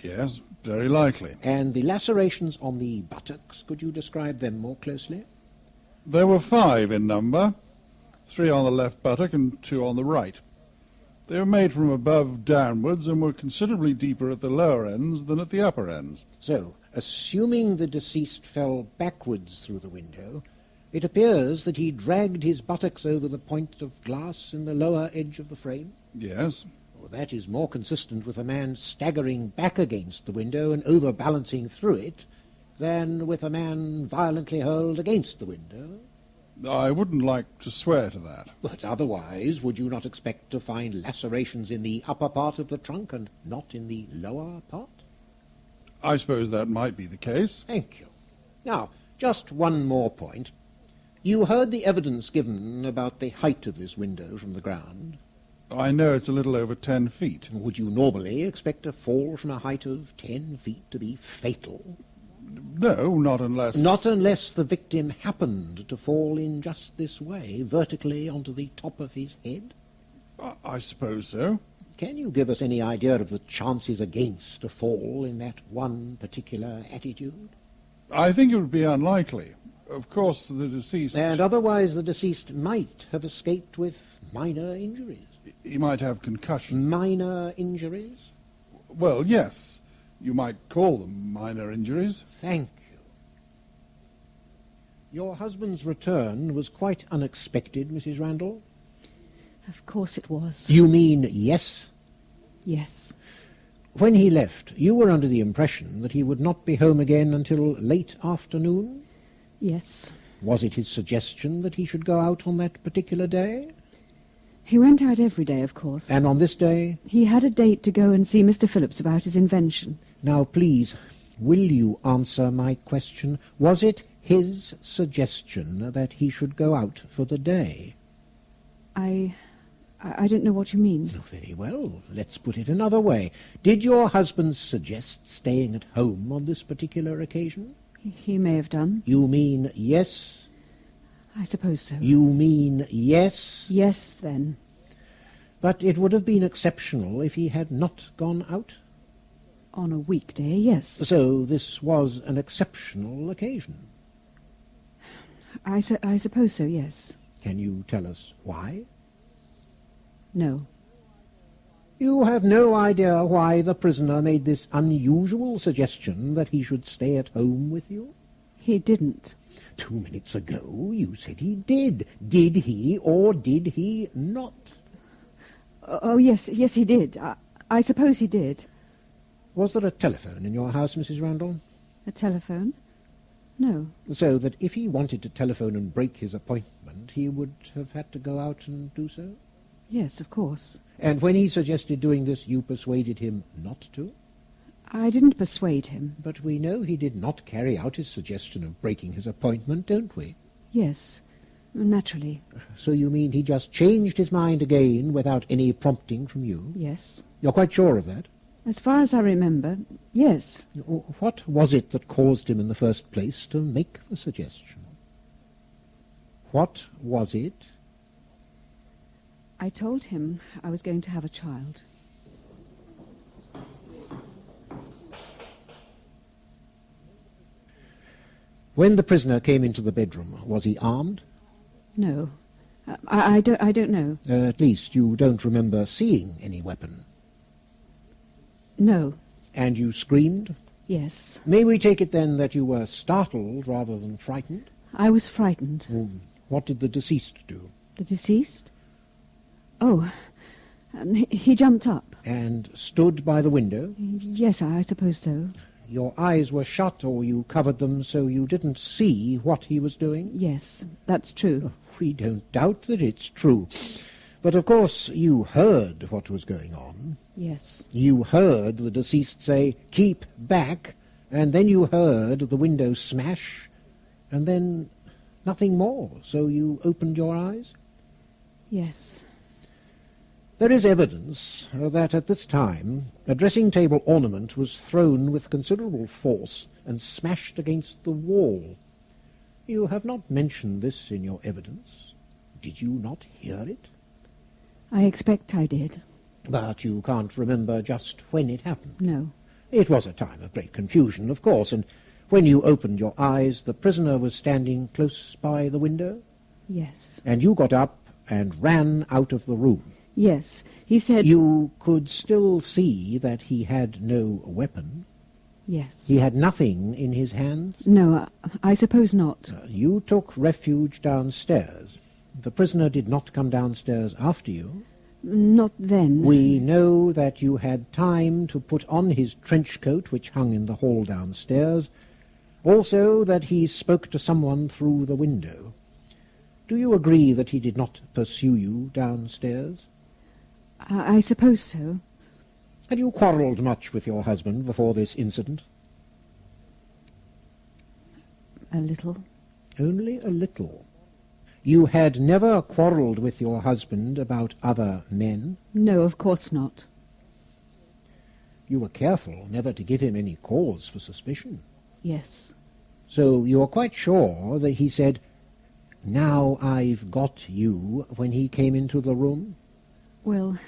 Yes, very likely. And the lacerations on the buttocks, could you describe them more closely? There were 5 in number, 3 on the left buttock and 2 on the right. They were made from above downwards and were considerably deeper at the lower ends than at the upper ends. So, assuming the deceased fell backwards through the window, it appears that he dragged his buttocks over the point of glass in the lower edge of the frame? Yes. Well, that is more consistent with a man staggering back against the window and overbalancing through it than with a man violently hurled against the window. I wouldn't like to swear to that. But otherwise, would you not expect to find lacerations in the upper part of the trunk and not in the lower part? I suppose that might be the case. Thank you. Now, just one more point. You heard the evidence given about the height of this window from the ground. I know it's a little over 10 feet. Would you normally expect a fall from a height of 10 feet to be fatal? No, not unless... Not unless the victim happened to fall in just this way, vertically onto the top of his head? I suppose so. Can you give us any idea of the chances against a fall in that one particular attitude? I think it would be unlikely. Of course, the deceased... And otherwise the deceased might have escaped with minor injuries. He might have concussion. Minor injuries? Well, yes. You might call them minor injuries. Thank you. Your husband's return was quite unexpected, Mrs. Randall? Of course it was. You mean yes? Yes. When he left, you were under the impression that he would not be home again until late afternoon? Yes. Was it his suggestion that he should go out on that particular day? He went out every day, of course. And on this day? He had a date to go and see Mr. Phillips about his invention. Now, please, will you answer my question? Was it his suggestion that he should go out for the day? I don't know what you mean. Oh, very well. Let's put it another way. Did your husband suggest staying at home on this particular occasion? He may have done. You mean yes? I suppose so. You mean yes? Yes, then. But it would have been exceptional if he had not gone out? On a weekday, yes. So this was an exceptional occasion? I suppose so, yes. Can you tell us why? No. You have no idea why the prisoner made this unusual suggestion that he should stay at home with you? He didn't. 2 minutes ago you said he did. Did he or did he not? Oh, yes, he did. I suppose he did. Was there a telephone in your house, Mrs. Randall? A telephone? No. So that if he wanted to telephone and break his appointment, he would have had to go out and do so? Yes, of course. And when he suggested doing this, you persuaded him not to? I didn't persuade him. But we know he did not carry out his suggestion of breaking his appointment, don't we? Yes, naturally. So you mean he just changed his mind again without any prompting from you? Yes. You're quite sure of that? As far as I remember, yes. What was it that caused him in the first place to make the suggestion? What was it? I told him I was going to have a child. When the prisoner came into the bedroom, was he armed? No. I don't know. At least you don't remember seeing any weapon? No. And you screamed? Yes. May we take it then that you were startled rather than frightened? I was frightened. What did the deceased do? The deceased? Oh, he jumped up. and stood by the window? Yes, I suppose so. Your eyes were shut, or you covered them so you didn't see what he was doing? Yes, that's true. We don't doubt that it's true. But of course you heard what was going on. Yes. You heard the deceased say, "Keep back," and then you heard the window smash, and then nothing more, so you opened your eyes? Yes. There is evidence that at this time a dressing-table ornament was thrown with considerable force and smashed against the wall. You have not mentioned this in your evidence. Did you not hear it? I expect I did. But you can't remember just when it happened. No. It was a time of great confusion, of course, and when you opened your eyes, the prisoner was standing close by the window? Yes. And you got up and ran out of the room? Yes. He said... You could still see that he had no weapon? Yes. He had nothing in his hands? No, I suppose not. You took refuge downstairs. The prisoner did not come downstairs after you? Not then. We know that you had time to put on his trench coat, which hung in the hall downstairs, also that he spoke to someone through the window. Do you agree that he did not pursue you downstairs? I suppose so. Had you quarrelled much with your husband before this incident? A little. Only a little. You had never quarrelled with your husband about other men? No, of course not. You were careful never to give him any cause for suspicion? Yes. So you are quite sure that he said, "Now I've got you," when he came into the room? Well,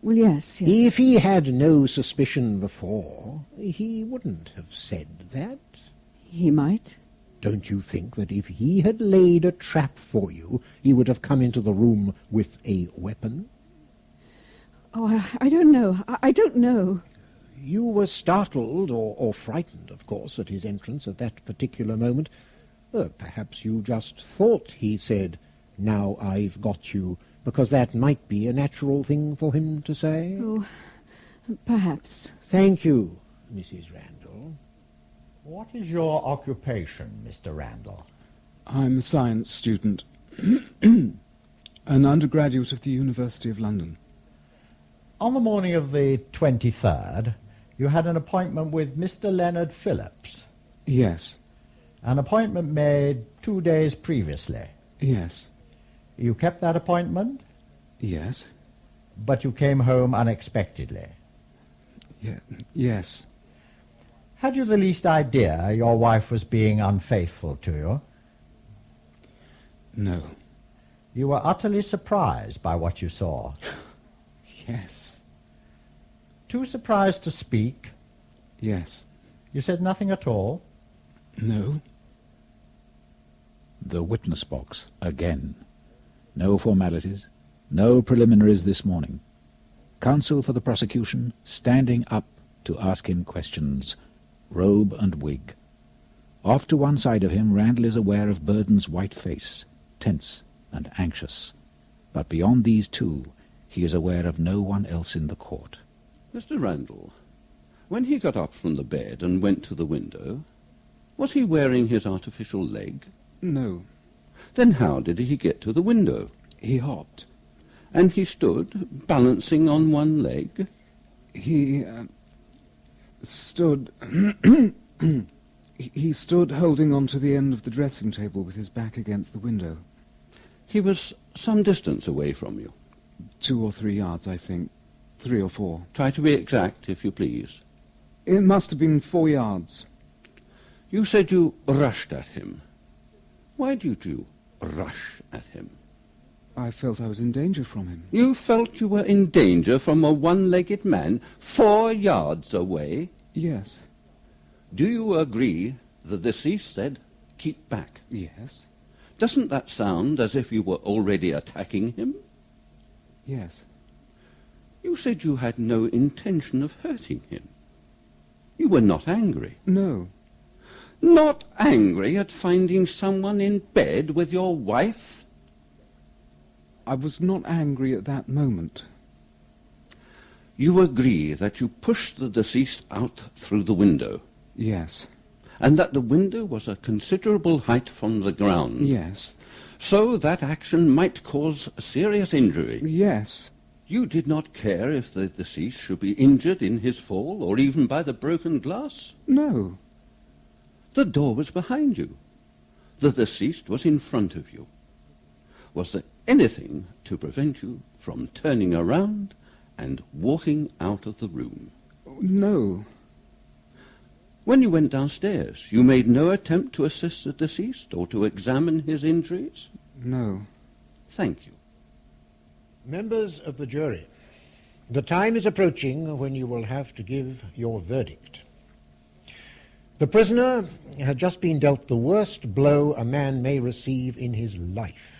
yes. If he had no suspicion before, he wouldn't have said that. He might. Don't you think that if he had laid a trap for you, he would have come into the room with a weapon? Oh, I don't know. I don't know. You were startled or frightened, of course, at his entrance at that particular moment. Perhaps you just thought he said, "Now I've got you," because that might be a natural thing for him to say? Oh, perhaps. Thank you, Mrs. Randall. What is your occupation, Mr. Randall? I'm a science student, an undergraduate of the University of London. On the morning of the 23rd, you had an appointment with Mr. Leonard Phillips. Yes. An appointment made 2 days previously. Yes. You kept that appointment? Yes. But you came home unexpectedly? Yes. Had you the least idea your wife was being unfaithful to you? No. You were utterly surprised by what you saw? Yes. Too surprised to speak? Yes. You said nothing at all? No. The witness box again. No formalities, no preliminaries this morning. Counsel for the prosecution standing up to ask him questions, robe and wig. Off to one side of him, Randall is aware of Burden's white face, tense and anxious. But beyond these two, he is aware of no one else in the court. Mr. Randall, when he got up from the bed and went to the window, was he wearing his artificial leg? No. Then how did he get to the window? He hopped. And he stood, balancing on one leg? He stood... he stood holding on to the end of the dressing table with his back against the window. He was some distance away from you? 2 or 3 yards, I think. 3 or 4. Try to be exact, if you please. It must have been 4 yards. You said you rushed at him. Why did you rush at him? I felt I was in danger from him. You felt you were in danger from a one-legged man 4 yards away? Yes. Do you agree the deceased said, "Keep back"? Yes. Doesn't that sound as if you were already attacking him? Yes. You said you had no intention of hurting him. You were not angry. No. Not angry at finding someone in bed with your wife? I was not angry at that moment. You agree that you pushed the deceased out through the window? Yes. And that the window was a considerable height from the ground? Yes. So that action might cause serious injury? Yes. You did not care if the deceased should be injured in his fall, or even by the broken glass? No. The door was behind you. The deceased was in front of you. Was there anything to prevent you from turning around and walking out of the room? No. When you went downstairs, you made no attempt to assist the deceased or to examine his injuries? No. Thank you. Members of the jury, the time is approaching when you will have to give your verdict. The prisoner had just been dealt the worst blow a man may receive in his life.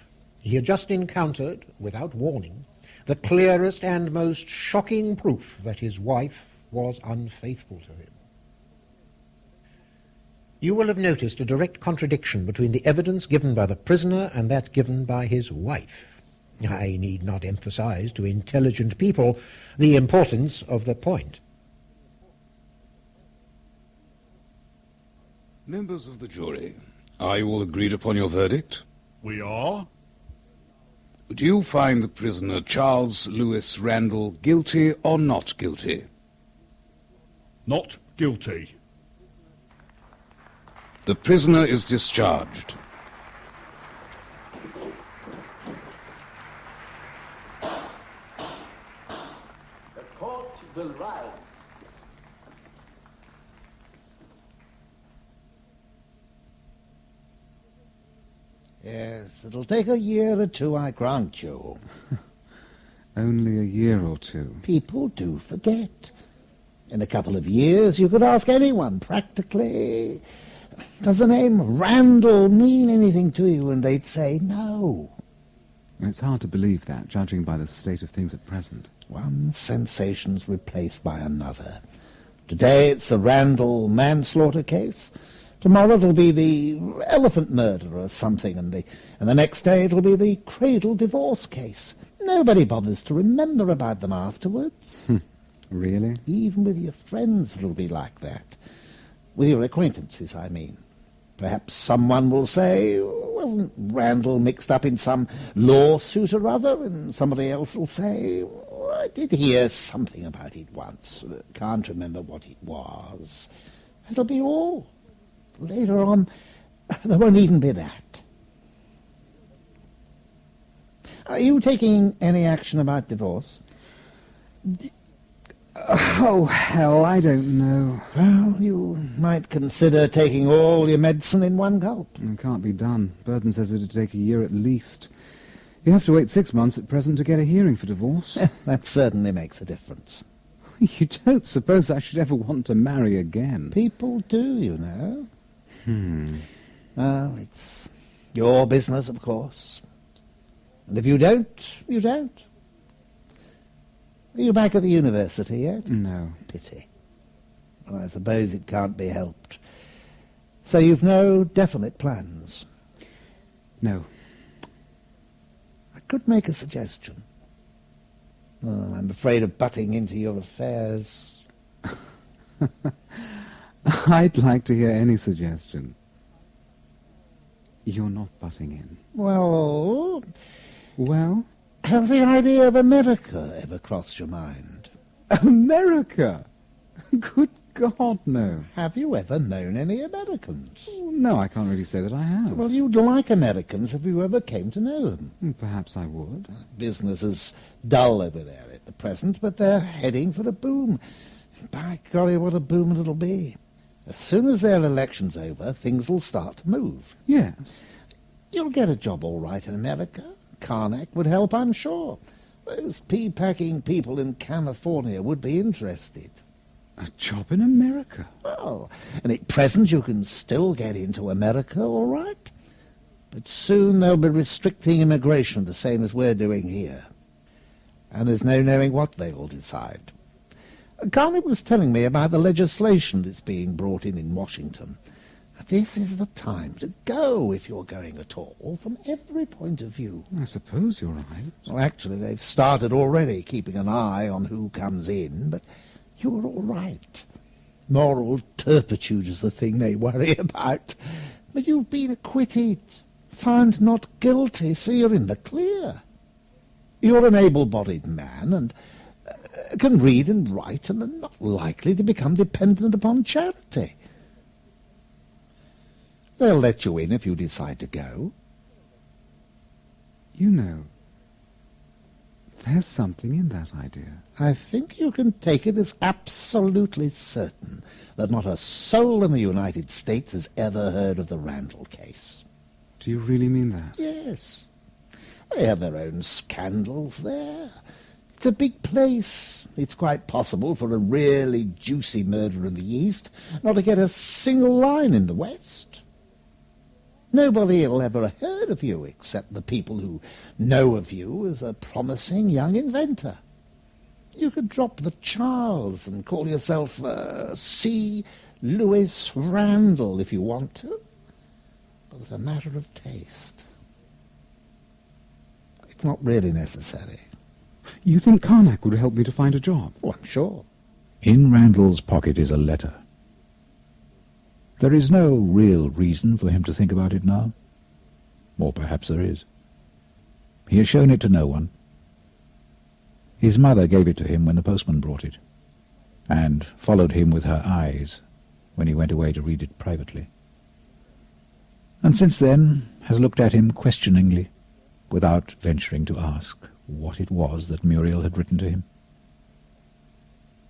He had just encountered, without warning, the clearest and most shocking proof that his wife was unfaithful to him. You will have noticed a direct contradiction between the evidence given by the prisoner and that given by his wife. I need not emphasize to intelligent people the importance of the point. Members of the jury, are you all agreed upon your verdict? We are. Do you find the prisoner Charles Lewis Randall guilty or not guilty? Not guilty. The prisoner is discharged. The court will rise. Yes, it'll take a year or two, I grant you. Only a year or two. People do forget. In a couple of years, you could ask anyone, practically, does the name Randall mean anything to you? And they'd say no. It's hard to believe that, judging by the state of things at present. One sensation's replaced by another. Today it's the Randall manslaughter case. Tomorrow it'll be the elephant murder or something, and the next day it'll be the cradle divorce case. Nobody bothers to remember about them afterwards. Really? Even with your friends it'll be like that. With your acquaintances, I mean. Perhaps someone will say, wasn't Randall mixed up in some lawsuit or other? And somebody else will say, I did hear something about it once. Can't remember what it was. That'll be all. Later on, there won't even be that. Are you taking any action about divorce? Oh, hell, I don't know. Well, you might consider taking all your medicine in one gulp. It can't be done. Burton says it'd take a year at least. You have to wait 6 months at present to get a hearing for divorce. That certainly makes a difference. You don't suppose I should ever want to marry again? People do, you know. Well, it's your business, of course. And if you don't, you don't. Are you back at the university yet? No. Pity. Well, I suppose it can't be helped. So you've no definite plans? No. I could make a suggestion. Oh, I'm afraid of butting into your affairs. I'd like to hear any suggestion. You're not butting in. Well? Well? Has the idea of America ever crossed your mind? America? Good God, no. Have you ever known any Americans? No, I can't really say that I have. Well, you'd like Americans if you ever came to know them. Perhaps I would. Business is dull over there at the present, but they're heading for a boom. By golly, what a boom it'll be. As soon as their election's over, things will start to move. Yes. You'll get a job all right in America. Karnak would help, I'm sure. Those pea-packing people in California would be interested. A job in America? Well, and at present you can still get into America, all right. But soon they'll be restricting immigration the same as we're doing here. And there's no knowing what they will decide. Karnak was telling me about the legislation that's being brought in Washington. This is the time to go, if you're going at all, from every point of view. I suppose you're right. Well, actually, they've started already, keeping an eye on who comes in, but you're all right. Moral turpitude is the thing they worry about. But you've been acquitted, found not guilty, so you're in the clear. You're an able-bodied man and can read and write and are not likely to become dependent upon charity. They'll let you in if you decide to go. You know, there's something in that idea. I think you can take it as absolutely certain that not a soul in the United States has ever heard of the Randall case. Do you really mean that? Yes. They have their own scandals there. It's a big place. It's quite possible for a really juicy murder in the East not to get a single line in the West. Nobody will ever have heard of you except the people who know of you as a promising young inventor. You could drop the Charles and call yourself C. Lewis Randall if you want to. But it's a matter of taste. It's not really necessary. You think Karnak would help me to find a job? Oh, I'm sure. In Randall's pocket is a letter. There is no real reason for him to think about it now. Or perhaps there is. He has shown it to no one. His mother gave it to him when the postman brought it, and followed him with her eyes when he went away to read it privately. And since then has looked at him questioningly, without venturing to ask what it was that Muriel had written to him.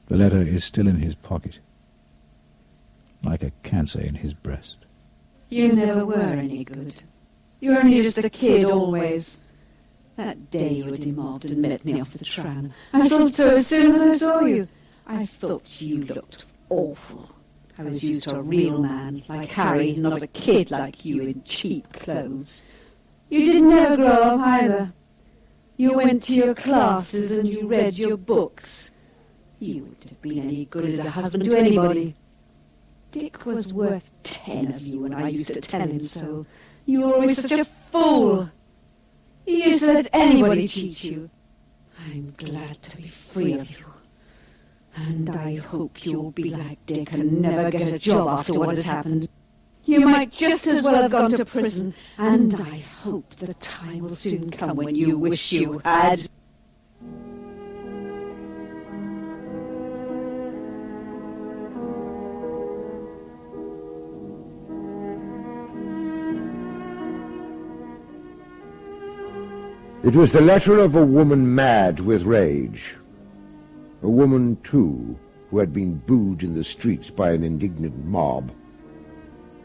The letter is still in his pocket, like a cancer in his breast. You never were any good. You were only just a kid always. That day you were demobbed and met me off the tram. I thought so as soon as I saw you. I thought you looked awful. I was used to a real man like Harry, not a kid like you in cheap clothes. You didn't never grow up either. You went to your classes and you read your books. You wouldn't have been any good as a husband to anybody. Dick was worth 10 of you, and I used to tell him so. You were always such a fool. You used to let anybody cheat you. I'm glad to be free of you. And I hope you'll be like Dick and never get a job after what has happened. You might just as well have gone to prison, and I hope the time will soon come when you wish you had. It was the letter of a woman mad with rage. A woman, too, who had been booed in the streets by an indignant mob.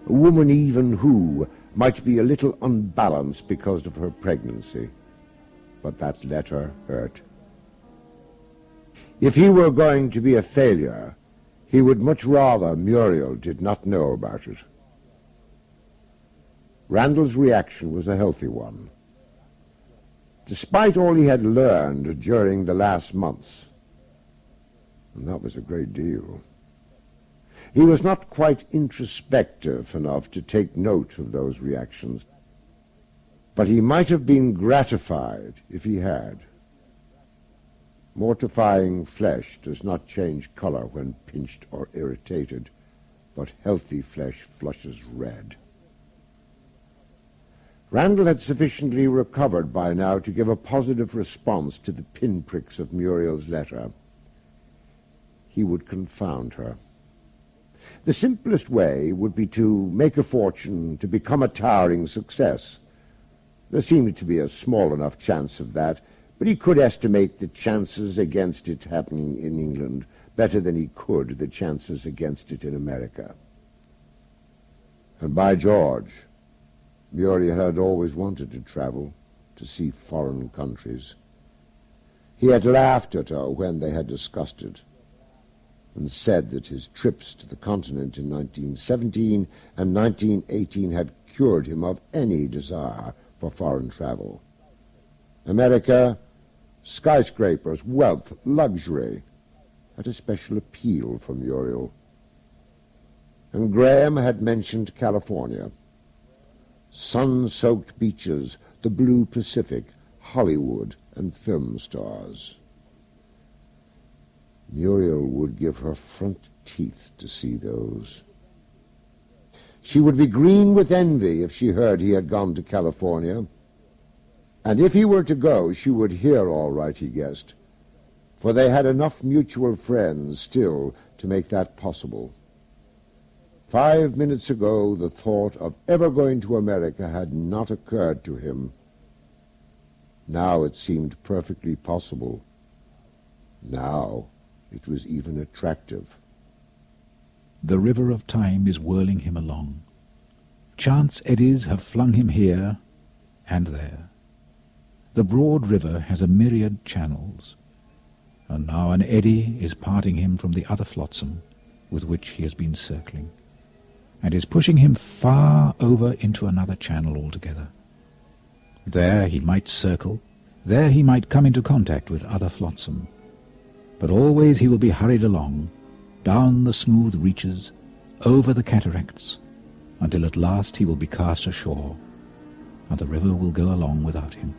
A woman even who might be a little unbalanced because of her pregnancy. But that letter hurt. If he were going to be a failure, he would much rather Muriel did not know about it. Randall's reaction was a healthy one. Despite all he had learned during the last months, and that was a great deal, he was not quite introspective enough to take note of those reactions. But he might have been gratified if he had. Mortifying flesh does not change color when pinched or irritated, but healthy flesh flushes red. Randall had sufficiently recovered by now to give a positive response to the pinpricks of Muriel's letter. He would confound her. The simplest way would be to make a fortune, to become a towering success. There seemed to be a small enough chance of that, but he could estimate the chances against it happening in England better than he could the chances against it in America. And by George, Muriel had always wanted to travel, to see foreign countries. He had laughed at her when they had discussed it, and said that his trips to the continent in 1917 and 1918 had cured him of any desire for foreign travel. America, skyscrapers, wealth, luxury, had a special appeal for Muriel. and Graham had mentioned California. Sun-soaked beaches, the blue Pacific, Hollywood, and film stars. Muriel would give her front teeth to see those. She would be green with envy if she heard he had gone to California. And if he were to go, she would hear all right, he guessed, for they had enough mutual friends still to make that possible. 5 minutes ago, the thought of ever going to America had not occurred to him. Now it seemed perfectly possible. Now it was even attractive. The river of time is whirling him along. Chance eddies have flung him here and there. The broad river has a myriad channels, and now an eddy is parting him from the other flotsam with which he has been circling, and is pushing him far over into another channel altogether. There he might circle, there he might come into contact with other flotsam, but always he will be hurried along, down the smooth reaches, over the cataracts, until at last he will be cast ashore, and the river will go along without him.